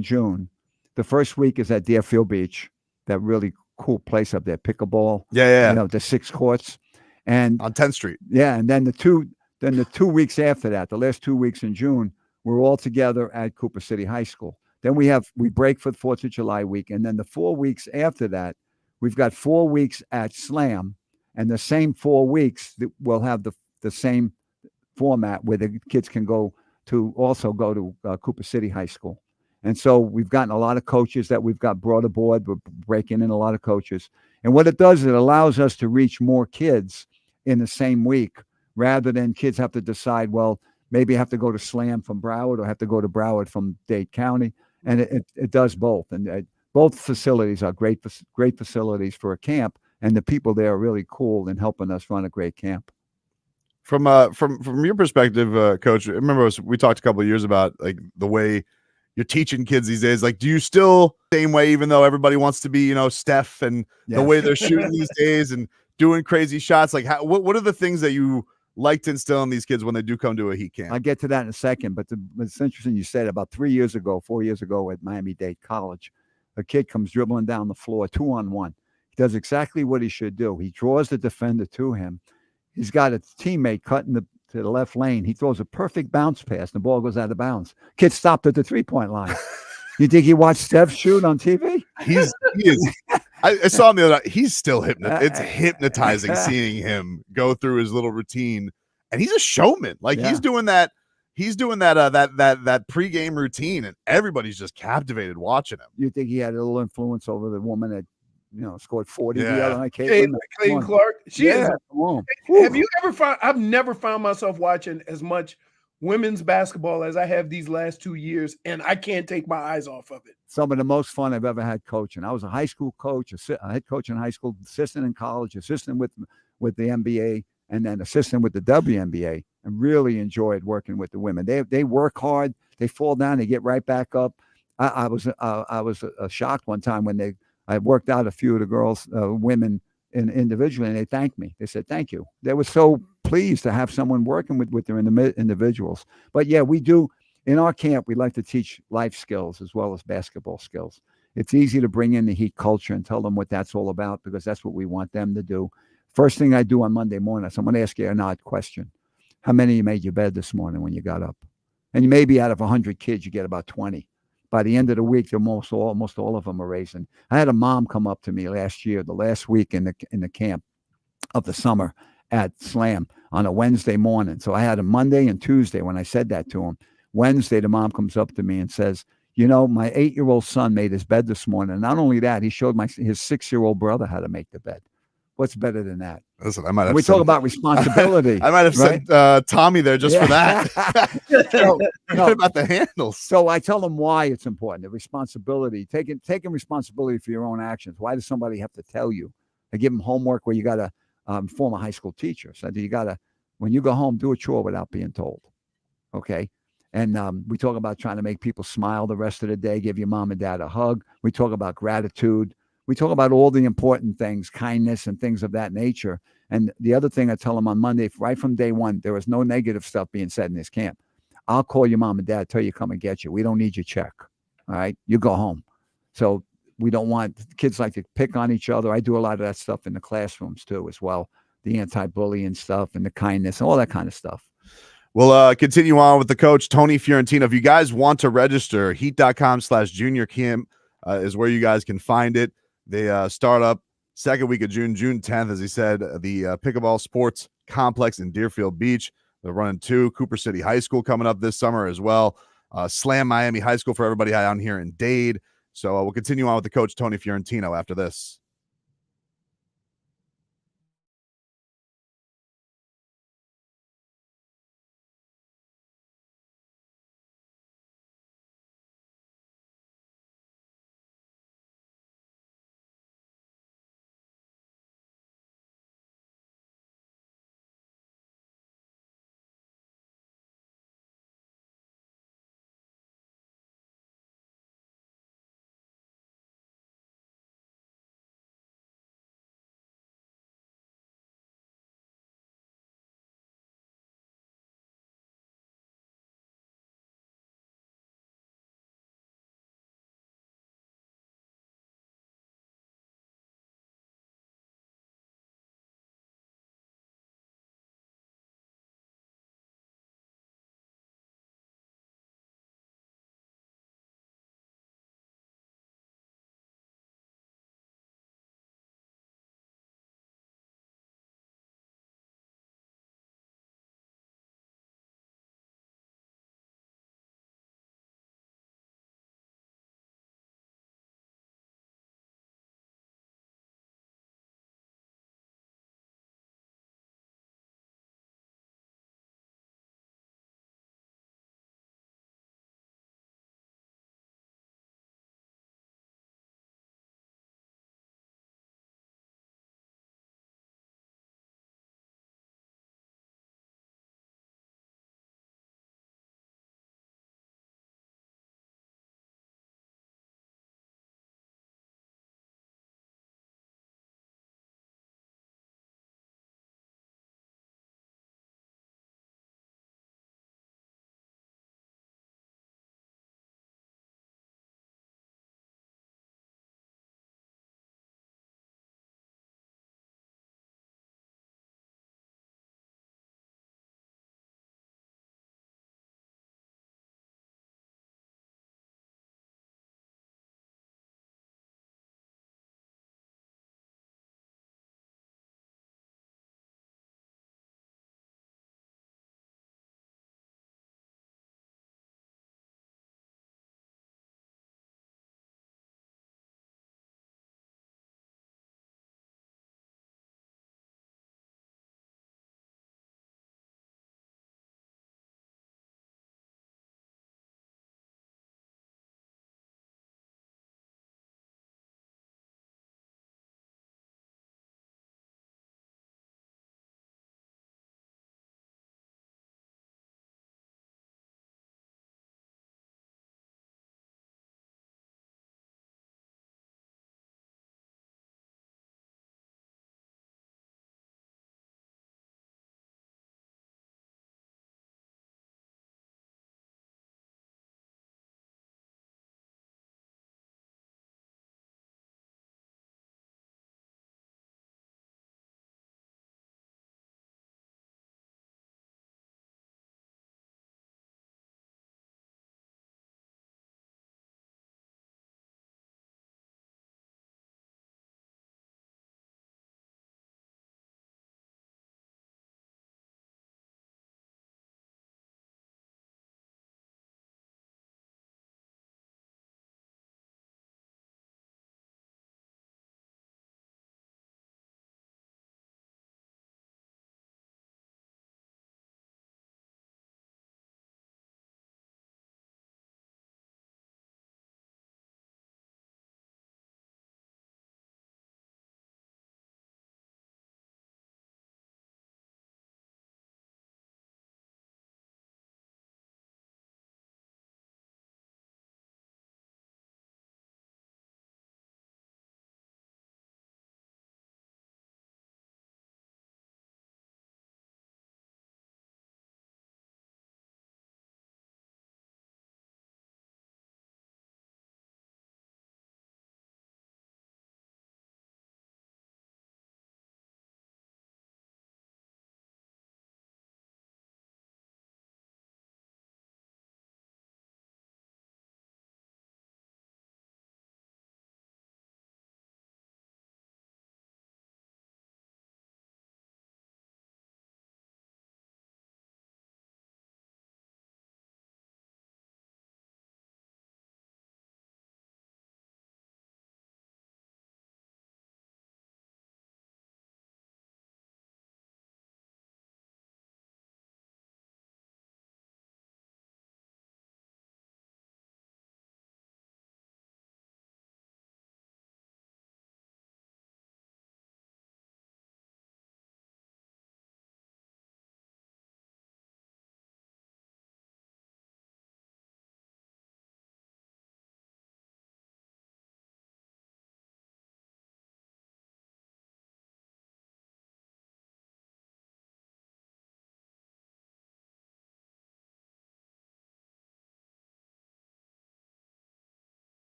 June. The first week is at Deerfield Beach, that really cool place up there, pickleball. Yeah. The 6 courts. And on 10th Street. Yeah. And then the 2 weeks after that, the last 2 weeks in June, we're all together at Cooper City High School. Then we break for the 4th of July week. And then the 4 weeks after that, we've got 4 weeks at Slam, and the same 4 weeks that we'll have the same format where the kids can go to Cooper City High School. And so we've gotten a lot of coaches that we've got brought aboard. We're breaking in a lot of coaches. And what it does, it allows us to reach more kids in the same week, rather than kids have to decide, well, maybe I have to go to Slam from Broward or have to go to Broward from Dade County. And it does both. And both facilities are great facilities for a camp, and the people there are really cool in helping us run a great camp. From your perspective, Coach, I remember we talked a couple of years about like the way you're teaching kids these days. Like, do you still same way, even though everybody wants to be, Steph and the way they're shooting these days and doing crazy shots? Like, what are the things that you like to instill in these kids when they do come to a Heat camp? I'll get to that in a second, but it's interesting you said about 4 years ago at Miami-Dade College, a kid comes dribbling down the floor 2-on-1. He does exactly what he should do. He draws the defender to him. He's got a teammate cutting to the left lane. He throws a perfect bounce pass, and the ball goes out of bounds. Kid stopped at the 3-point line. You think he watched Steph shoot on TV? He is. I saw him the other night. He's still it's hypnotizing seeing him go through his little routine, and he's a showman. Like he's doing that that pregame routine, and everybody's just captivated watching him. You think he had a little influence over the woman that scored 40 the other night? Clayton Clark. She is. Have you ever found? I've never found myself watching as much women's basketball as I have these last 2 years, and I can't take my eyes off of it. Some of the most fun I've ever had coaching. I was a high school coach, a head coach in high school, assistant in college, assistant with the NBA, and then assistant with the WNBA, and really enjoyed working with the women. They work hard, they fall down, they get right back up. I was shocked one time when I worked out a few of the girls, women individually, and they thanked me. They said, thank you. They were so pleased to have someone working with their individuals. But yeah, we do. In our camp, we like to teach life skills as well as basketball skills. It's easy to bring in the Heat culture and tell them what that's all about, because that's what we want them to do. First thing I do on Monday morning, I'm going to ask you an odd question. How many of you made your bed this morning when you got up? And you maybe out of 100 kids, you get about 20. By the end of the week, almost all of them are raising. I had a mom come up to me last year, the last week in the camp of the summer at Slam on a Wednesday morning. So I had a Monday and Tuesday when I said that to him. Wednesday, the mom comes up to me and says, my 8-year-old son made his bed this morning. And not only that, he showed his 6-year-old brother how to make the bed. What's better than that? Listen, I might have talk about responsibility. I might have sent Tommy there just for that. What about the handles? So I tell them why it's important. The responsibility, taking responsibility for your own actions. Why does somebody have to tell you? I give them homework where you got to former high school teacher. So you got to, when you go home, do a chore without being told. Okay. And we talk about trying to make people smile the rest of the day, give your mom and dad a hug. We talk about gratitude. We talk about all the important things, kindness and things of that nature. And the other thing I tell them on Monday, right from day one, there was no negative stuff being said in this camp. I'll call your mom and dad, tell you come and get you. We don't need your check. All right, you go home. So we don't want kids like to pick on each other. I do a lot of that stuff in the classrooms too, as well. The anti-bullying stuff and the kindness and all that kind of stuff. We'll continue on with the coach, Tony Fiorentino. If you guys want to register, heat.com/junior camp is where you guys can find it. They start up second week of June 10th, as he said, the Pickleball Sports Complex in Deerfield Beach. They're running 2. Cooper City High School coming up this summer as well. Slam Miami High School for everybody down here in Dade. So we'll continue on with the coach, Tony Fiorentino, after this.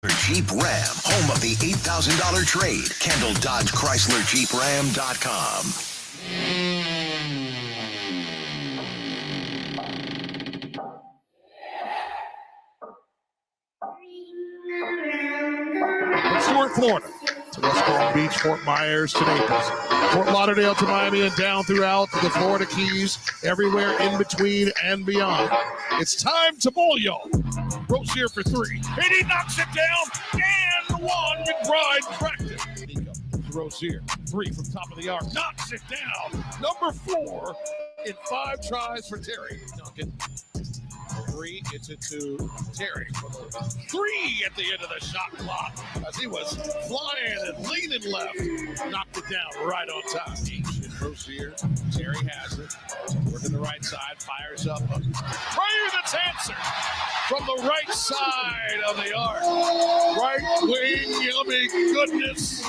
Jeep Ram, home of the $8,000 trade. Kendall Dodge Chrysler Jeep Ram.com. Stuart, Florida, to West Palm Beach, Fort Myers, to Naples, Fort Lauderdale to Miami, and down throughout the Florida Keys, everywhere in between and beyond. It's time to bowl, y'all. Rozier for three, and he knocks it down, and one. McBride cracked it. Nico Rozier, three from top of the arc, knocks it down. Number 4 in 5 tries for Terry. Duncan. 3 gets it to Terry for the 3 at the end of the shot clock as he was flying and leaning left. Knocked it down right on time. Ancient Rozier. Terry has it. Working the right side. Fires up a prayer that's answered from the right side of the arc. Right wing, yummy goodness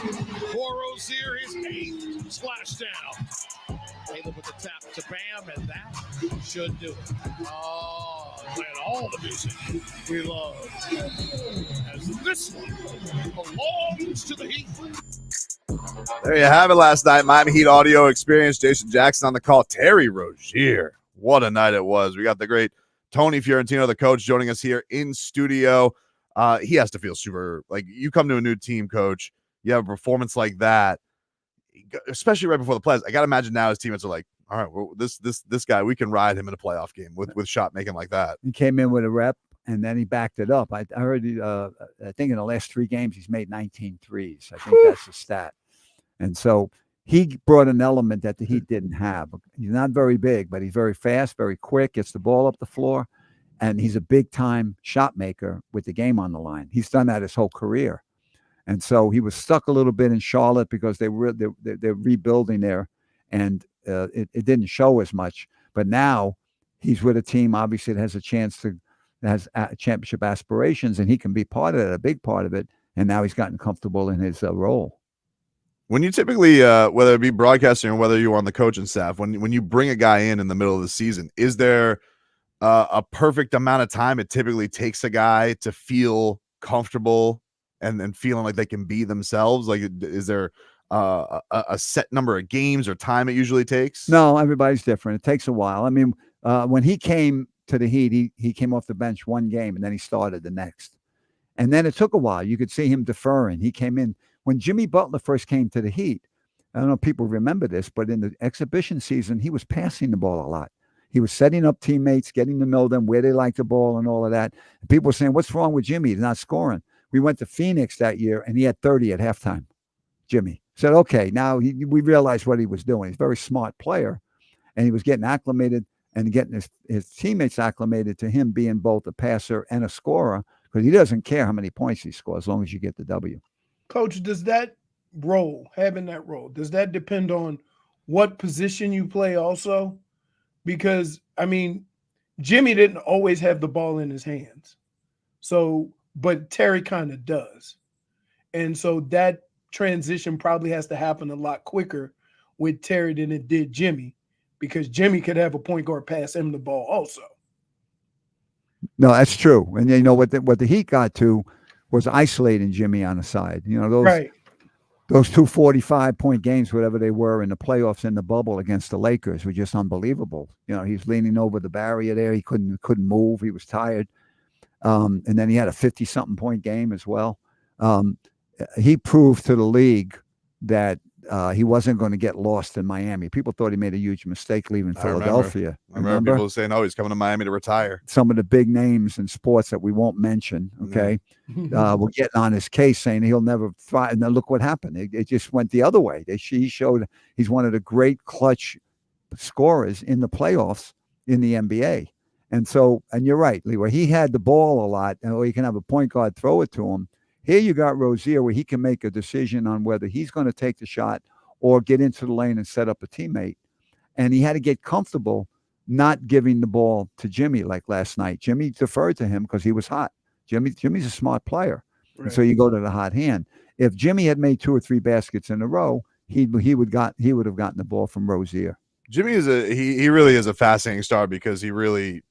for Rozier. His 8th splashdown. Haywood with the tap to Bam, and that should do it. Oh, playing all the music we love. As this one belongs to the Heat. There you have it last night. Miami Heat audio experience. Jason Jackson on the call. Terry Rozier. What a night it was. We got the great Tony Fiorentino, the coach, joining us here in studio. He has to feel super, like, you come to a new team, coach, you have a performance like that, especially right before the playoffs. I got to imagine now his teammates are like, all right, well, this guy, we can ride him in a playoff game with shot making like that. He came in with a rep, and then he backed it up. I heard, I think in the last 3 games, he's made 19 threes. I think that's the stat. And so he brought an element that the Heat didn't have. He's not very big, but he's very fast, very quick, gets the ball up the floor, and he's a big-time shot maker with the game on the line. He's done that his whole career. And so he was stuck a little bit in Charlotte because they're rebuilding there, and it didn't show as much. But now he's with a team, obviously, that has a chance to has championship aspirations, and he can be part of it, a big part of it. And now he's gotten comfortable in his role. When you typically, whether it be broadcasting or whether you're on the coaching staff, when you bring a guy in the middle of the season, is there a perfect amount of time it typically takes a guy to feel comfortable and feeling like they can be themselves? Like, is there a set number of games or time it usually takes? No, everybody's different. It takes a while. I mean, when he came to the Heat, he came off the bench 1 game, and then he started the next. And then it took a while. You could see him deferring. He came in. When Jimmy Butler first came to the Heat, I don't know if people remember this, but in the exhibition season, he was passing the ball a lot. He was setting up teammates, getting to know them, where they like the ball and all of that. And people were saying, what's wrong with Jimmy? He's not scoring. We went to Phoenix that year, and he had 30 at halftime. Jimmy said, okay, now we realized what he was doing. He's a very smart player, and he was getting acclimated and getting his teammates acclimated to him being both a passer and a scorer, because he doesn't care how many points he scores as long as you get the W. Coach, does that role, having that role, does that depend on what position you play also? Because, I mean, Jimmy didn't always have the ball in his hands. So, but Terry kind of does. And so that transition probably has to happen a lot quicker with Terry than it did Jimmy, because Jimmy could have a point guard pass him the ball also. No, that's true. And you know what the Heat got to was isolating Jimmy on the side. You know, those 2 45-point games, whatever they were in the playoffs in the bubble against the Lakers, were just unbelievable. You know, he's leaning over the barrier there. He couldn't move. He was tired. And then he had a 50-something point game as well. He proved to the league that he wasn't going to get lost in Miami. People thought he made a huge mistake leaving Philadelphia. I remember people saying, oh, he's coming to Miami to retire. Some of the big names in sports that we won't mention, okay, were getting on his case saying he'll never thrive. And then look what happened. It just went the other way. He showed he's one of the great clutch scorers in the playoffs in the NBA. And so, and you're right, Leroy, he had the ball a lot, or you can have a point guard throw it to him. Here you got Rozier where he can make a decision on whether he's going to take the shot or get into the lane and set up a teammate. And he had to get comfortable not giving the ball to Jimmy like last night. Jimmy deferred to him because he was hot. Jimmy's a smart player. Right. And so you go to the hot hand. If Jimmy had made 2 or 3 baskets in a row, he would have gotten the ball from Rozier. Jimmy is he really is a fascinating star because he really,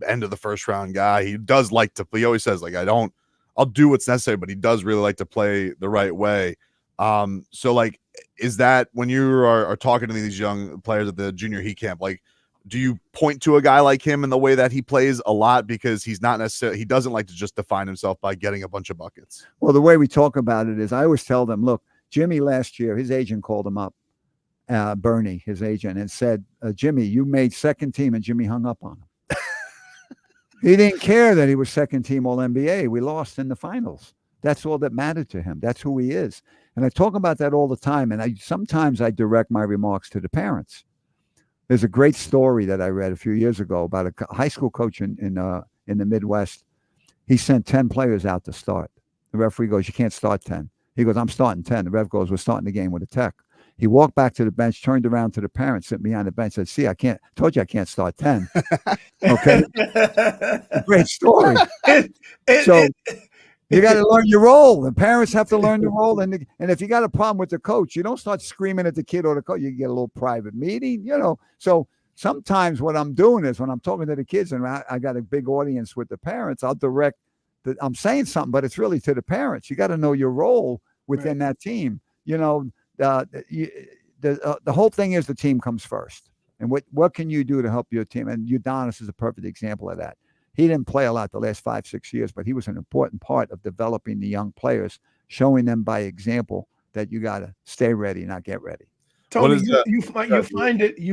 end of the first round guy. He does like to play. He always says, like, I don't I'll do what's necessary, but he does really like to play the right way. So like, is that when you are talking to these young players at the junior heat camp, like, do you point to a guy like him in the way that he plays a lot, because he doesn't like to just define himself by getting a bunch of buckets? Well, the way we talk about it is I always tell them, look, Jimmy last year, his agent called him up, Bernie, his agent, and said, Jimmy, you made second team, and Jimmy hung up on him. He didn't care that he was second team All NBA. We lost in the finals. That's all that mattered to him. That's who he is. And I talk about that all the time. And sometimes I direct my remarks to the parents. There's a great story that I read a few years ago about a high school coach in the Midwest. He sent 10 players out to start. The referee goes, you can't start 10. He goes, I'm starting 10. The ref goes, we're starting the game with a tech. He walked back to the bench, turned around to the parents sitting behind the bench, said, see, told you I can't start 10. Okay. A great story. So you got to learn your role. The parents have to learn the role. And if you got a problem with the coach, you don't start screaming at the kid or the coach. You get a little private meeting, So sometimes what I'm doing is when I'm talking to the kids and I got a big audience with the parents, I'll direct I'm saying something, but it's really to the parents. You got to know your role within that team. The whole thing is the team comes first. And what can you do to help your team? And Udonis is a perfect example of that. He didn't play a lot the last 5-6 years, but he was an important part of developing the young players, showing them by example that you got to stay ready, not get ready. Tony, you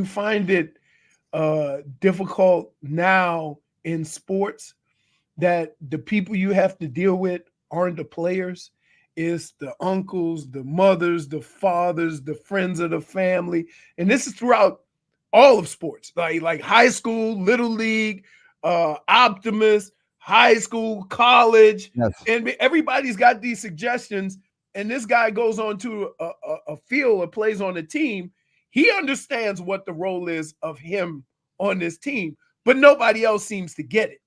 find it difficult now in sports that the people you have to deal with aren't the players. It's the uncles, the mothers, the fathers, the friends of the family. And this is throughout all of sports, like high school, little league, Optimus, high school, college. Yes. And everybody's got these suggestions. And this guy goes on to a field or plays on a team. He understands what the role is of him on this team, but nobody else seems to get it.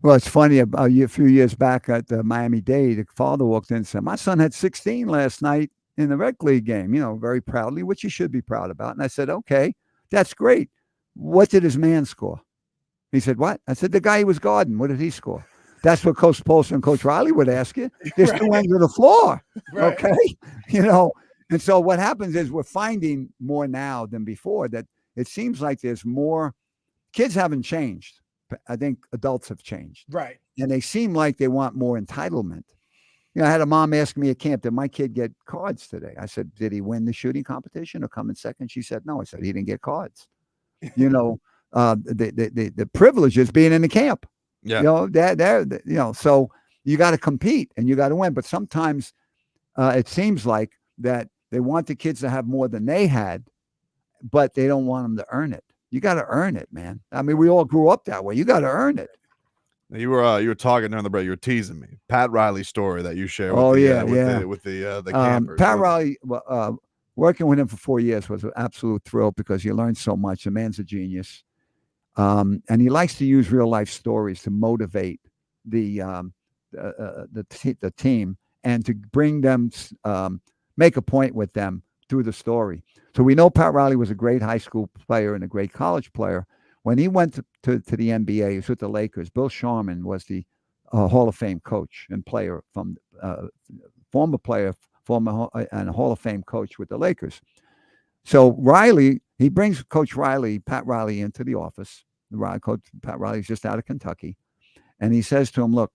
Well, it's funny, a few years back at the Miami-Dade, the father walked in and said, my son had 16 last night in the rec league game, very proudly, which he should be proud about. And I said, okay, that's great. What did his man score? He said, what? I said, the guy he was guarding, what did he score? That's what Coach Spoelstra and Coach Riley would ask you. There's two ends of the floor, okay? And so what happens is we're finding more now than before that it seems like there's more. Kids haven't changed. I think adults have changed. Right. And they seem like they want more entitlement. I had a mom ask me at camp, did my kid get cards today? I said, did he win the shooting competition or come in second? She said, no. I said, he didn't get cards. The privilege is being in the camp. Yeah. So you got to compete and you got to win. But sometimes it seems like that they want the kids to have more than they had, but they don't want them to earn it. You got to earn it, man. I mean, we all grew up that way. You got to earn it. You were talking during the break. You were teasing me. Pat Riley's story that you shared. With the campers. Pat Riley, working with him for 4 years was an absolute thrill because you learn so much. The man's a genius, and he likes to use real life stories to motivate the team and to bring them, make a point with them through the story. So we know Pat Riley was a great high school player and a great college player. When he went to the NBA, he was with the Lakers. Bill Sharman was the Hall of Fame coach and player from former and Hall of Fame coach with the Lakers. So Riley, he brings Pat Riley into the office. Coach Pat Riley's just out of Kentucky. And he says to him, look,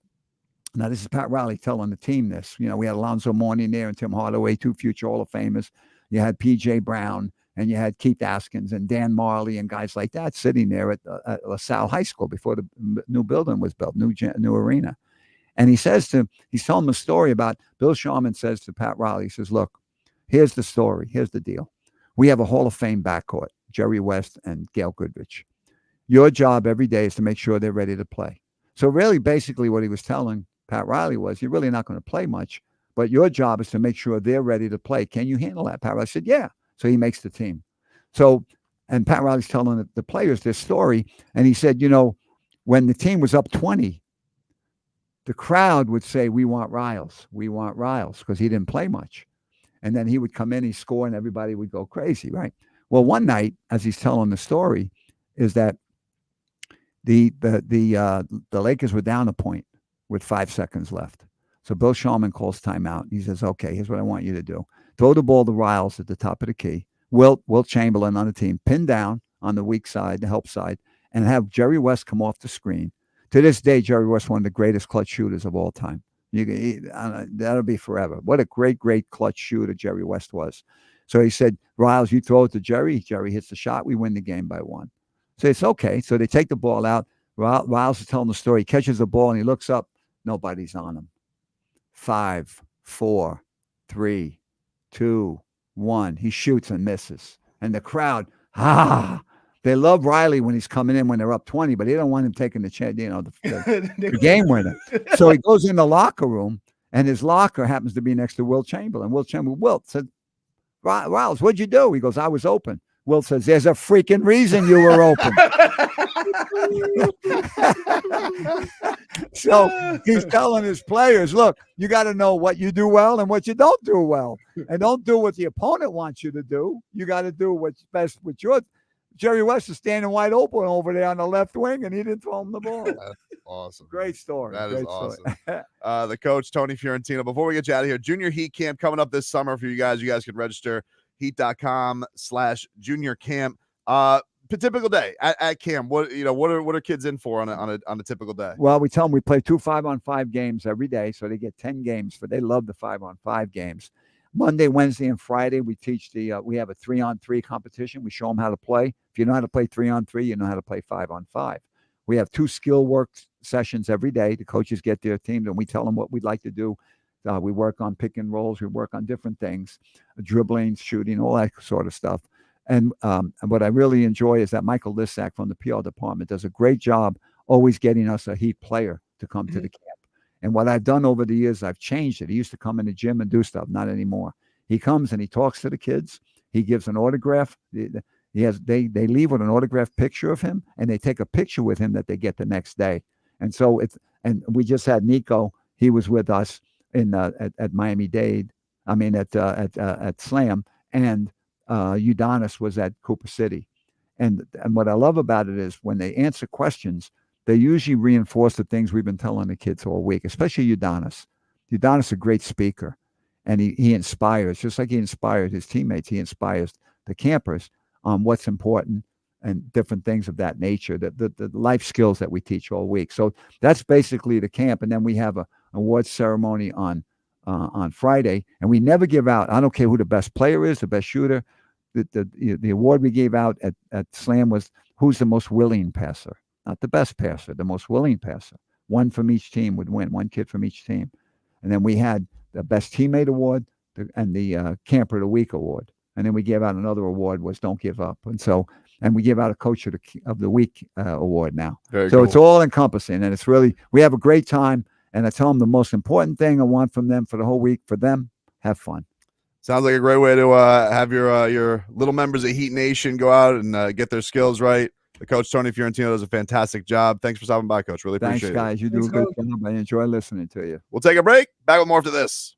now this is Pat Riley telling the team this. We had Alonzo Mourning there and Tim Hardaway, two future Hall of Famers. You had P.J. Brown and you had Keith Askins and Dan Marley and guys like that sitting there at LaSalle High School before the new building was built, new arena. And he's telling them a story about Bill Sharman says to Pat Riley, he says, look, here's the story. Here's the deal. We have a Hall of Fame backcourt, Jerry West and Gail Goodrich. Your job every day is to make sure they're ready to play. So really, basically what he was telling Pat Riley was, you're really not going to play much, but your job is to make sure they're ready to play. Can you handle that? Pat Riley said, yeah. So he makes the team. And Pat Riley's telling the players this story. And he said, when the team was up 20, the crowd would say, we want Riles, because he didn't play much. And then he would come in, he'd score, and everybody would go crazy, right? Well, one night, as he's telling the story, is that the Lakers were down a point with 5 seconds left. So Bill Sharman calls timeout. He says, okay, here's what I want you to do. Throw the ball to Riles at the top of the key. Wilt Chamberlain on the team, pinned down on the weak side, the help side, and have Jerry West come off the screen. To this day, Jerry West, one of the greatest clutch shooters of all time. That'll be forever. What a great, great clutch shooter Jerry West was. So he said, Riles, you throw it to Jerry. Jerry hits the shot. We win the game by 1. So it's okay. So they take the ball out. Riles is telling the story. He catches the ball and he looks up. Nobody's on him. 5, 4, 3, 2, 1. He shoots and misses. And the crowd, they love Riley when he's coming in when they're up 20, but they don't want him taking the chance, the game winner. So he goes in the locker room, and his locker happens to be next to Wilt Chamberlain. Wilt said, Riles, what'd you do? He goes, I was open. Wilt says, there's a freaking reason you were open. So he's telling his players, look, you got to know what you do well and what you don't do well. And don't do what the opponent wants you to do. You got to do what's best with your. Jerry West is standing wide open over there on the left wing, and he didn't throw him the ball. That's awesome. Great story. That Great is awesome. Story. The coach, Tony Fiorentino. Before we get you out of here, Junior Heat Camp coming up this summer for you guys. You guys can register heat.com/junior camp. Typical day at camp. What are kids in for on a typical day? Well, we tell them we play 2 5-on-5 games every day, so they get 10 games. They love the 5-on-5 games. Monday, Wednesday, and Friday, we teach we have a 3-on-3 competition. We show them how to play. If you know how to play 3-on-3, you know how to play 5-on-5. We have 2 skill work sessions every day. The coaches get their teams, and we tell them what we'd like to do. We work on pick and rolls. We work on different things, dribbling, shooting, all that sort of stuff. And what I really enjoy is that Michael Lissack from the PR department does a great job always getting us a Heat player to come to the camp. And what I've done over the years, I've changed it. He used to come in the gym and do stuff, not anymore. He comes and he talks to the kids. He gives an autograph. They leave with an autographed picture of him, and they take a picture with him that they get the next day. And so and we just had Nico. He was with us at Miami-Dade. I mean at Slam, and Udonis was at Cooper City. And what I love about it is when they answer questions, they usually reinforce the things we've been telling the kids all week, especially Udonis. Udonis is a great speaker, and he inspires, just like he inspired his teammates. He inspires the campers on what's important and different things of that nature, the life skills that we teach all week. So that's basically the camp. And then we have an awards ceremony on Friday, and we never give out. I don't care who the best player is, the best shooter. The award we gave out at Slam was who's the most willing passer. Not the best passer, the most willing passer. One from each team would win, one kid from each team. And then we had the best teammate award and the camper of the week award. And then we gave out another award was don't give up. And we give out a coach of the week award now. Very so cool. It's all encompassing, and it's really, we have a great time. And I tell them the most important thing I want from them for the whole week, for them, have fun. Sounds like a great way to have your little members of Heat Nation go out and get their skills right. The coach, Tony Fiorentino, does a fantastic job. Thanks for stopping by, Coach. Really appreciate it. Thanks, guys. You do a good job. I enjoy listening to you. We'll take a break. Back with more after this.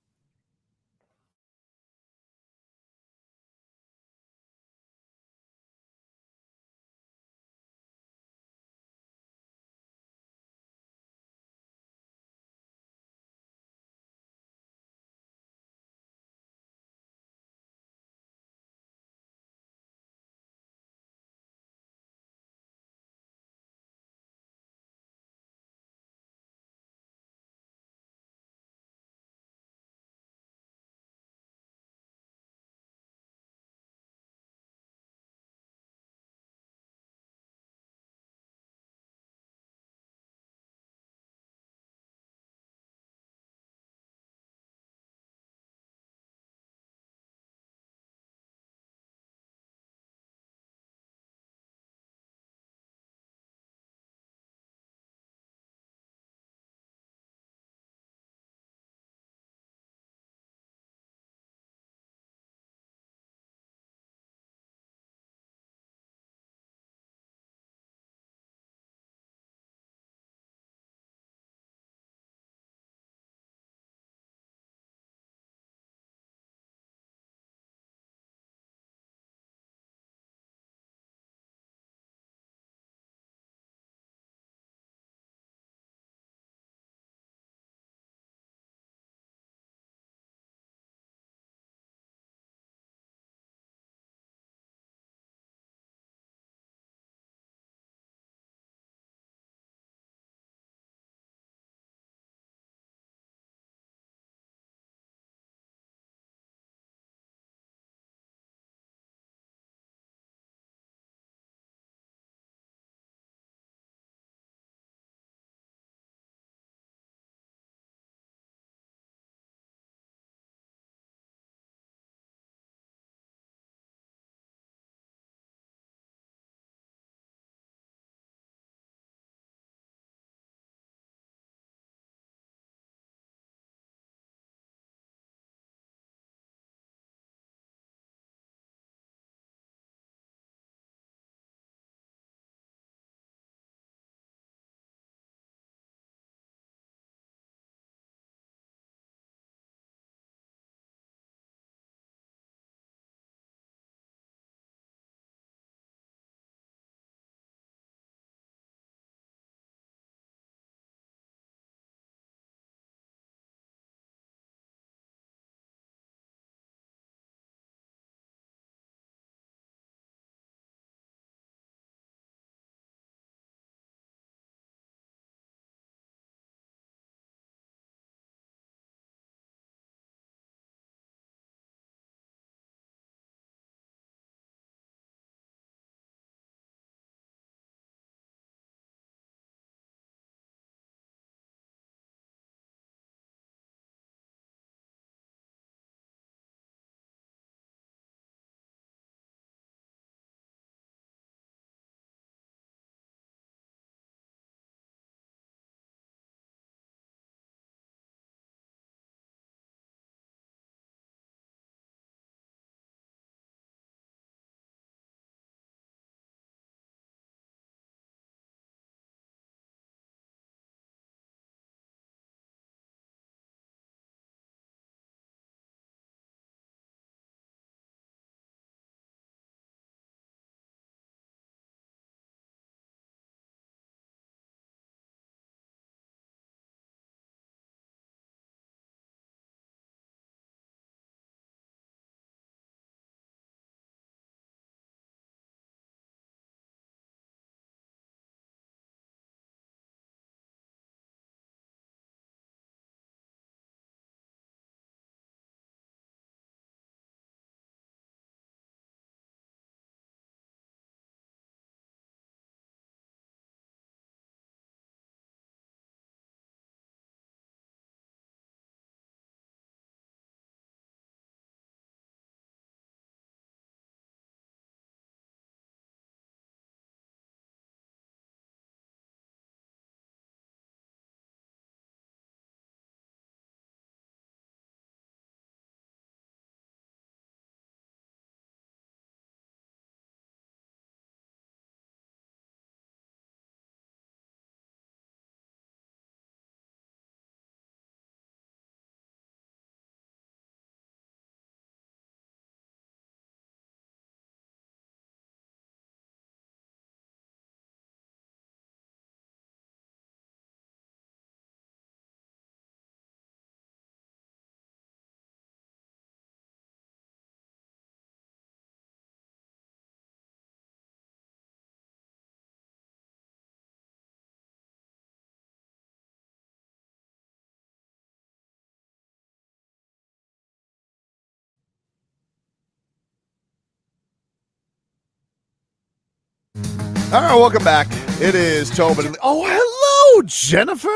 right, welcome back. It is Tobin. Oh, hello, Jennifer.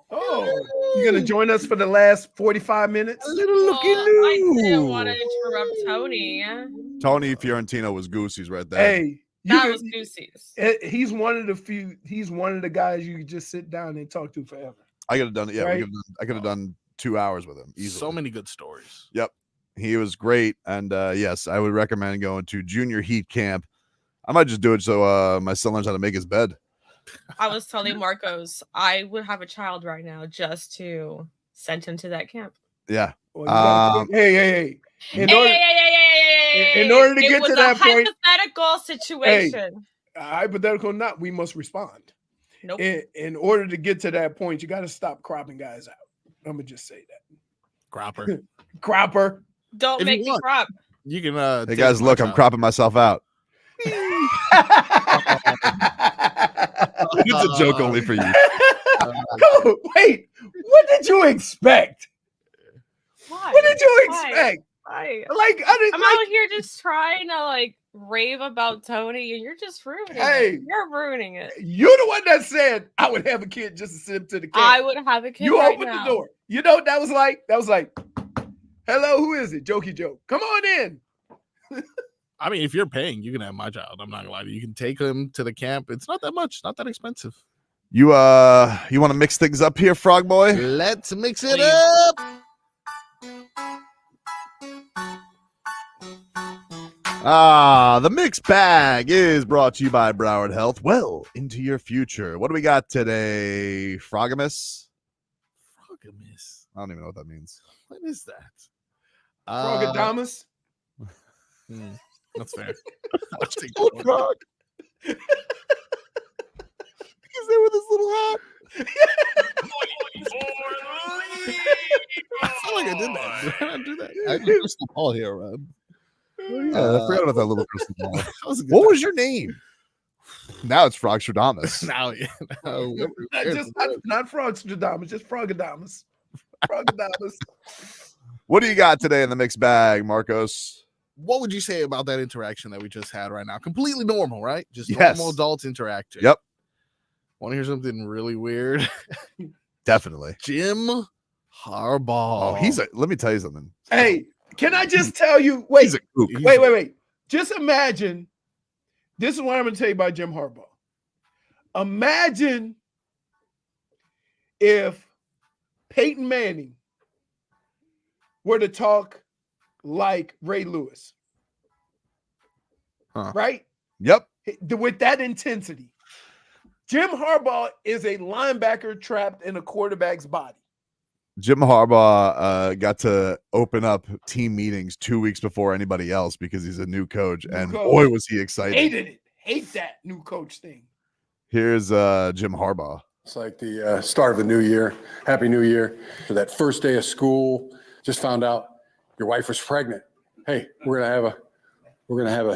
Oh, you gonna join us for the last 45 minutes? A little looky-loo. I didn't want to interrupt Tony. Tony Fiorentino was Goosies right there. Hey, That was Goosies. He's one of the few. He's one of the guys you could just sit down and talk to forever. I could have done it. Yeah, Right? I could have done 2 hours with him easily. So many good stories. Yep, he was great, and yes, I would recommend going to junior heat camp. I might just do it so my son learns how to make his bed. I was telling Marcos I would have a child right now just to send him to that camp. Yeah. Hey. In order to get to that point, hypothetical situation. Hypothetical, not we must respond. Nope. In order to get to that point, you got to stop cropping guys out. I'm gonna just say that. Cropper. Don't make me crop. You can. Hey guys, look, I'm cropping myself out. It's a joke only for you. Come on, wait. What did you expect? Why? What did you expect? Why? I'm out here just trying to rave about Tony, and you're just ruining it. You're ruining it. You're the one that said I would have a kid just to send him to the camp. I would have a kid. You right opened now. the door. You know what that was like? That was like, hello, who is it? Jokey joke. Come on in. I mean, if you're paying, you can have my child. I'm not gonna lie to you. You can take him to the camp. It's not that much, not that expensive. You want to mix things up here, Frog Boy? Let's mix it up. The mixed bag is brought to you by Broward Health. Well into your future. What do we got today? Frogamus? Frogamus. I don't even know what that means. What is that? Frogadamus? That's fair. Frog. He's there with his little hat. I feel like I did that. Did I not do that? I did crystal ball here, Rob. I forgot about that little crystal ball. What was your name? Now it's Frogstradamus. Now, yeah. Not Frogstradamus, just Frogadamus. Frogadamus. What do you got today in the mixed bag, Marcos? What would you say about that interaction that we just had right now? Completely normal, right? Just Yes. normal adults interacting. Yep. Want to hear something really weird? Definitely. Jim Harbaugh. Oh, let me tell you something. Hey, can I just tell you? Wait. Just imagine. This is what I'm going to tell you about Jim Harbaugh. Imagine if Peyton Manning were to talk like Ray Lewis. Right? Yep. With that intensity. Jim Harbaugh is a linebacker trapped in a quarterback's body. Jim Harbaugh got to open up team meetings 2 weeks before anybody else because he's a new coach. Boy, was he excited. Hated it. Hate that new coach thing. Here's Jim Harbaugh. It's like the start of the new year. Happy New Year. For that first day of school, just found out your wife was pregnant. Hey, we're gonna have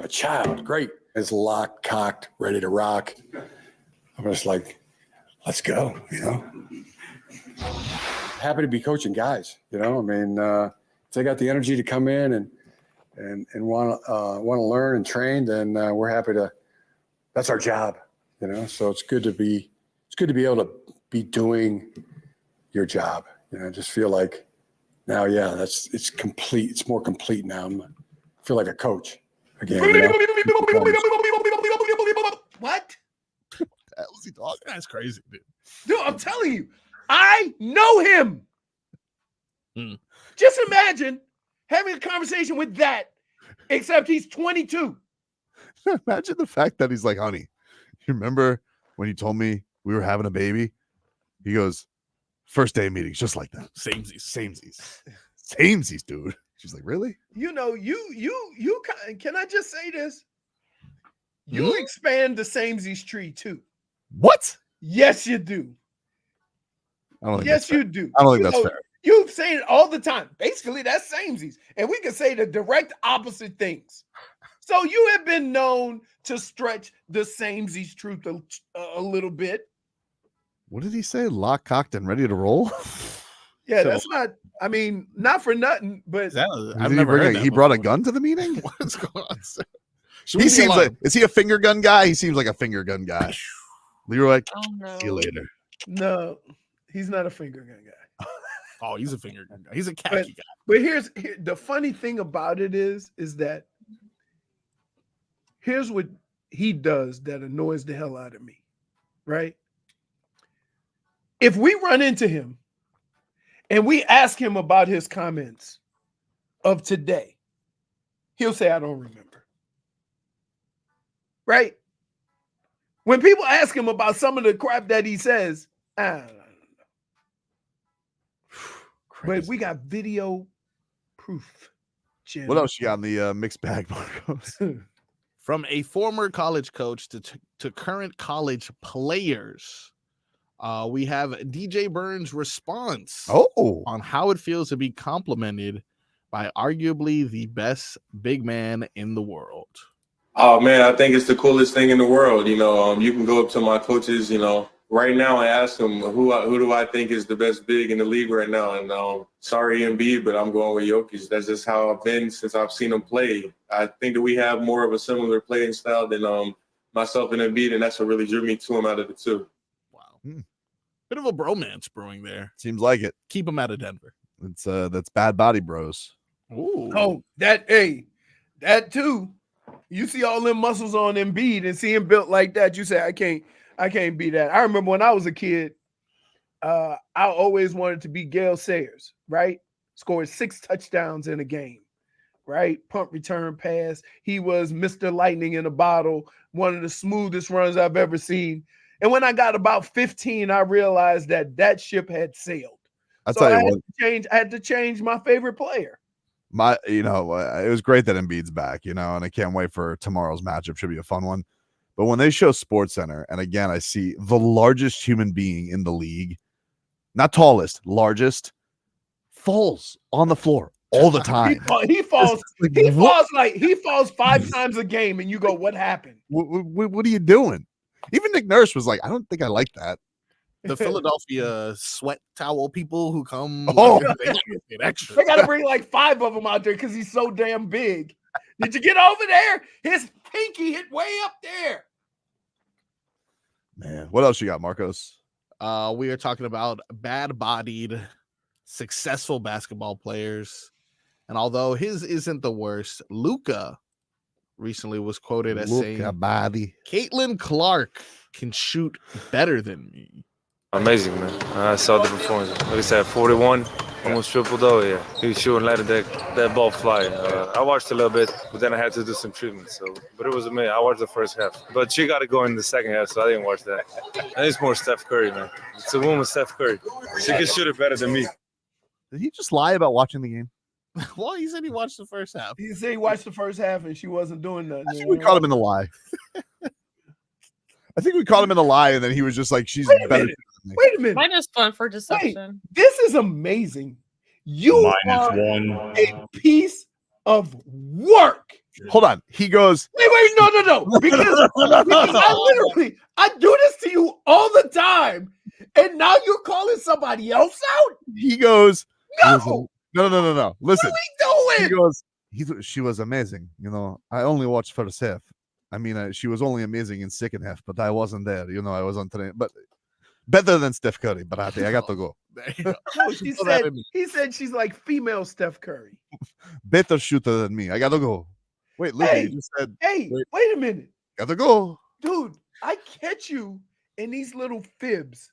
a child. Great. It's locked, cocked, ready to rock. I'm just like, let's go. Happy to be coaching guys. I mean, if they got the energy to come in and want to learn and train, then we're happy to. That's our job. So it's good to be able to be doing your job. I just feel like now, it's complete. It's more complete now. I feel like a coach again. What? That was he talking? That's crazy, dude. Dude, I'm telling you, I know him. Just imagine having a conversation with that, except he's 22. Imagine the fact that he's like, honey, you remember when you told me we were having a baby? He goes, first day of meetings, just like that. Samesies, dude. She's like, really? You can I just say this? You expand the samesies tree too. What? Yes, you do. I don't think Yes, you do. I don't think that's fair. You say it all the time. Basically, that's samesies. And we can say the direct opposite things. So you have been known to stretch the samesies truth a little bit. What did he say? Lock, cocked, and ready to roll? Yeah, that's not, I mean, not for nothing, but I've never heard that he brought a gun to the meeting? What's going on, sir? He seems like, is he a finger gun guy? He seems like a finger gun guy. Leroy, see you later. No, he's not a finger gun guy. Oh, he's a finger gun guy. He's a khaki guy. But here's the funny thing about it is that here's what he does that annoys the hell out of me, right? If we run into him and we ask him about his comments of today, he'll say, I don't remember. Right? When people ask him about some of the crap that he says, I don't know. But we got video proof. Jim. What else you got in the mixed bag, Marcos? From a former college coach to current college players, we have DJ Burns' response on how it feels to be complimented by arguably the best big man in the world. Oh, man, I think it's the coolest thing in the world. You know, you can go up to my coaches, you know, right now and ask them who do I think is the best big in the league right now. And sorry, Embiid, but I'm going with Jokic. That's just how I've been since I've seen him play. I think that we have more of a similar playing style than myself and Embiid, and that's what really drew me to him out of the two. Wow. Bit of a bromance brewing there. Seems like it. Keep him out of Denver. It's that's bad body bros. Ooh. Oh, that too. You see all them muscles on Embiid and see him built like that. You say, I can't be that. I remember when I was a kid, I always wanted to be Gale Sayers, right? Scored 6 touchdowns in a game, right? Punt, return, pass. He was Mr. Lightning in a bottle, one of the smoothest runs I've ever seen. And when I got about 15, I realized that ship had sailed. I had to change my favorite player. It was great that Embiid's back, and I can't wait for tomorrow's matchup. Should be a fun one. But when they show SportsCenter, and again, I see the largest human being in the league, not tallest, largest, falls on the floor all the time. He falls 5 times a game, and you go, what happened? What are you doing? Even Nick Nurse was like, I don't think I like that. The Philadelphia sweat towel people who come. They got to bring like 5 of them out there because he's so damn big. Did you get over there? His pinky hit way up there. Man, what else you got, Marcos? We are talking about bad-bodied, successful basketball players. And although his isn't the worst, Luka recently was quoted as saying, Caitlin Clark can shoot better than me. Amazing, man. I saw the performance. Like I said, 41, almost triple-double, yeah. He was shooting, letting that ball fly. I watched a little bit, but then I had to do some treatment. But it was amazing. I watched the first half. But she got to go in the second half, so I didn't watch that. And it's more Steph Curry, man. It's a woman, Steph Curry. She can shoot it better than me. Did he just lie about watching the game? Well, he said he watched the first half. He said he watched the first half and she wasn't doing nothing. I think we caught him in the lie. I think we caught him in the lie, and then he was just like, she's better. Wait a minute. Mine is fun for deception. This is amazing. You are a piece of work. Hold on. He goes, Wait, no. Because I do this to you all the time. And now you're calling somebody else out? He goes, No. No. Listen. What are we doing? She was amazing. I only watched first half. I mean, she was only amazing in second half, but I wasn't there. I was on training. But better than Steph Curry, but I got to go. No, he said she's like female Steph Curry. Better shooter than me. I got to go. Wait, Luka, you just said. Hey, wait a minute. Got to go. Dude, I catch you in these little fibs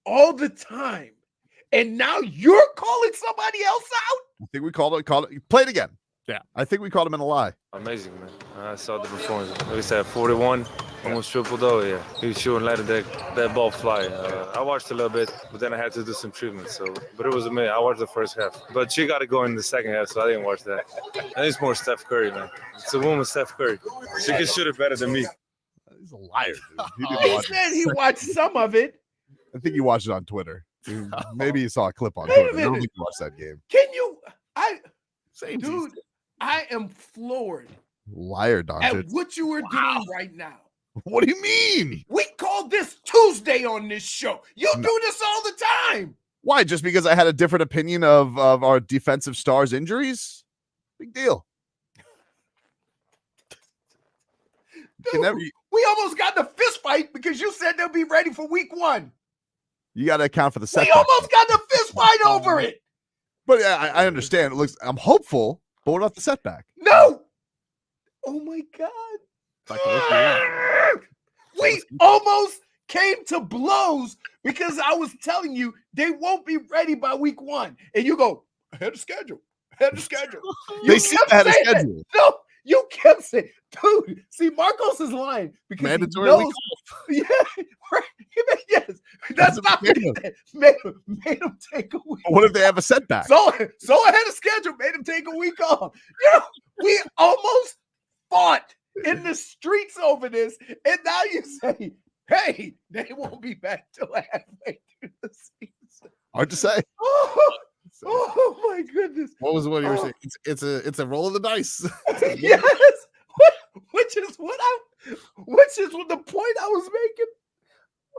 all the time. And now you're calling somebody else out? I think we called it. Play it again. Yeah. I think we caught him in a lie. Amazing, man. I saw the performance. Like I said, 41, almost triple-double, yeah. He was shooting, letting that ball fly. I watched a little bit, but then I had to do some treatment. But it was amazing. I watched the first half. But she got to go in the second half, so I didn't watch that. And it's more Steph Curry, man. It's a woman, Steph Curry. She can shoot it better than me. He's a liar, dude. He said he watched some of it. I think you watched it on Twitter. Maybe you saw a clip on Twitter. I don't think you watched that game. Can you? Dude, I am floored. Liar, Doncic. At what you are doing right now. What do you mean? We called this Tuesday on this show. You do this all the time. Why? Just because I had a different opinion of our defensive stars' injuries? Big deal. We almost got in a fist fight because you said they'll be ready for week 1. You got to account for the We setback. almost got in a fist fight over it. But I understand. It looks. I'm hopeful, but what about the setback? No. Oh my God. We almost came to blows because I was telling you they won't be ready by week 1. And you go, ahead of schedule. Ahead of schedule. They seem ahead of schedule. No, you kept saying, dude, see, Marcos is lying because mandatory he knows. week Yeah, right. Yes. That's not what he said. Made him take a week. What if they have a setback? So ahead of schedule, made him take a week off. We almost fought in the streets over this, and now you say, hey, they won't be back till halfway through the season. Hard to say. Oh my goodness. What was what you were saying? It's a roll of the dice. Yes. Which is what the point I was making.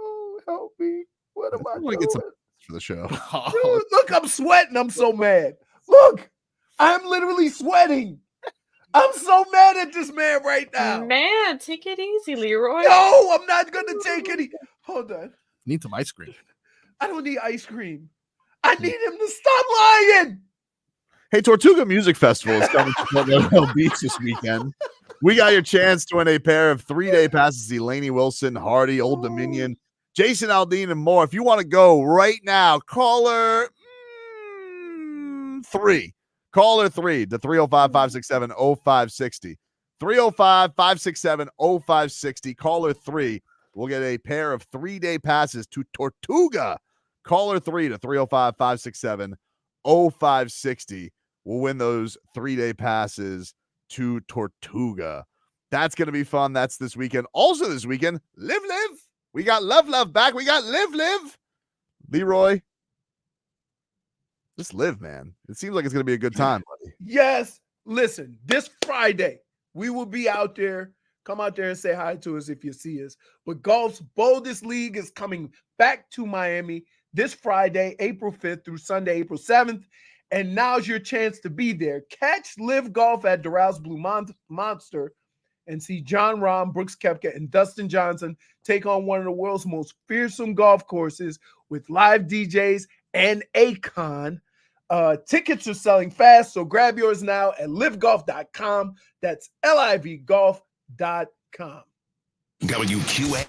Oh, help me. What am I doing? Get some for the show. Dude, look, I'm sweating. I'm so mad. Look, I'm literally sweating. I'm so mad at this man right now. Man, take it easy, Leroy. No, I'm not going to take any. Hold on. Need some ice cream. I don't need ice cream. I need him to stop lying. Hey, Tortuga Music Festival is coming to Myrtle Beach this weekend. We got your chance to win a pair of 3-day passes to see Laney Wilson, Hardy, Old Dominion, Jason Aldean, and more. If you want to go right now, caller 3. Caller 3 to 305-567-0560. 305-567-0560. Caller 3 will get a pair of 3-day passes to Tortuga. Caller 3 to 305-567-0560 will win those 3-day passes to Tortuga. That's going to be fun. That's this weekend. Also this weekend, Live. We got Love back. We got Live. Leroy, just live, man. It seems like it's going to be a good time, buddy. Yes. Listen, this Friday, we will be out there. Come out there and say hi to us if you see us. But golf's boldest league is coming back to Miami this Friday, April 5th through Sunday, April 7th. And now's your chance to be there. Catch Live Golf at Doral Blue Monster and see John Rahm, Brooks Koepka, and Dustin Johnson take on one of the world's most fearsome golf courses with live DJs and Akon. Tickets are selling fast, so grab yours now at livegolf.com. That's livegolf.com. WQA.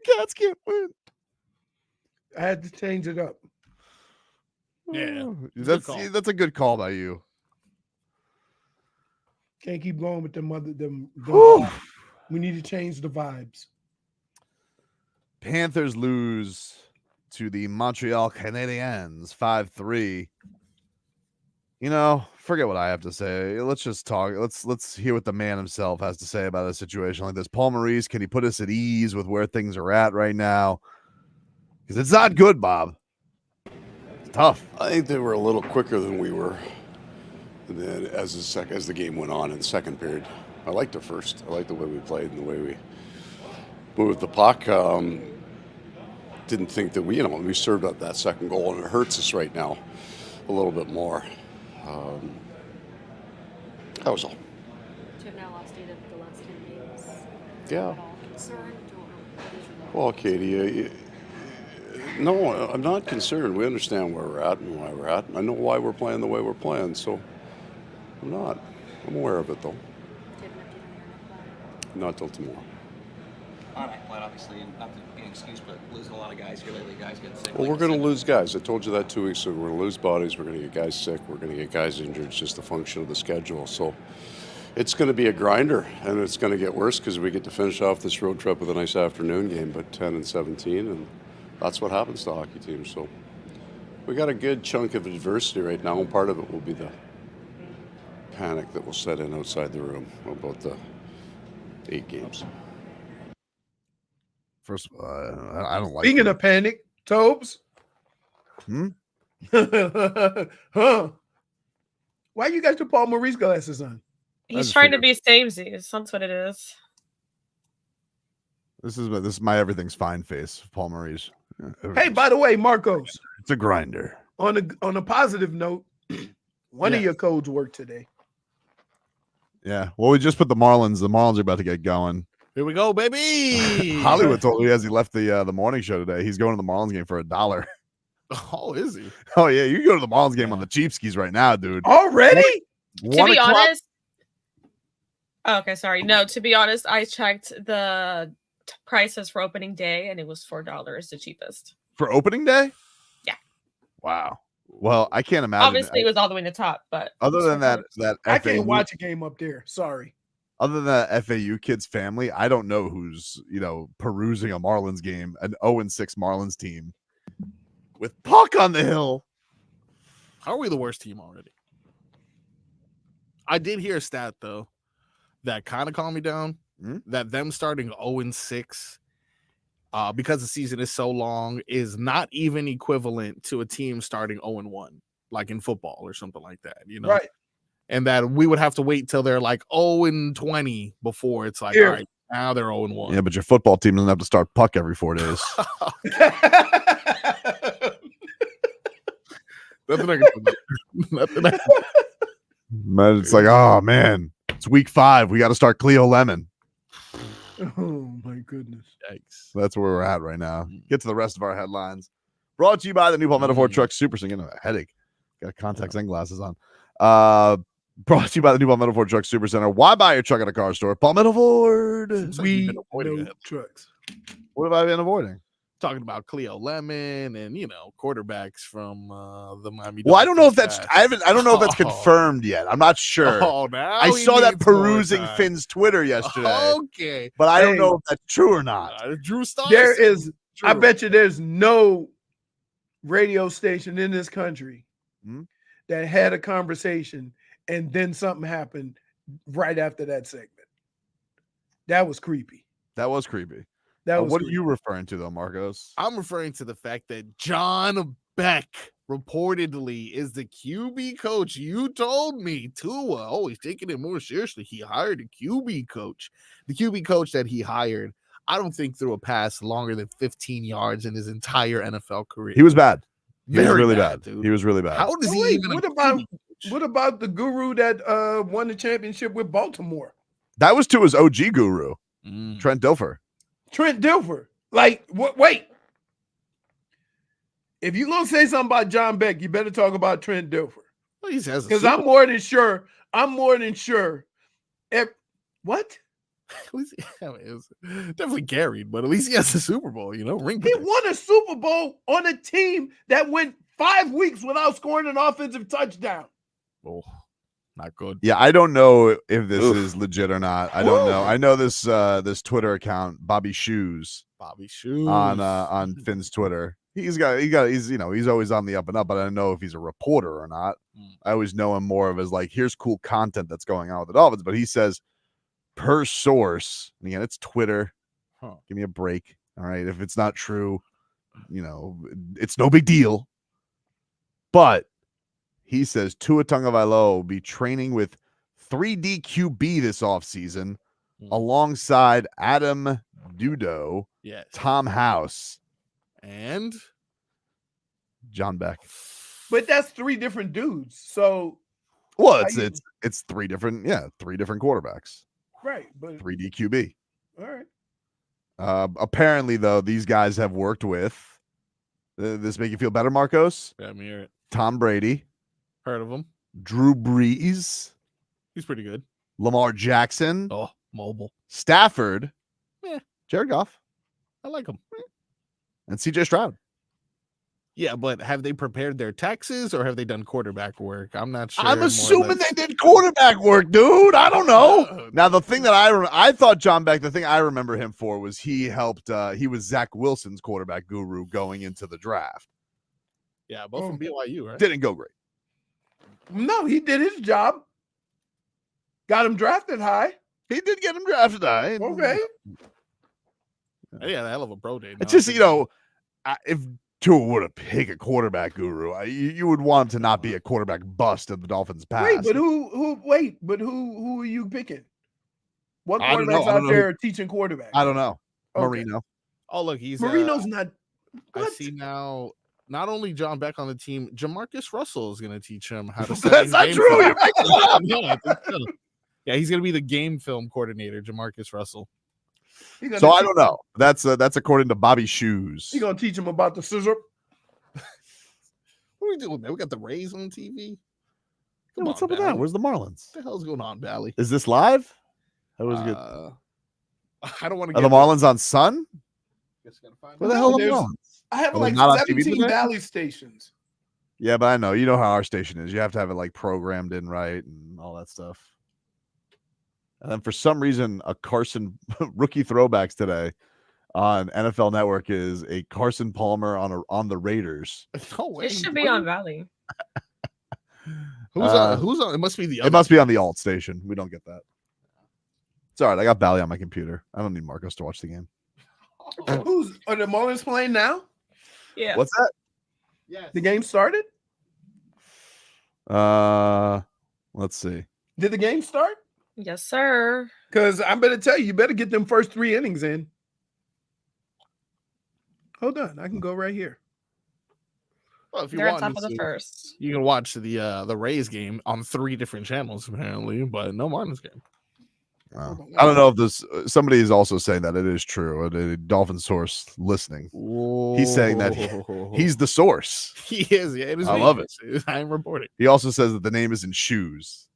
Cats can't win. I had to change it up. Yeah, That's a good call by you. Can't keep going with them Whew. vibes. We need to change the vibes. Panthers lose to the Montreal Canadiens 5-3. You know, forget what I have to say. Let's just talk. Let's hear what the man himself has to say about a situation like this. Paul Maurice, can he put us at ease with where things are at right now? Because it's not good, Bob. It's tough. I think they were a little quicker than we were. And then as the game went on in the second period, I liked the first. I liked the way we played and the way we moved the puck. Didn't think that we served up that second goal, and it hurts us right now a little bit more. That was all. You have now lost 8 of the last 10 games. Yeah. Concerned? Well, Katie, no, I'm not concerned. We understand where we're at and why we're at. I know why we're playing the way we're playing, so I'm not. I'm aware of it, though. Not till tomorrow. On that plan, obviously, and not to be an excuse, but losing a lot of guys here lately, guys getting sick. Well, we're going to lose guys. I told you that 2 weeks ago. We're going to lose bodies. We're going to get guys sick. We're going to get guys injured. It's just a function of the schedule. So it's going to be a grinder, and it's going to get worse because we get to finish off this road trip with a nice afternoon game, but 10 and 17, and that's what happens to hockey teams. So we got a good chunk of adversity right now, and part of it will be the panic that will set in outside the room about the 8 games. First of all, I don't like Speaking of panic, Tobes. Huh? Why you got your Paul Maurice glasses on? He's trying to be samesies. That's what it is. This is my everything's fine face, Paul Maurice. Hey, by the way, Marcos. It's a grinder. On a positive note, one of your codes worked today. Yeah. Well, we just put the Marlins. The Marlins are about to get going. Here we go, baby. Hollywood told me as he left the morning show today, he's going to the Marlins game for $1. Oh, is he? Oh yeah, you can go to the Marlins game on the cheap skis right now, dude. Already? To be honest. Oh, okay, sorry. No, to be honest, I checked the prices for opening day, and it was $4, the cheapest. For opening day? Yeah. Wow. Well, I can't imagine. Obviously, it was all the way to the top, but other than that I FAU, can't watch a game up there. Sorry. Other than that FAU kid's family, I don't know who's perusing a Marlins game, an 0-6 Marlins team with puck on the hill. How are we the worst team already? I did hear a stat though that kind of calmed me down. That them starting 0-6 because the season is so long is not even equivalent to a team starting 0-1, like in football or something like that. Right. And that we would have to wait till they're like 0-20 before it's like, all right, now they're 0-1. Yeah, but your football team doesn't have to start puck every 4 days. Nothing I can do. Nothing I can do. Man, it's like, oh man, it's week 5. We got to start Cleo Lemon. Oh my goodness. Yikes. That's where we're at right now. Get to the rest of our headlines. Brought to you by the new Paul Metaphor Truck Super. So, a headache. Got contacts and glasses on. Brought to you by the new Paul Metaphor Truck Super Center. Why buy your truck at a car store? Paul Metaphor. We know trucks. What have I been avoiding? Talking about Cleo Lemon and quarterbacks from the Miami Dolphins. Well, I don't know if that's I don't know if that's confirmed yet. I'm not sure. Oh, now I saw that perusing Finn's Twitter yesterday. Okay, but I don't know if that's true or not. Drew Starr. There is. True. I bet you there's no radio station in this country that had a conversation and then something happened right after that segment. That was creepy. That was creepy. What are you referring to, though, Marcos? I'm referring to the fact that John Beck reportedly is the QB coach. You told me, Tua. Oh, he's taking it more seriously. He hired a QB coach. The QB coach that he hired, I don't think threw a pass longer than 15 yards in his entire NFL career. He was bad. He was Very really bad, bad. dude. He was really bad. How does he even? What about the guru that won the championship with Baltimore? That was Tua's OG guru, Trent Dilfer. Trent Dilfer. Like, wait. If you're going to say something about John Beck, you better talk about Trent Dilfer. Well, he says because I'm more than sure. What? At least, I mean, it was definitely carried, but at least he has the Super Bowl, you know, ring. He won a Super Bowl on a team that went 5 weeks without scoring an offensive touchdown. Oh, not good. Yeah, I don't know if this is legit or not. I don't know. I know this this Twitter account, Bobby Shoes, on Finn's Twitter. He's always on the up and up, but I don't know if he's a reporter or not. I always know him more of as like, here's cool content that's going on with the Dolphins. But he says, per source, and again, it's Twitter. Give me a break. All right. If it's not true, it's no big deal. But he says Tua Tagovailoa will be training with 3D QB this offseason alongside Adam Dudo, Tom House, and John Beck. But that's 3 different dudes. So it's 3 different quarterbacks. Right, but 3D QB. All right. Apparently, though, these guys have worked with. This make you feel better, Marcos? Yeah, me hear it. Tom Brady. Heard of him. Drew Brees. He's pretty good. Lamar Jackson. Oh, mobile. Stafford. Yeah. Jared Goff. I like him. And CJ Stroud. Yeah, but have they prepared their taxes or have they done quarterback work? I'm not sure. I'm assuming they did quarterback work, dude. I don't know. Now, the thing that I thought John Beck, the thing I remember him for was he helped, he was Zach Wilson's quarterback guru going into the draft. Yeah, both from BYU, right? Didn't go great. No, he did his job. Got him drafted high. He did get him drafted high. Okay. Yeah, hell of a pro day. It's just, if Tua were to pick a quarterback guru, you would want him to not be a quarterback bust in the Dolphins' past. Wait, but who are you picking? What I don't know. quarterbacks out there teaching quarterbacks? I don't know. Okay. Marino. Oh, look, he's Marino's not. I see now. Not only John Beck on the team, Jamarcus Russell is going to teach him how to. That's not true. You're making it up. Yeah, I think so. Yeah, he's going to be the game film coordinator, Jamarcus Russell. So I don't know. That's according to Bobby Shoes. You gonna teach him about the scissor? What are we doing, man? We got the Rays on TV. Yeah, what's up with that? Where's the Marlins? What the hell's going on, Bally? Is this live? That was good. I don't want to Are get the Marlins on Sun? Where the hell are the There's- Marlins? I have Are they like not on TV 17 today? Valley stations. Yeah, but I know. You know how our station is. You have to have it like programmed in right and all that stuff. And then for some reason, a Carson rookie throwbacks today on NFL Network is a Carson Palmer on the Raiders. It should be on Valley. Who's on? It must be the other. It must be on the alt station. We don't get that. It's all right. I got Bally on my computer. I don't need Marcos to watch the game. Are the Marlins playing now? Yeah. What's that? Yeah. The game started? Let's see. Did the game start? Yes, sir. Because I'm better tell you better get them first 3 innings in. Hold on. I can go right here. Well, if you They're on want top of to the see, first. you can watch the Rays game on 3 different channels apparently, but no Marlins game. I don't know if this. Somebody is also saying that it is true. A Dolphin source listening. He's saying that he's the source. He is. Yeah, it is. I love it. I'm reporting. He also says that the name isn't Shoes.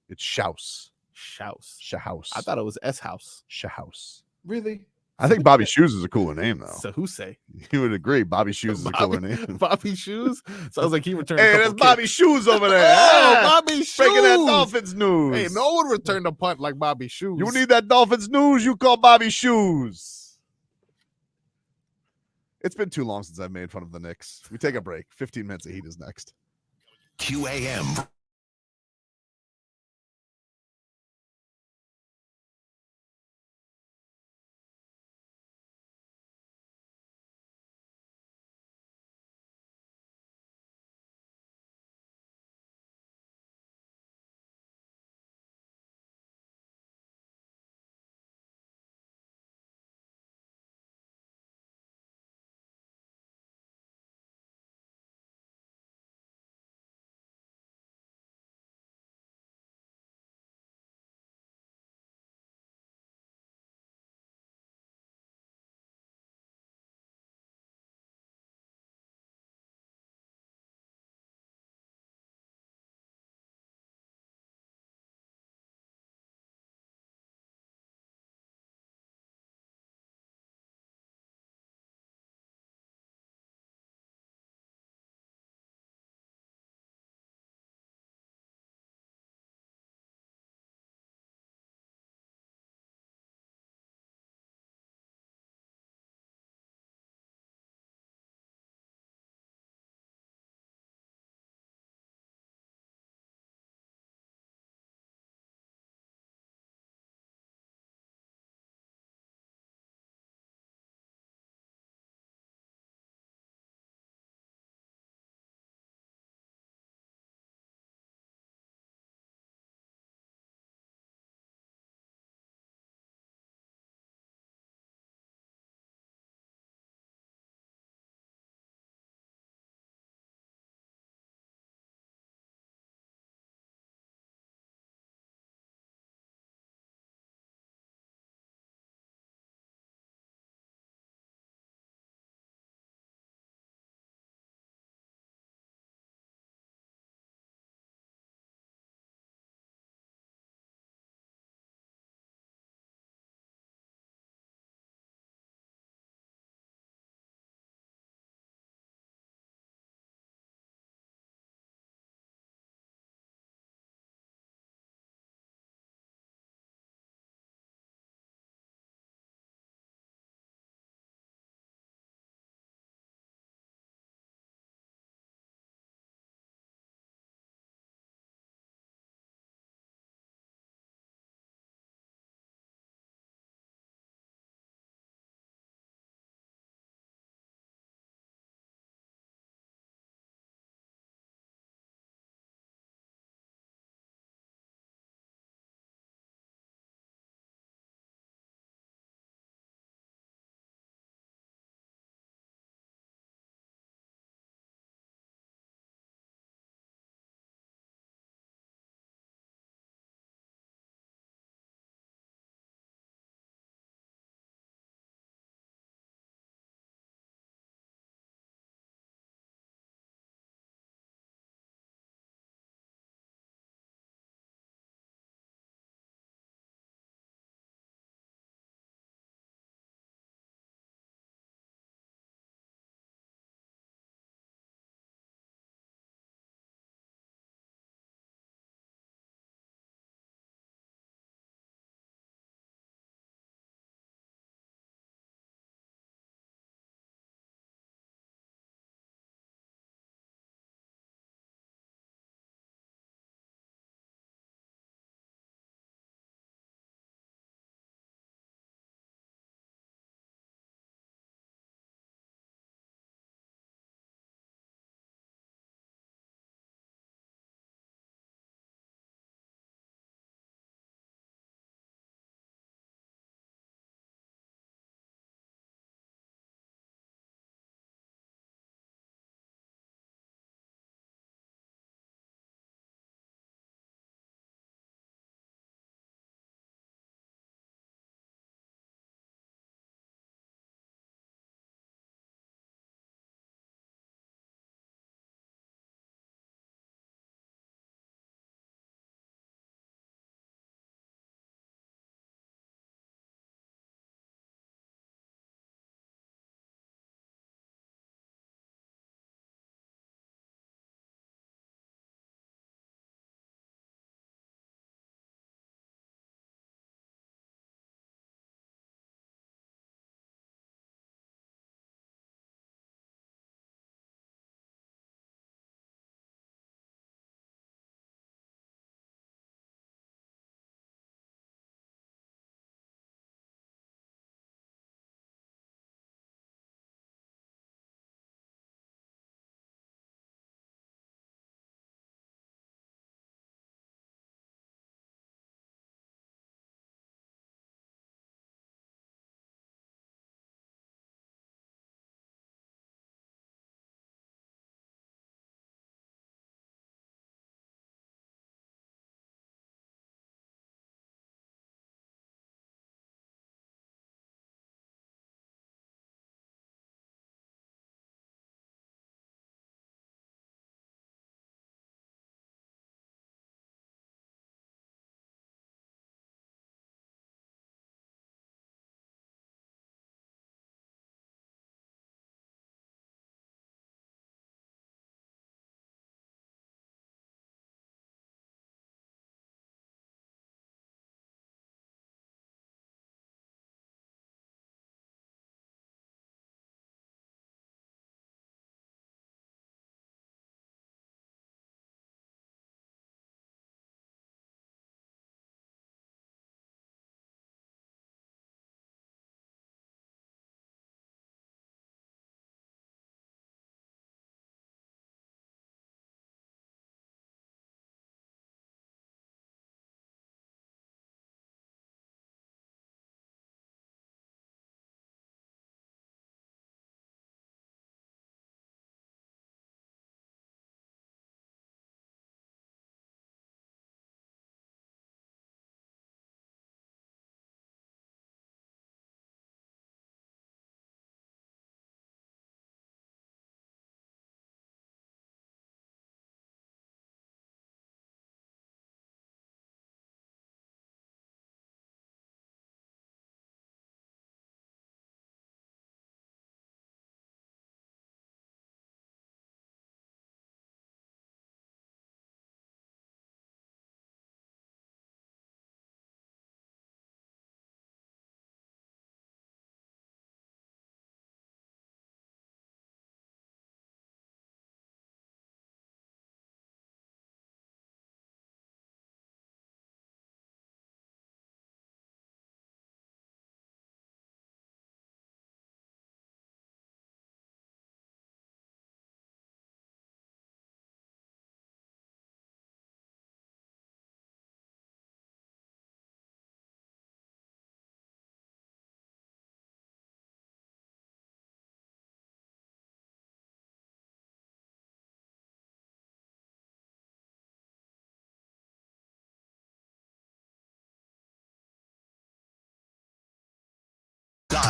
It's Shouse. Shouse. I thought it was S House. Shouse. Really? I think Bobby Shoes is a cooler name, though. So who say? You would agree. Bobby Shoes is a cooler name. Bobby Shoes? Sounds like he returned. Hey, there's Bobby Shoes over there. Oh, Bobby Shoes. Breaking that Dolphins news. Hey, no one returned a punt like Bobby Shoes. You need that Dolphins news, you call Bobby Shoes. It's been too long since I've made fun of the Knicks. We take a break. 15 minutes of heat is next. QAM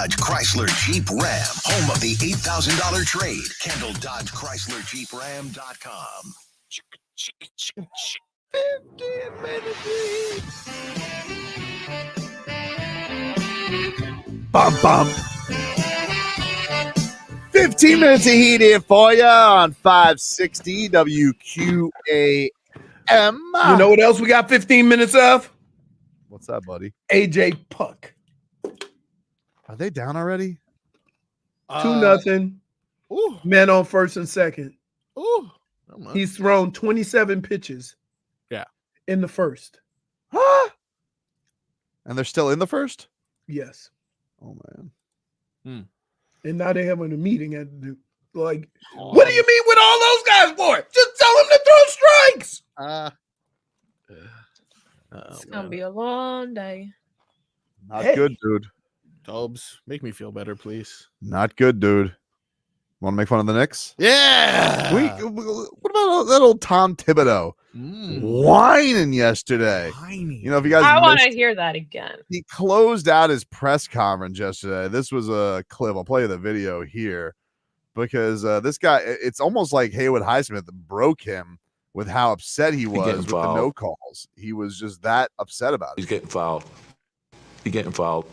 Dodge Chrysler Jeep Ram, home of the $8,000 trade. Kendall Dodge Chrysler Jeep Ram.com. 15 minutes of heat here for you on 560 WQAM. You know what else we got 15 minutes of? What's that, buddy? AJ Puck. Are they down already? 2-0. Men on first and second. Ooh. He's thrown 27 pitches. Yeah. In the first. And they're still in the first? Yes. Oh, man. And now they're having a meeting at the what do you mean with all those guys for? Just tell them to throw strikes. It's gonna be a long day. Not good, dude. Tobes, make me feel better, please. Not good, dude. Want to make fun of the Knicks? Yeah. What about that old Tom Thibodeau whining yesterday? You know, if you guys, I want to hear that again. He closed out his press conference yesterday. This was a clip. I'll play you the video here because this guy, it's almost like Haywood Highsmith broke him with how upset he was with the no calls. He was just that upset about it. He's getting fouled. He's getting fouled.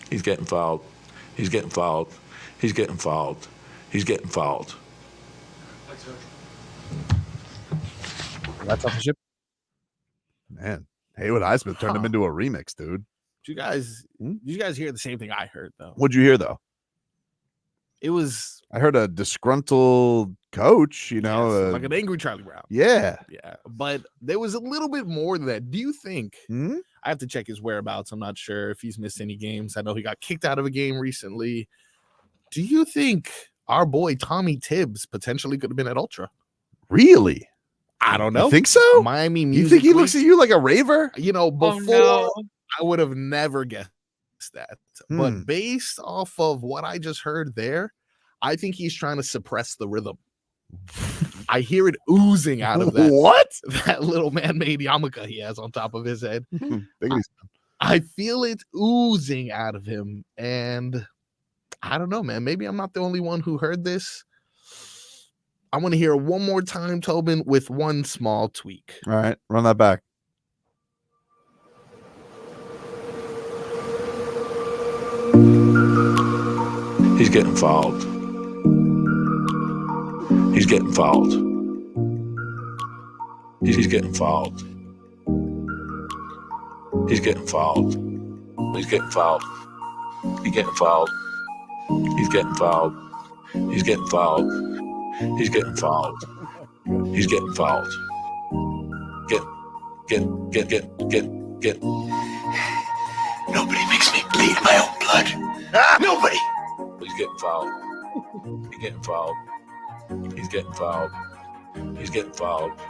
He's getting fouled. He's getting fouled. He's getting fouled. He's getting fouled. That's off the ship. Man, Haywood Highsmith turned him into a remix, dude. Did you guys hear the same thing I heard though? What'd you hear though? I heard a disgruntled coach, like an angry Charlie Brown. Yeah. Yeah. But there was a little bit more than that. Do you think I have to check his whereabouts? I'm not sure if he's missed any games. I know he got kicked out of a game recently. Do you think our boy Tommy Tibbs potentially could have been at Ultra? Really? I don't know. You think so? Miami You Music think he Week, looks at you like a raver? Before I would have never guessed that. But based off of what I just heard there, I think he's trying to suppress the rhythm. I hear it oozing out of that. What? That little man-made yarmulke he has on top of his head. I feel it oozing out of him. And I don't know, man. Maybe I'm not the only one who heard this. I want to hear it one more time, Tobin, with one small tweak. All right, run that back. He's getting fouled. He's getting fouled. He's getting fouled. He's getting fouled. He's getting fouled. He's getting fouled. He's getting fouled. He's getting fouled. He's getting fouled. He's getting fouled. Get. Nobody makes me bleed my own blood. Nobody. He's getting fouled. He's getting fouled. He's getting fouled. He's getting fouled.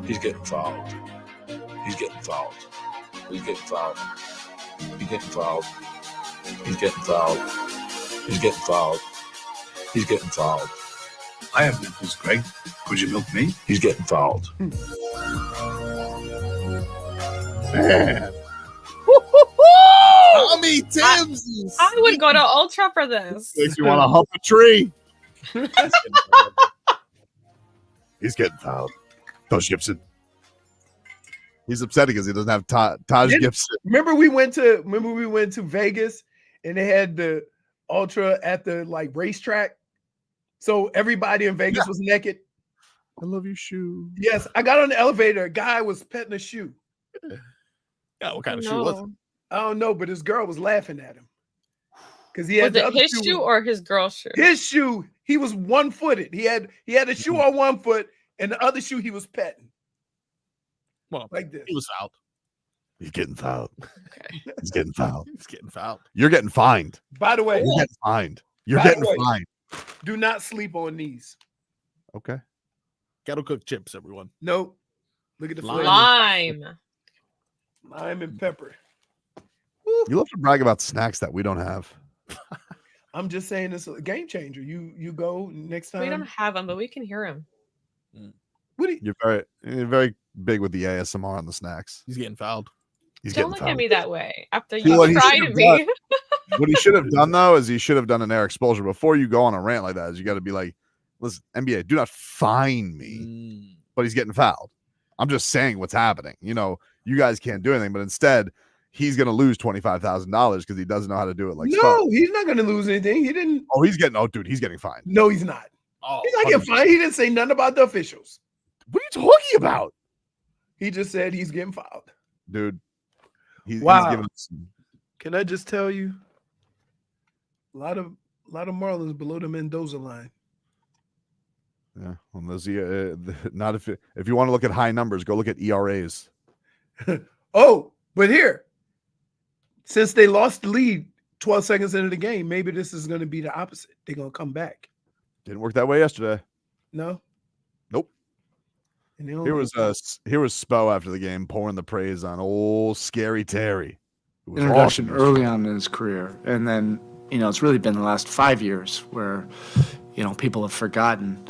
He's getting fouled. He's getting fouled. He's getting fouled. He's getting fouled. He's getting fouled. He's getting fouled. He's getting fouled. I have nipples, Greg. Could you milk me? He's getting fouled. Man. Tommy Tibbs. I would go to Ultra for this. Makes you want to hump a tree. He's getting fouled. Taj Gibson. He's upset because he doesn't have Taj Gibson. Remember we went to Vegas and they had the Ultra at the racetrack. So everybody in Vegas was naked. I love your shoe. Yes, I got on the elevator. A guy was petting a shoe. Yeah, what kind of shoe was it? I don't know, but his girl was laughing at him because he had Was it his shoe or his girl's shoe? His shoe. He was one-footed. He had a shoe on one foot, and the other shoe he was petting. Well, like this. He was fouled. He's getting fouled. Okay. He's getting fouled. He's getting fouled. You're getting fined. By the way, You're getting fined. You're getting fined. Do not sleep on these. Okay. Kettle cooked chips, everyone. Nope. Look at the flavor. Lime and pepper. You love to brag about snacks that we don't have. I'm just saying it's a game changer. You go next time. We don't have him, but we can hear him. You're very big with the ASMR on the snacks. He's getting fouled. He's Don't getting look fouled. at me that way after See you what he cried should at have me. What he should have done though is he should have done an Erik Spoelstra before you go on a rant like that. Is you got to be like, listen, NBA, do not fine me, but he's getting fouled. I'm just saying what's happening. You know, you guys can't do anything, but instead he's going to lose $25,000 because he doesn't know how to do it. Like, no, he's not going to lose anything. He didn't. Oh, he's getting fined. No, he's not. Oh, he's not getting fined. He didn't say nothing about the officials. What are you talking about? He just said he's getting fouled. Dude, he's wow. Can I just tell you? A lot of Marlins below the Mendoza line. Yeah, well, those not if you want to look at high numbers, go look at ERAs. Oh, but here, since they lost the lead 12 seconds into the game, maybe this is going to be the opposite. They're going to come back. Didn't work that way yesterday. No. Nope. And here was Spo after the game pouring the praise on old Scary Terry. Introduction early on in his career, and then it's really been the last 5 years where people have forgotten.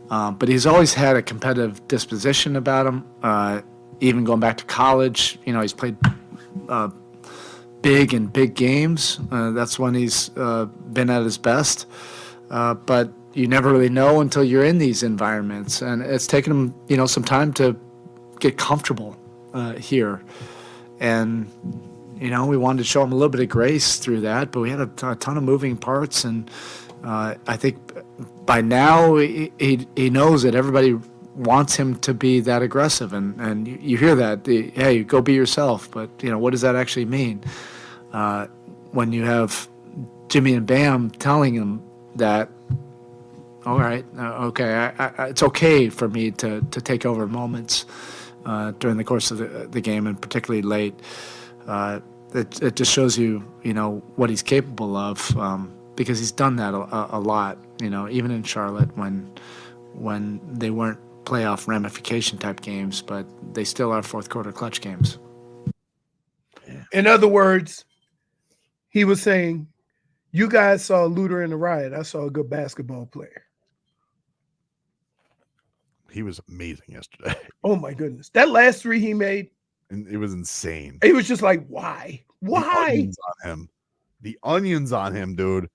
But he's always had a competitive disposition about him. Even going back to college, he's played big in big games. That's when he's been at his best. But you never really know until you're in these environments, and it's taken him, some time to get comfortable here. And we wanted to show him a little bit of grace through that, but we had a ton of moving parts, and I think by now he knows that everybody wants him to be that aggressive, and you hear that, hey, go be yourself, but what does that actually mean? When you have Jimmy and Bam telling him that, all right, okay, it's okay for me to take over moments during the course of the game, and particularly late. It just shows you, what he's capable of, because he's done that a lot, even in Charlotte when they weren't playoff ramification type games, but they still are fourth quarter clutch games. In other words, he was saying, you guys saw a looter in the riot. I saw a good basketball player. He was amazing yesterday. Oh my goodness. That last three he made. And it was insane. It was just like, why? The onions on him, dude.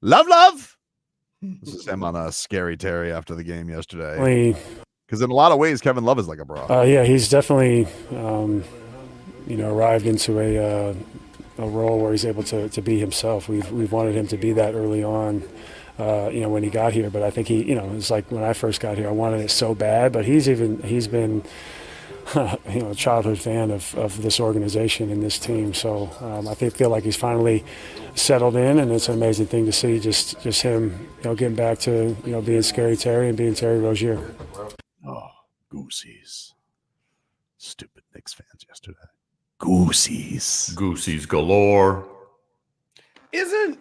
Love. This is him on a Scary Terry after the game yesterday. Because in a lot of ways, Kevin Love is like a bro. Yeah, he's definitely, arrived into a role where he's able to be himself. We've wanted him to be that early on, when he got here. But I think it's like when I first got here, I wanted it so bad. But he's been a childhood fan of this organization and this team. So I feel like he's finally settled in, and it's an amazing thing to see just him, getting back to, being Scary Terry and being Terry Rozier. Oh, Goosies. Stupid Knicks fans yesterday. Goosies. Goosies galore. Is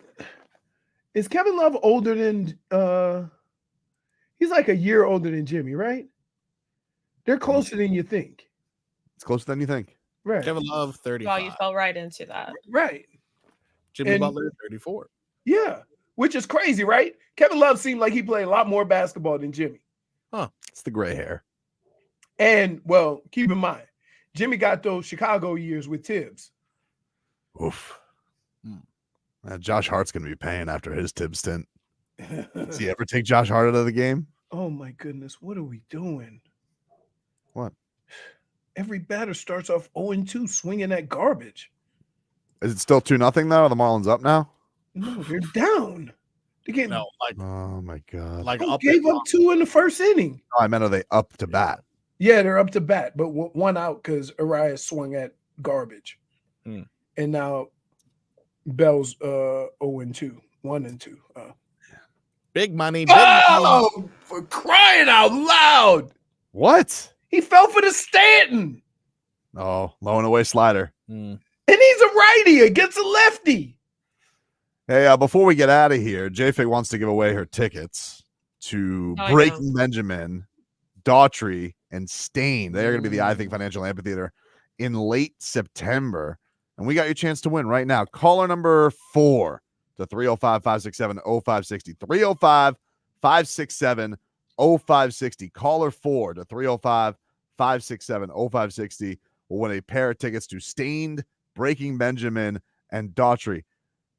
Kevin Love older than he's like a year older than Jimmy, right? They're closer than you think. It's closer than you think. Right. Kevin Love, 35. Well, you fell right into that. Right. Jimmy Butler, 34. Yeah, which is crazy, right? Kevin Love seemed like he played a lot more basketball than Jimmy. Huh. It's the gray hair. And, well, keep in mind, Jimmy got those Chicago years with Tibbs. Oof. Josh Hart's going to be paying after his Tibbs stint. Does he ever take Josh Hart out of the game? Oh, my goodness. What are we doing? What? Every batter starts off 0-2 swinging that garbage. Is it still 2-0 though? Are the Marlins up now? No, they're down. They're getting, oh my God. Gave up 2 in the first inning. No, I meant, are they up to bat? Yeah, they're up to bat, but one out because Arias swung at garbage. And now Bell's 0-2, 1-2. Big money. Oh, for crying out loud. What? He fell for the Stanton. Oh, low and away slider. And he's a righty against a lefty. Hey, before we get out of here, JFig wants to give away her tickets to Breaking Benjamin, Daughtry, and Stain. They're going to be the I Think Financial Amphitheater in late September. And we got your chance to win right now. Caller number 4 to 305-567-0560. 305-567-0560. Caller 4 to 305-567-0560 will win a pair of tickets to Stained, Breaking Benjamin, and Daughtry.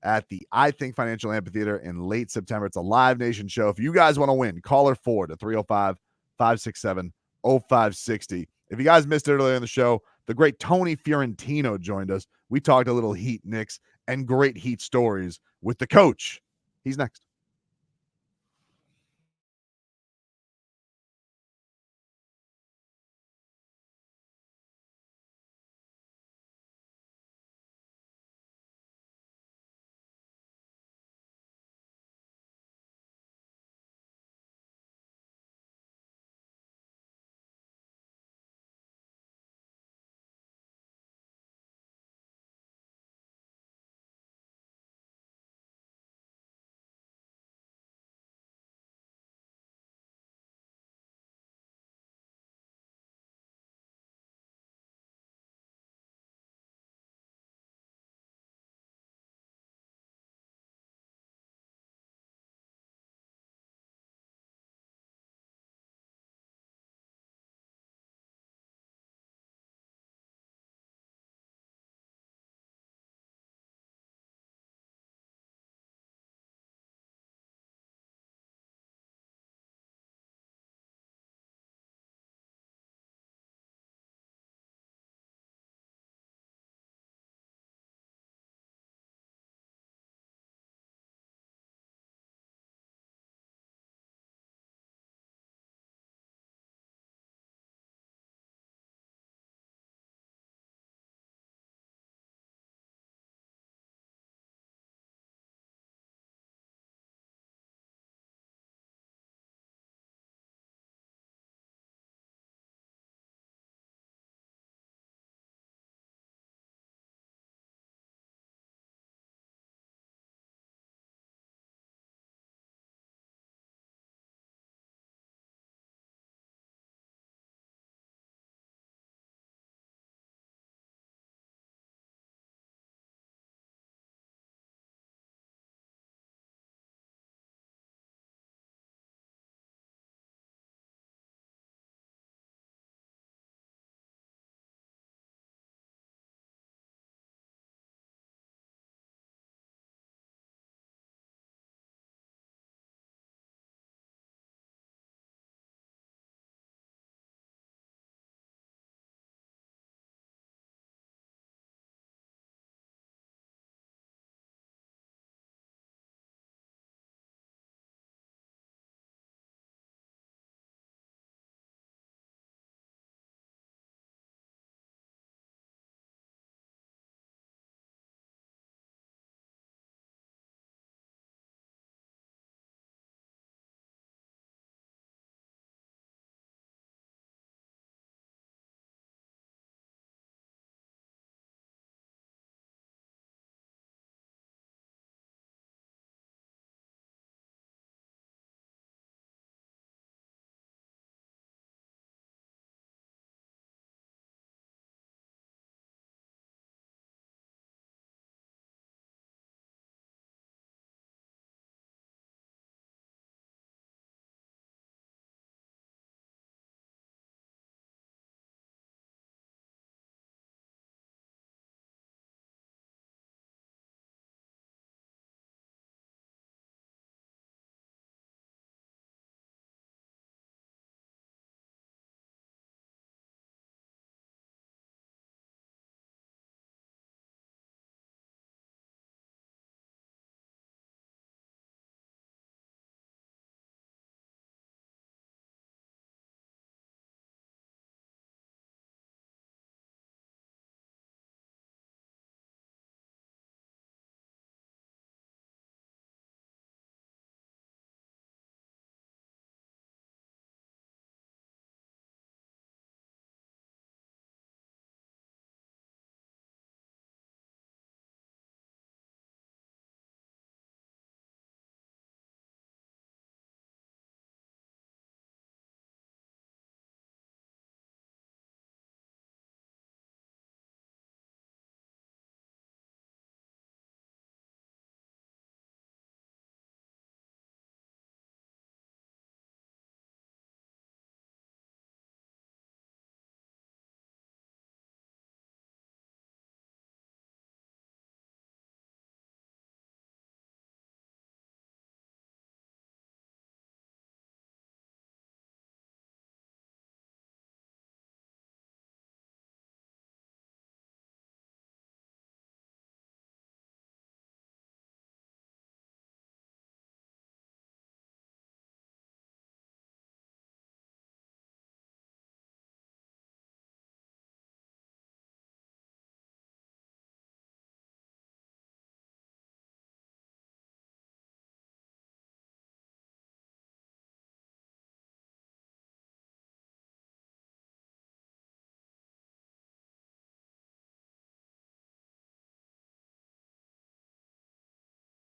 at the I Think Financial Amphitheater in late September. It's a Live Nation show. If you guys want to win, call or forward to 305-567-0560. If you guys missed it earlier in the show, the great Tony Fiorentino joined us. We talked a little Heat Knicks and great Heat stories with the coach. He's next.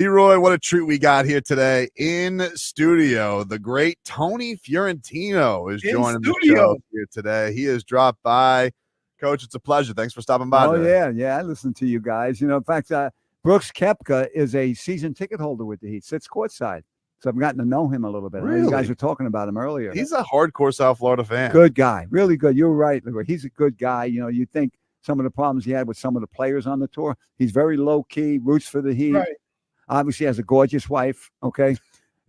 Leroy, what a treat we got here today in studio. The great Tony Fiorentino is joining the show here today. He has dropped by. Coach, it's a pleasure. Thanks for stopping by. Oh, today. yeah. I listen to you guys. In fact, Brooks Koepka is a season ticket holder with the Heat, sits courtside. So I've gotten to know him a little bit. Really? You guys were talking about him earlier. He's a hardcore South Florida fan. Good guy. Really good. You're right, Leroy. He's a good guy. You think some of the problems he had with some of the players on the tour. He's very low-key, roots for the Heat. Right. Obviously has a gorgeous wife, okay?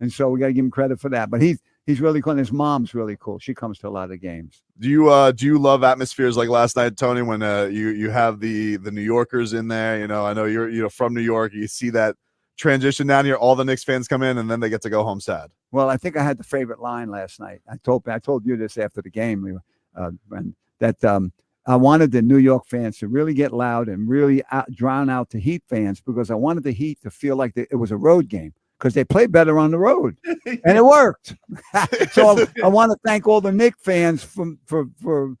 And so we got to give him credit for that. But he's really cool, and his mom's really cool. She comes to a lot of games. Do you love atmospheres like last night, Tony, when you have the New Yorkers in there? I know you're from New York. You see that transition down here. All the Knicks fans come in, and then they get to go home sad. Well, I think I had the favorite line last night. I told you this after the game, that I wanted the New York fans to really get loud and really drown out the Heat fans, because I wanted the Heat to feel like it was a road game, because they play better on the road, and it worked. So I want to thank all the Knicks fans for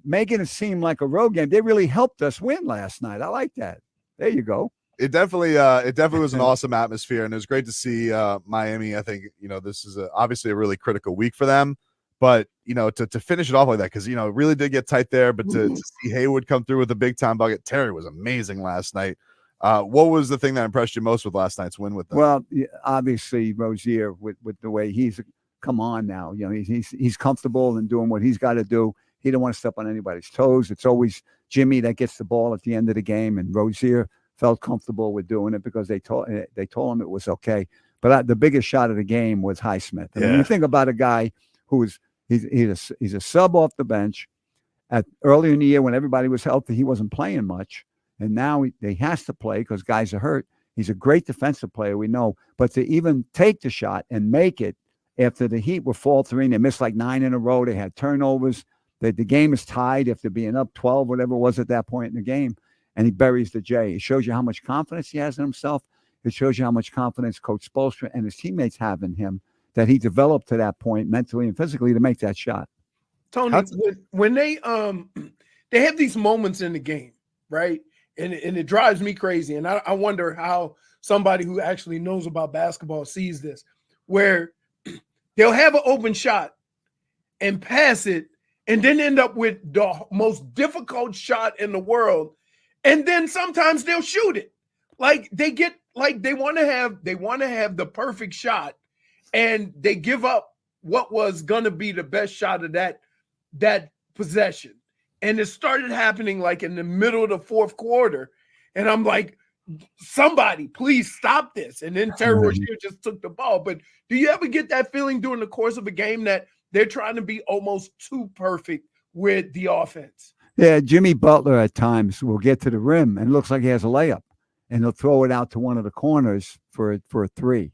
making it seem like a road game. They really helped us win last night. I like that. There you go. It definitely was an awesome atmosphere, and it was great to see Miami. I think this is obviously a really critical week for them, but to finish it off like that, because it really did get tight there. But to see Haywood come through with a big time bucket, Terry was amazing last night. What was the thing that impressed you most with last night's win with them? Well, obviously Rozier with the way he's come on now. He's comfortable in doing what he's got to do. He don't want to step on anybody's toes. It's always Jimmy that gets the ball at the end of the game, and Rozier felt comfortable with doing it because they told him it was okay. But the biggest shot of the game was Highsmith. I mean, you think about a guy who's he's a sub off the bench. Earlier in the year when everybody was healthy, he wasn't playing much, and now he has to play because guys are hurt. He's a great defensive player, we know, but to even take the shot and make it after the Heat were faltering, they missed like 9 in a row. They had turnovers. The game is tied after being up 12, whatever it was at that point in the game. And he buries the J. It shows you how much confidence he has in himself. It shows you how much confidence Coach Spoelstra and his teammates have in him, that he developed to that point mentally and physically to make that shot. Tony, when they have these moments in the game, right? And it drives me crazy. And I wonder how somebody who actually knows about basketball sees this, where they'll have an open shot and pass it and then end up with the most difficult shot in the world. And then sometimes they'll shoot it. Like they want to have the perfect shot, and they give up what was going to be the best shot of that possession. And it started happening like in the middle of the fourth quarter. And I'm like, somebody please stop this. And then Terry Rozier just took the ball. But do you ever get that feeling during the course of a game that they're trying to be almost too perfect with the offense? Yeah, Jimmy Butler at times will get to the rim and it looks like he has a layup, and he'll throw it out to one of the corners for a three.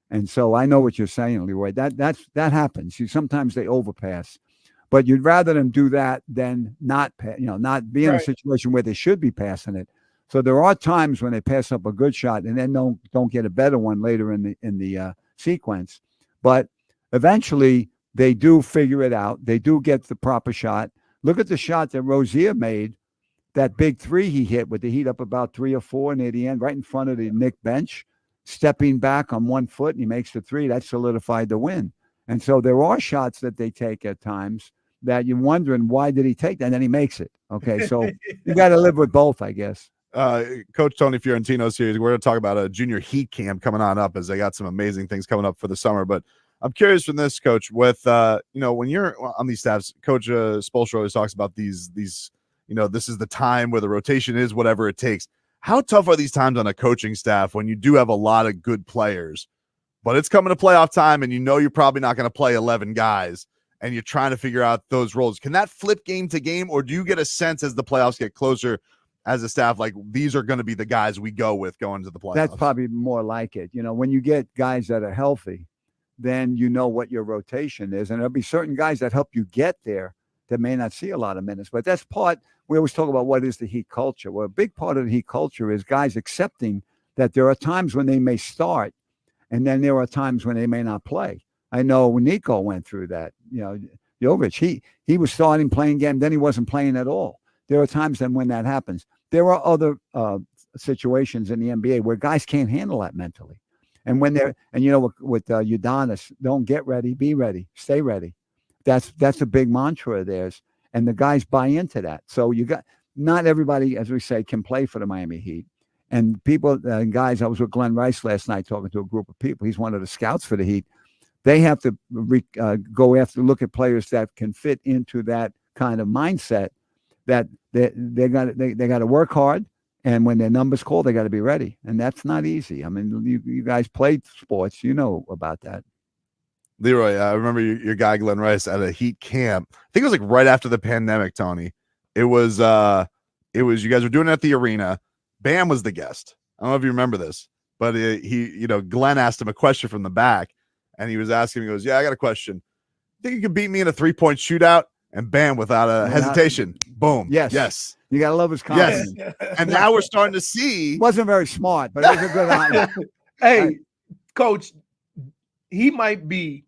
And so I know what you're saying, Leroy. That happens. Sometimes they overpass, but you'd rather them do that than not be in a situation where they should be passing it. So there are times when they pass up a good shot and then don't get a better one later in the sequence. But eventually they do figure it out. They do get the proper shot. Look at the shot that Rozier made, that big three he hit with the Heat up about 3 or 4 near the end, right in front of the Knicks bench, stepping back on 1 foot, and he makes the three. That solidified the win. And so there are shots that they take at times that you're wondering, why did he take that? And then he makes it. Okay, so you got to live with both, I guess. Coach Tony Fiorentino's here. We're going to talk about a junior Heat camp coming on up, as they got some amazing things coming up for the summer. But I'm curious from this, Coach, with when you're on these staffs, Coach Spoelstra always talks about these this is the time where the rotation is whatever it takes. How tough are these times on a coaching staff when you do have a lot of good players, but it's coming to playoff time and you're probably not going to play 11 guys and you're trying to figure out those roles? Can that flip game to game, or do you get a sense as the playoffs get closer as a staff, like these are going to be the guys we go with going to the playoffs? That's probably more like it. When you get guys that are healthy, then you know what your rotation is. And there'll be certain guys that help you get there that may not see a lot of minutes. But that's part, we always talk about what is the Heat culture. Well, a big part of the Heat culture is guys accepting that there are times when they may start, and then there are times when they may not play. I know Nico went through that. Jokic, he was starting playing game, then he wasn't playing at all. There are times then when that happens. There are other situations in the NBA where guys can't handle that mentally. And when they're, and you know, with Udonis, don't get ready, be ready, stay ready. That's a big mantra of theirs. And the guys buy into that. So not everybody, as we say, can play for the Miami Heat. And people, guys, I was with Glen Rice last night talking to a group of people. He's one of the scouts for the Heat. They have to look at players that can fit into that kind of mindset, that they got to work hard. And when their numbers call, they got to be ready. And that's not easy. I mean, you guys played sports, you know about that. Leroy, I remember your guy Glen Rice at a Heat camp. I think it was like right after the pandemic, Tony. It was you guys were doing it at the arena. Bam was the guest. I don't know if you remember this, but Glenn asked him a question from the back, and he was asking, he goes, "Yeah, I got a question. Think you could beat me in a 3-point shootout?" And Bam, without a hesitation, boom. Yes. You got to love his confidence. Yes. And now we're starting to see. Wasn't very smart, but it was a good honor. Hey, Coach, he might be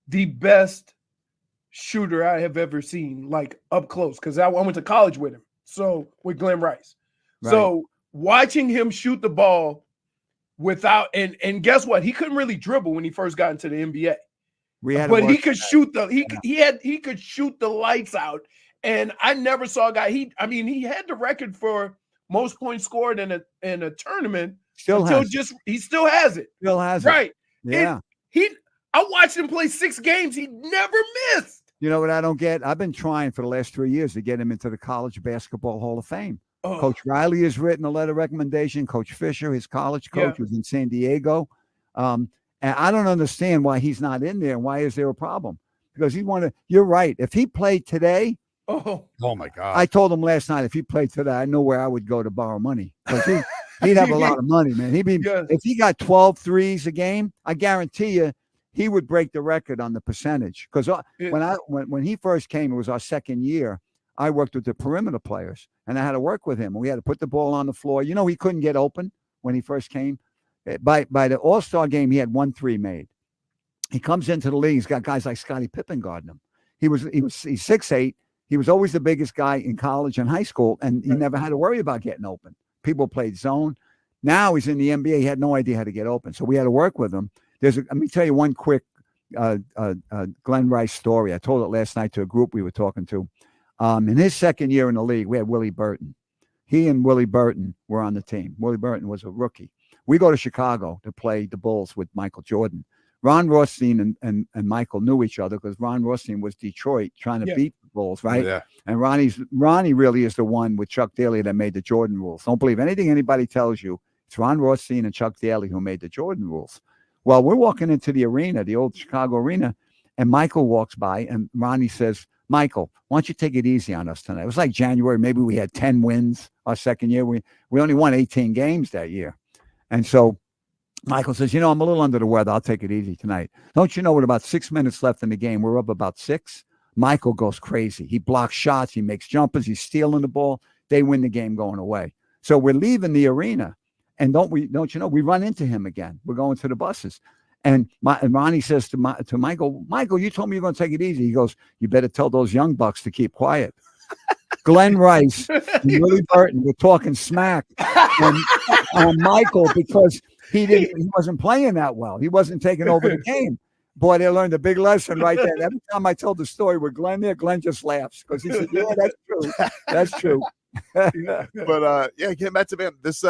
the best shooter I have ever seen, like up close, because I went to college with him. So with Glen Rice. Right. So watching him shoot the ball without and guess what? He couldn't really dribble when he first got into the NBA. But he could shoot he could shoot the lights out. And I never saw a guy. He had the record for most points scored in a tournament. He still has it. Still has it. Right. Yeah. I watched him play 6 games. He never missed. You know what I don't get? I've been trying for the last 3 years to get him into the College Basketball Hall of Fame. Oh. Coach Riley has written a letter of recommendation. Coach Fisher, his college coach, was in San Diego. And I don't understand why he's not in there. Why is there a problem? Because you're right. If he played today. Oh my God. I told him last night, if he played today, I know where I would go to borrow money. Because he'd have a lot of money, man. If he got 12 threes a game, I guarantee you he would break the record on the percentage. Because when he first came, it was our second year. I worked with the perimeter players, and I had to work with him. We had to put the ball on the floor. You know, he couldn't get open when he first came. By the All-Star game, he had 1 3 made. He comes into the league. He's got guys like Scottie Pippen guarding him. He's 6'8". He was always the biggest guy in college and high school, and he never had to worry about getting open. People played zone. Now he's in the NBA. He had no idea how to get open, so we had to work with him. Let me tell you one quick Glen Rice story. I told it last night to a group we were talking to. In his second year in the league, we had Willie Burton. He and Willie Burton were on the team. Willie Burton was a rookie. We go to Chicago to play the Bulls with Michael Jordan. Ron Rothstein and Michael knew each other because Ron Rothstein was Detroit trying to beat the Bulls, right? Yeah. And Ronnie really is the one with Chuck Daly that made the Jordan rules. Don't believe anything anybody tells you. It's Ron Rothstein and Chuck Daly who made the Jordan rules. Well, we're walking into the arena, the old Chicago arena, and Michael walks by, and Ronnie says, "Michael, why don't you take it easy on us tonight?" It was like January. Maybe we had 10 wins our second year. We only won 18 games that year. And so Michael says, "I'm a little under the weather. I'll take it easy tonight." Don't you know, with about 6 minutes left in the game, we're up about 6. Michael goes crazy. He blocks shots. He makes jumpers. He's stealing the ball. They win the game going away. So we're leaving the arena. And don't you know, we run into him again. We're going to the buses. And Ronnie says to Michael, "Michael, you told me you're going to take it easy." He goes, "You better tell those young bucks to keep quiet." Glen Rice and Willie Burton were talking smack on Michael because he wasn't playing that well. He wasn't taking over the game. Boy, they learned a big lesson right there. Every time I tell the story with Glen there, Glen just laughs because he said, "Yeah, that's true. That's true." But getting back to Bam, this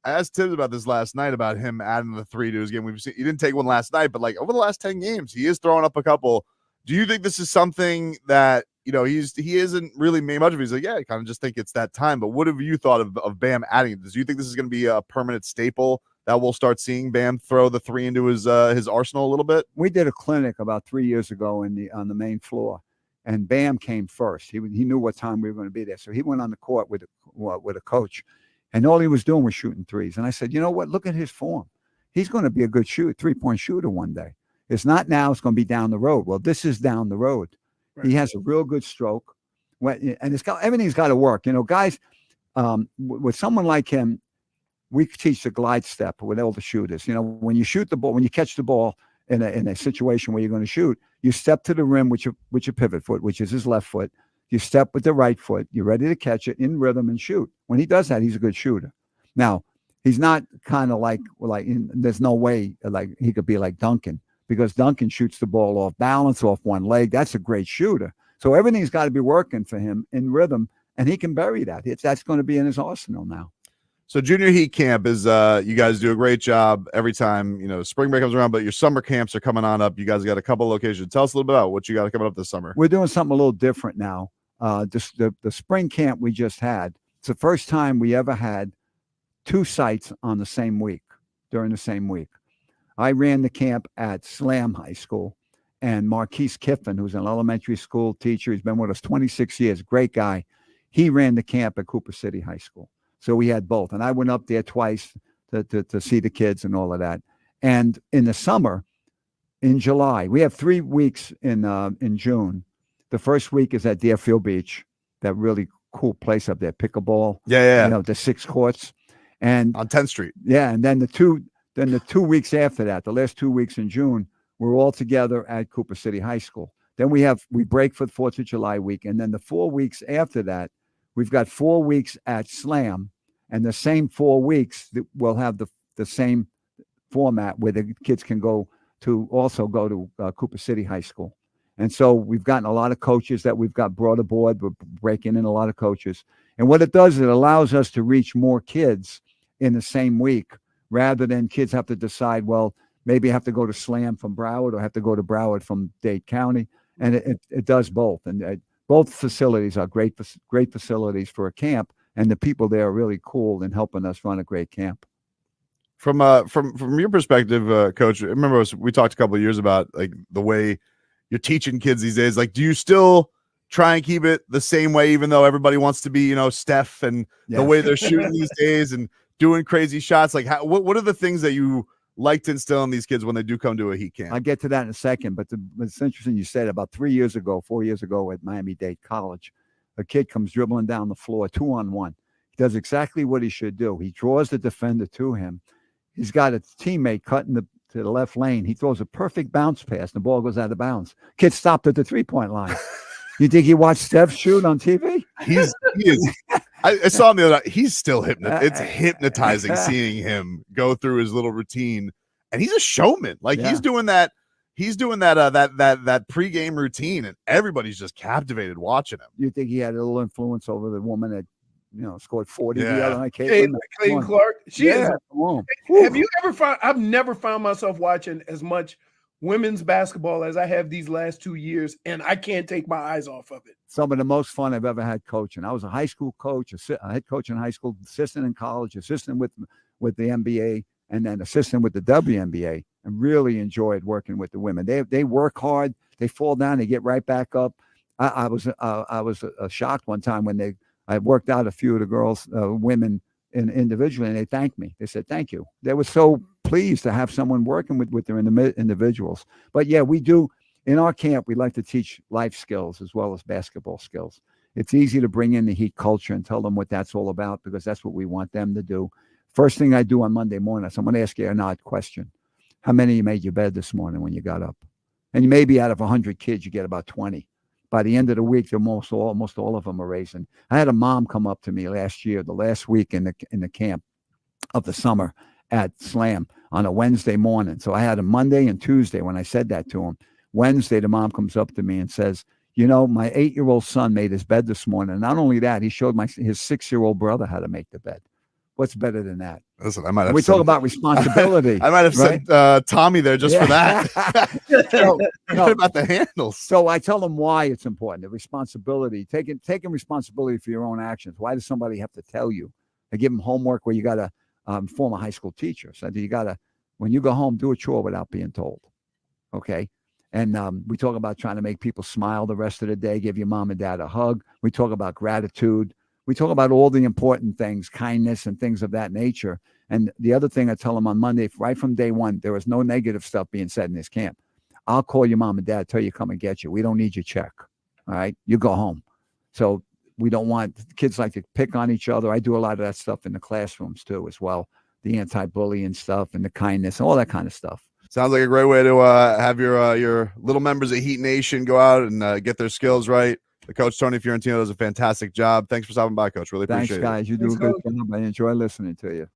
I asked Tibbs about this last night about him adding the 3 to his game. We've seen he didn't take one last night, but like over the last 10 games, he is throwing up a couple. Do you think this is something that he isn't really made much of? He's like, I kind of just think it's that time. But what have you thought of Bam adding this? Do you think this is going to be a permanent staple that we'll start seeing Bam throw the 3 into his arsenal a little bit? We did a clinic about 3 years ago on the main floor, and Bam came first. He knew what time we were going to be there, so he went on the court with a coach. And all he was doing was shooting threes. And I said, "You know what? Look at his form. He's going to be a good 3-point shooter one day. It's not now. It's going to be down the road." Well, this is down the road. Right. He has a real good stroke. And everything's got to work. Guys, with someone like him, we teach the glide step with all the shooters. When you shoot the ball, when you catch the ball in a situation where you're going to shoot, you step to the rim with your pivot foot, which is his left foot. You step with the right foot. You're ready to catch it in rhythm and shoot. When he does that, he's a good shooter. Now, he's not kind of like there's no way like he could be like Duncan, because Duncan shoots the ball off balance, off one leg. That's a great shooter. So everything's got to be working for him in rhythm, and he can bury that. That's going to be in his arsenal now. So Junior Heat Camp is you guys do a great job every time, spring break comes around, but your summer camps are coming on up. You guys got a couple locations. Tell us a little bit about what you got coming up this summer. We're doing something a little different now. Just the spring camp we just had. It's the first time we ever had 2 sites on the same week, during the same week. I ran the camp at Slam High School, and Marquise Kiffin, who's an elementary school teacher, he's been with us 26 years, great guy. He ran the camp at Cooper City High School. So we had both. And I went up there twice to see the kids and all of that. And in the summer, in July, we have 3 weeks in June. The first week is at Deerfield Beach, that really cool place up there, pickleball. Yeah. The 6 courts. And on 10th Street. Yeah. And then the 2 weeks after that, the last 2 weeks in June, we're all together at Cooper City High School. Then we break for the 4th of July week. And then the 4 weeks after that, we've got 4 weeks at Slam, and the same 4 weeks we'll have the same format where the kids can go to Cooper City High School. And so we've gotten a lot of coaches that we've got brought aboard. We're breaking in a lot of coaches. And what it does, it allows us to reach more kids in the same week, rather than kids have to decide, well, maybe I have to go to Slam from Broward or have to go to Broward from Dade County. And it does both. And both facilities are great facilities for a camp, and the people there are really cool in helping us run a great camp. From your perspective, Coach, I remember we talked a couple of years about like the way you're teaching kids these days. Like, do you still try and keep it the same way, even though everybody wants to be, Steph and the way they're shooting these days and doing crazy shots? Like, what are the things that you like to instill in these kids when they do come to a Heat camp? I'll get to that in a second, but it's interesting you said about 4 years ago at Miami-Dade College, a kid comes dribbling down the floor 2-on-1. He does exactly what he should do. He draws the defender to him. He's got a teammate cutting to the left lane. He throws a perfect bounce pass. The ball goes out of bounds. Kid stopped at the 3-point line. You think he watched Steph shoot on TV? He is. I saw him the other night. He's still it's hypnotizing seeing him go through his little routine, and he's a showman. Like he's doing that pregame routine, and everybody's just captivated watching him. You think he had a little influence over the woman that scored 40 the other night? Clayton Clark. She is. Have you ever found? I've never found myself watching as much women's basketball as I have these last 2 years, and I can't take my eyes off of it. Some of the most fun I've ever had coaching. I was a high school coach, a head coach in high school, assistant in college, assistant with the NBA, and then assistant with the WNBA, and really enjoyed working with the women. They work hard, they fall down, they get right back up. I was shocked one time when I worked out a few of the girls, women individually, and they thanked me. They said, thank you. They were so pleased to have someone working with their individuals. But yeah, we do. In our camp, we like to teach life skills as well as basketball skills. It's easy to bring in the Heat culture and tell them what that's all about, because that's what we want them to do. First thing I do on Monday morning, I'm going to ask you an odd question. How many of you made your bed this morning when you got up? And maybe out of 100 kids, you get about 20. By the end of the week, almost all of them are raising. I had a mom come up to me last year, the last week in the camp of the summer at Slam on a Wednesday morning. So I had a Monday and Tuesday when I said that to him. Wednesday, the mom comes up to me and says, my 8-year-old son made his bed this morning. And not only that, he showed his 6-year-old brother how to make the bed. What's better than that? Listen, I might have. We talk about responsibility. I might have sent Tommy there just for that. What about the handles? So I tell them why it's important. The responsibility, taking responsibility for your own actions. Why does somebody have to tell you? I give them homework where you got to former high school teacher. So you got to, when you go home, do a chore without being told. Okay. And we talk about trying to make people smile the rest of the day, give your mom and dad a hug. We talk about gratitude. We talk about all the important things, kindness and things of that nature. And the other thing I tell them on Monday, right from day one, there was no negative stuff being said in this camp. I'll call your mom and dad, tell you come and get you. We don't need your check. All right. You go home. So we don't want kids like to pick on each other. I do a lot of that stuff in the classrooms too, as well. The anti-bullying stuff and the kindness, all that kind of stuff. Sounds like a great way to have your little members of Heat Nation go out and get their skills right. The coach, Tony Fiorentino, does a fantastic job. Thanks for stopping by, Coach. Really Thanks, appreciate guys. it. You do a good job. I enjoy listening to you.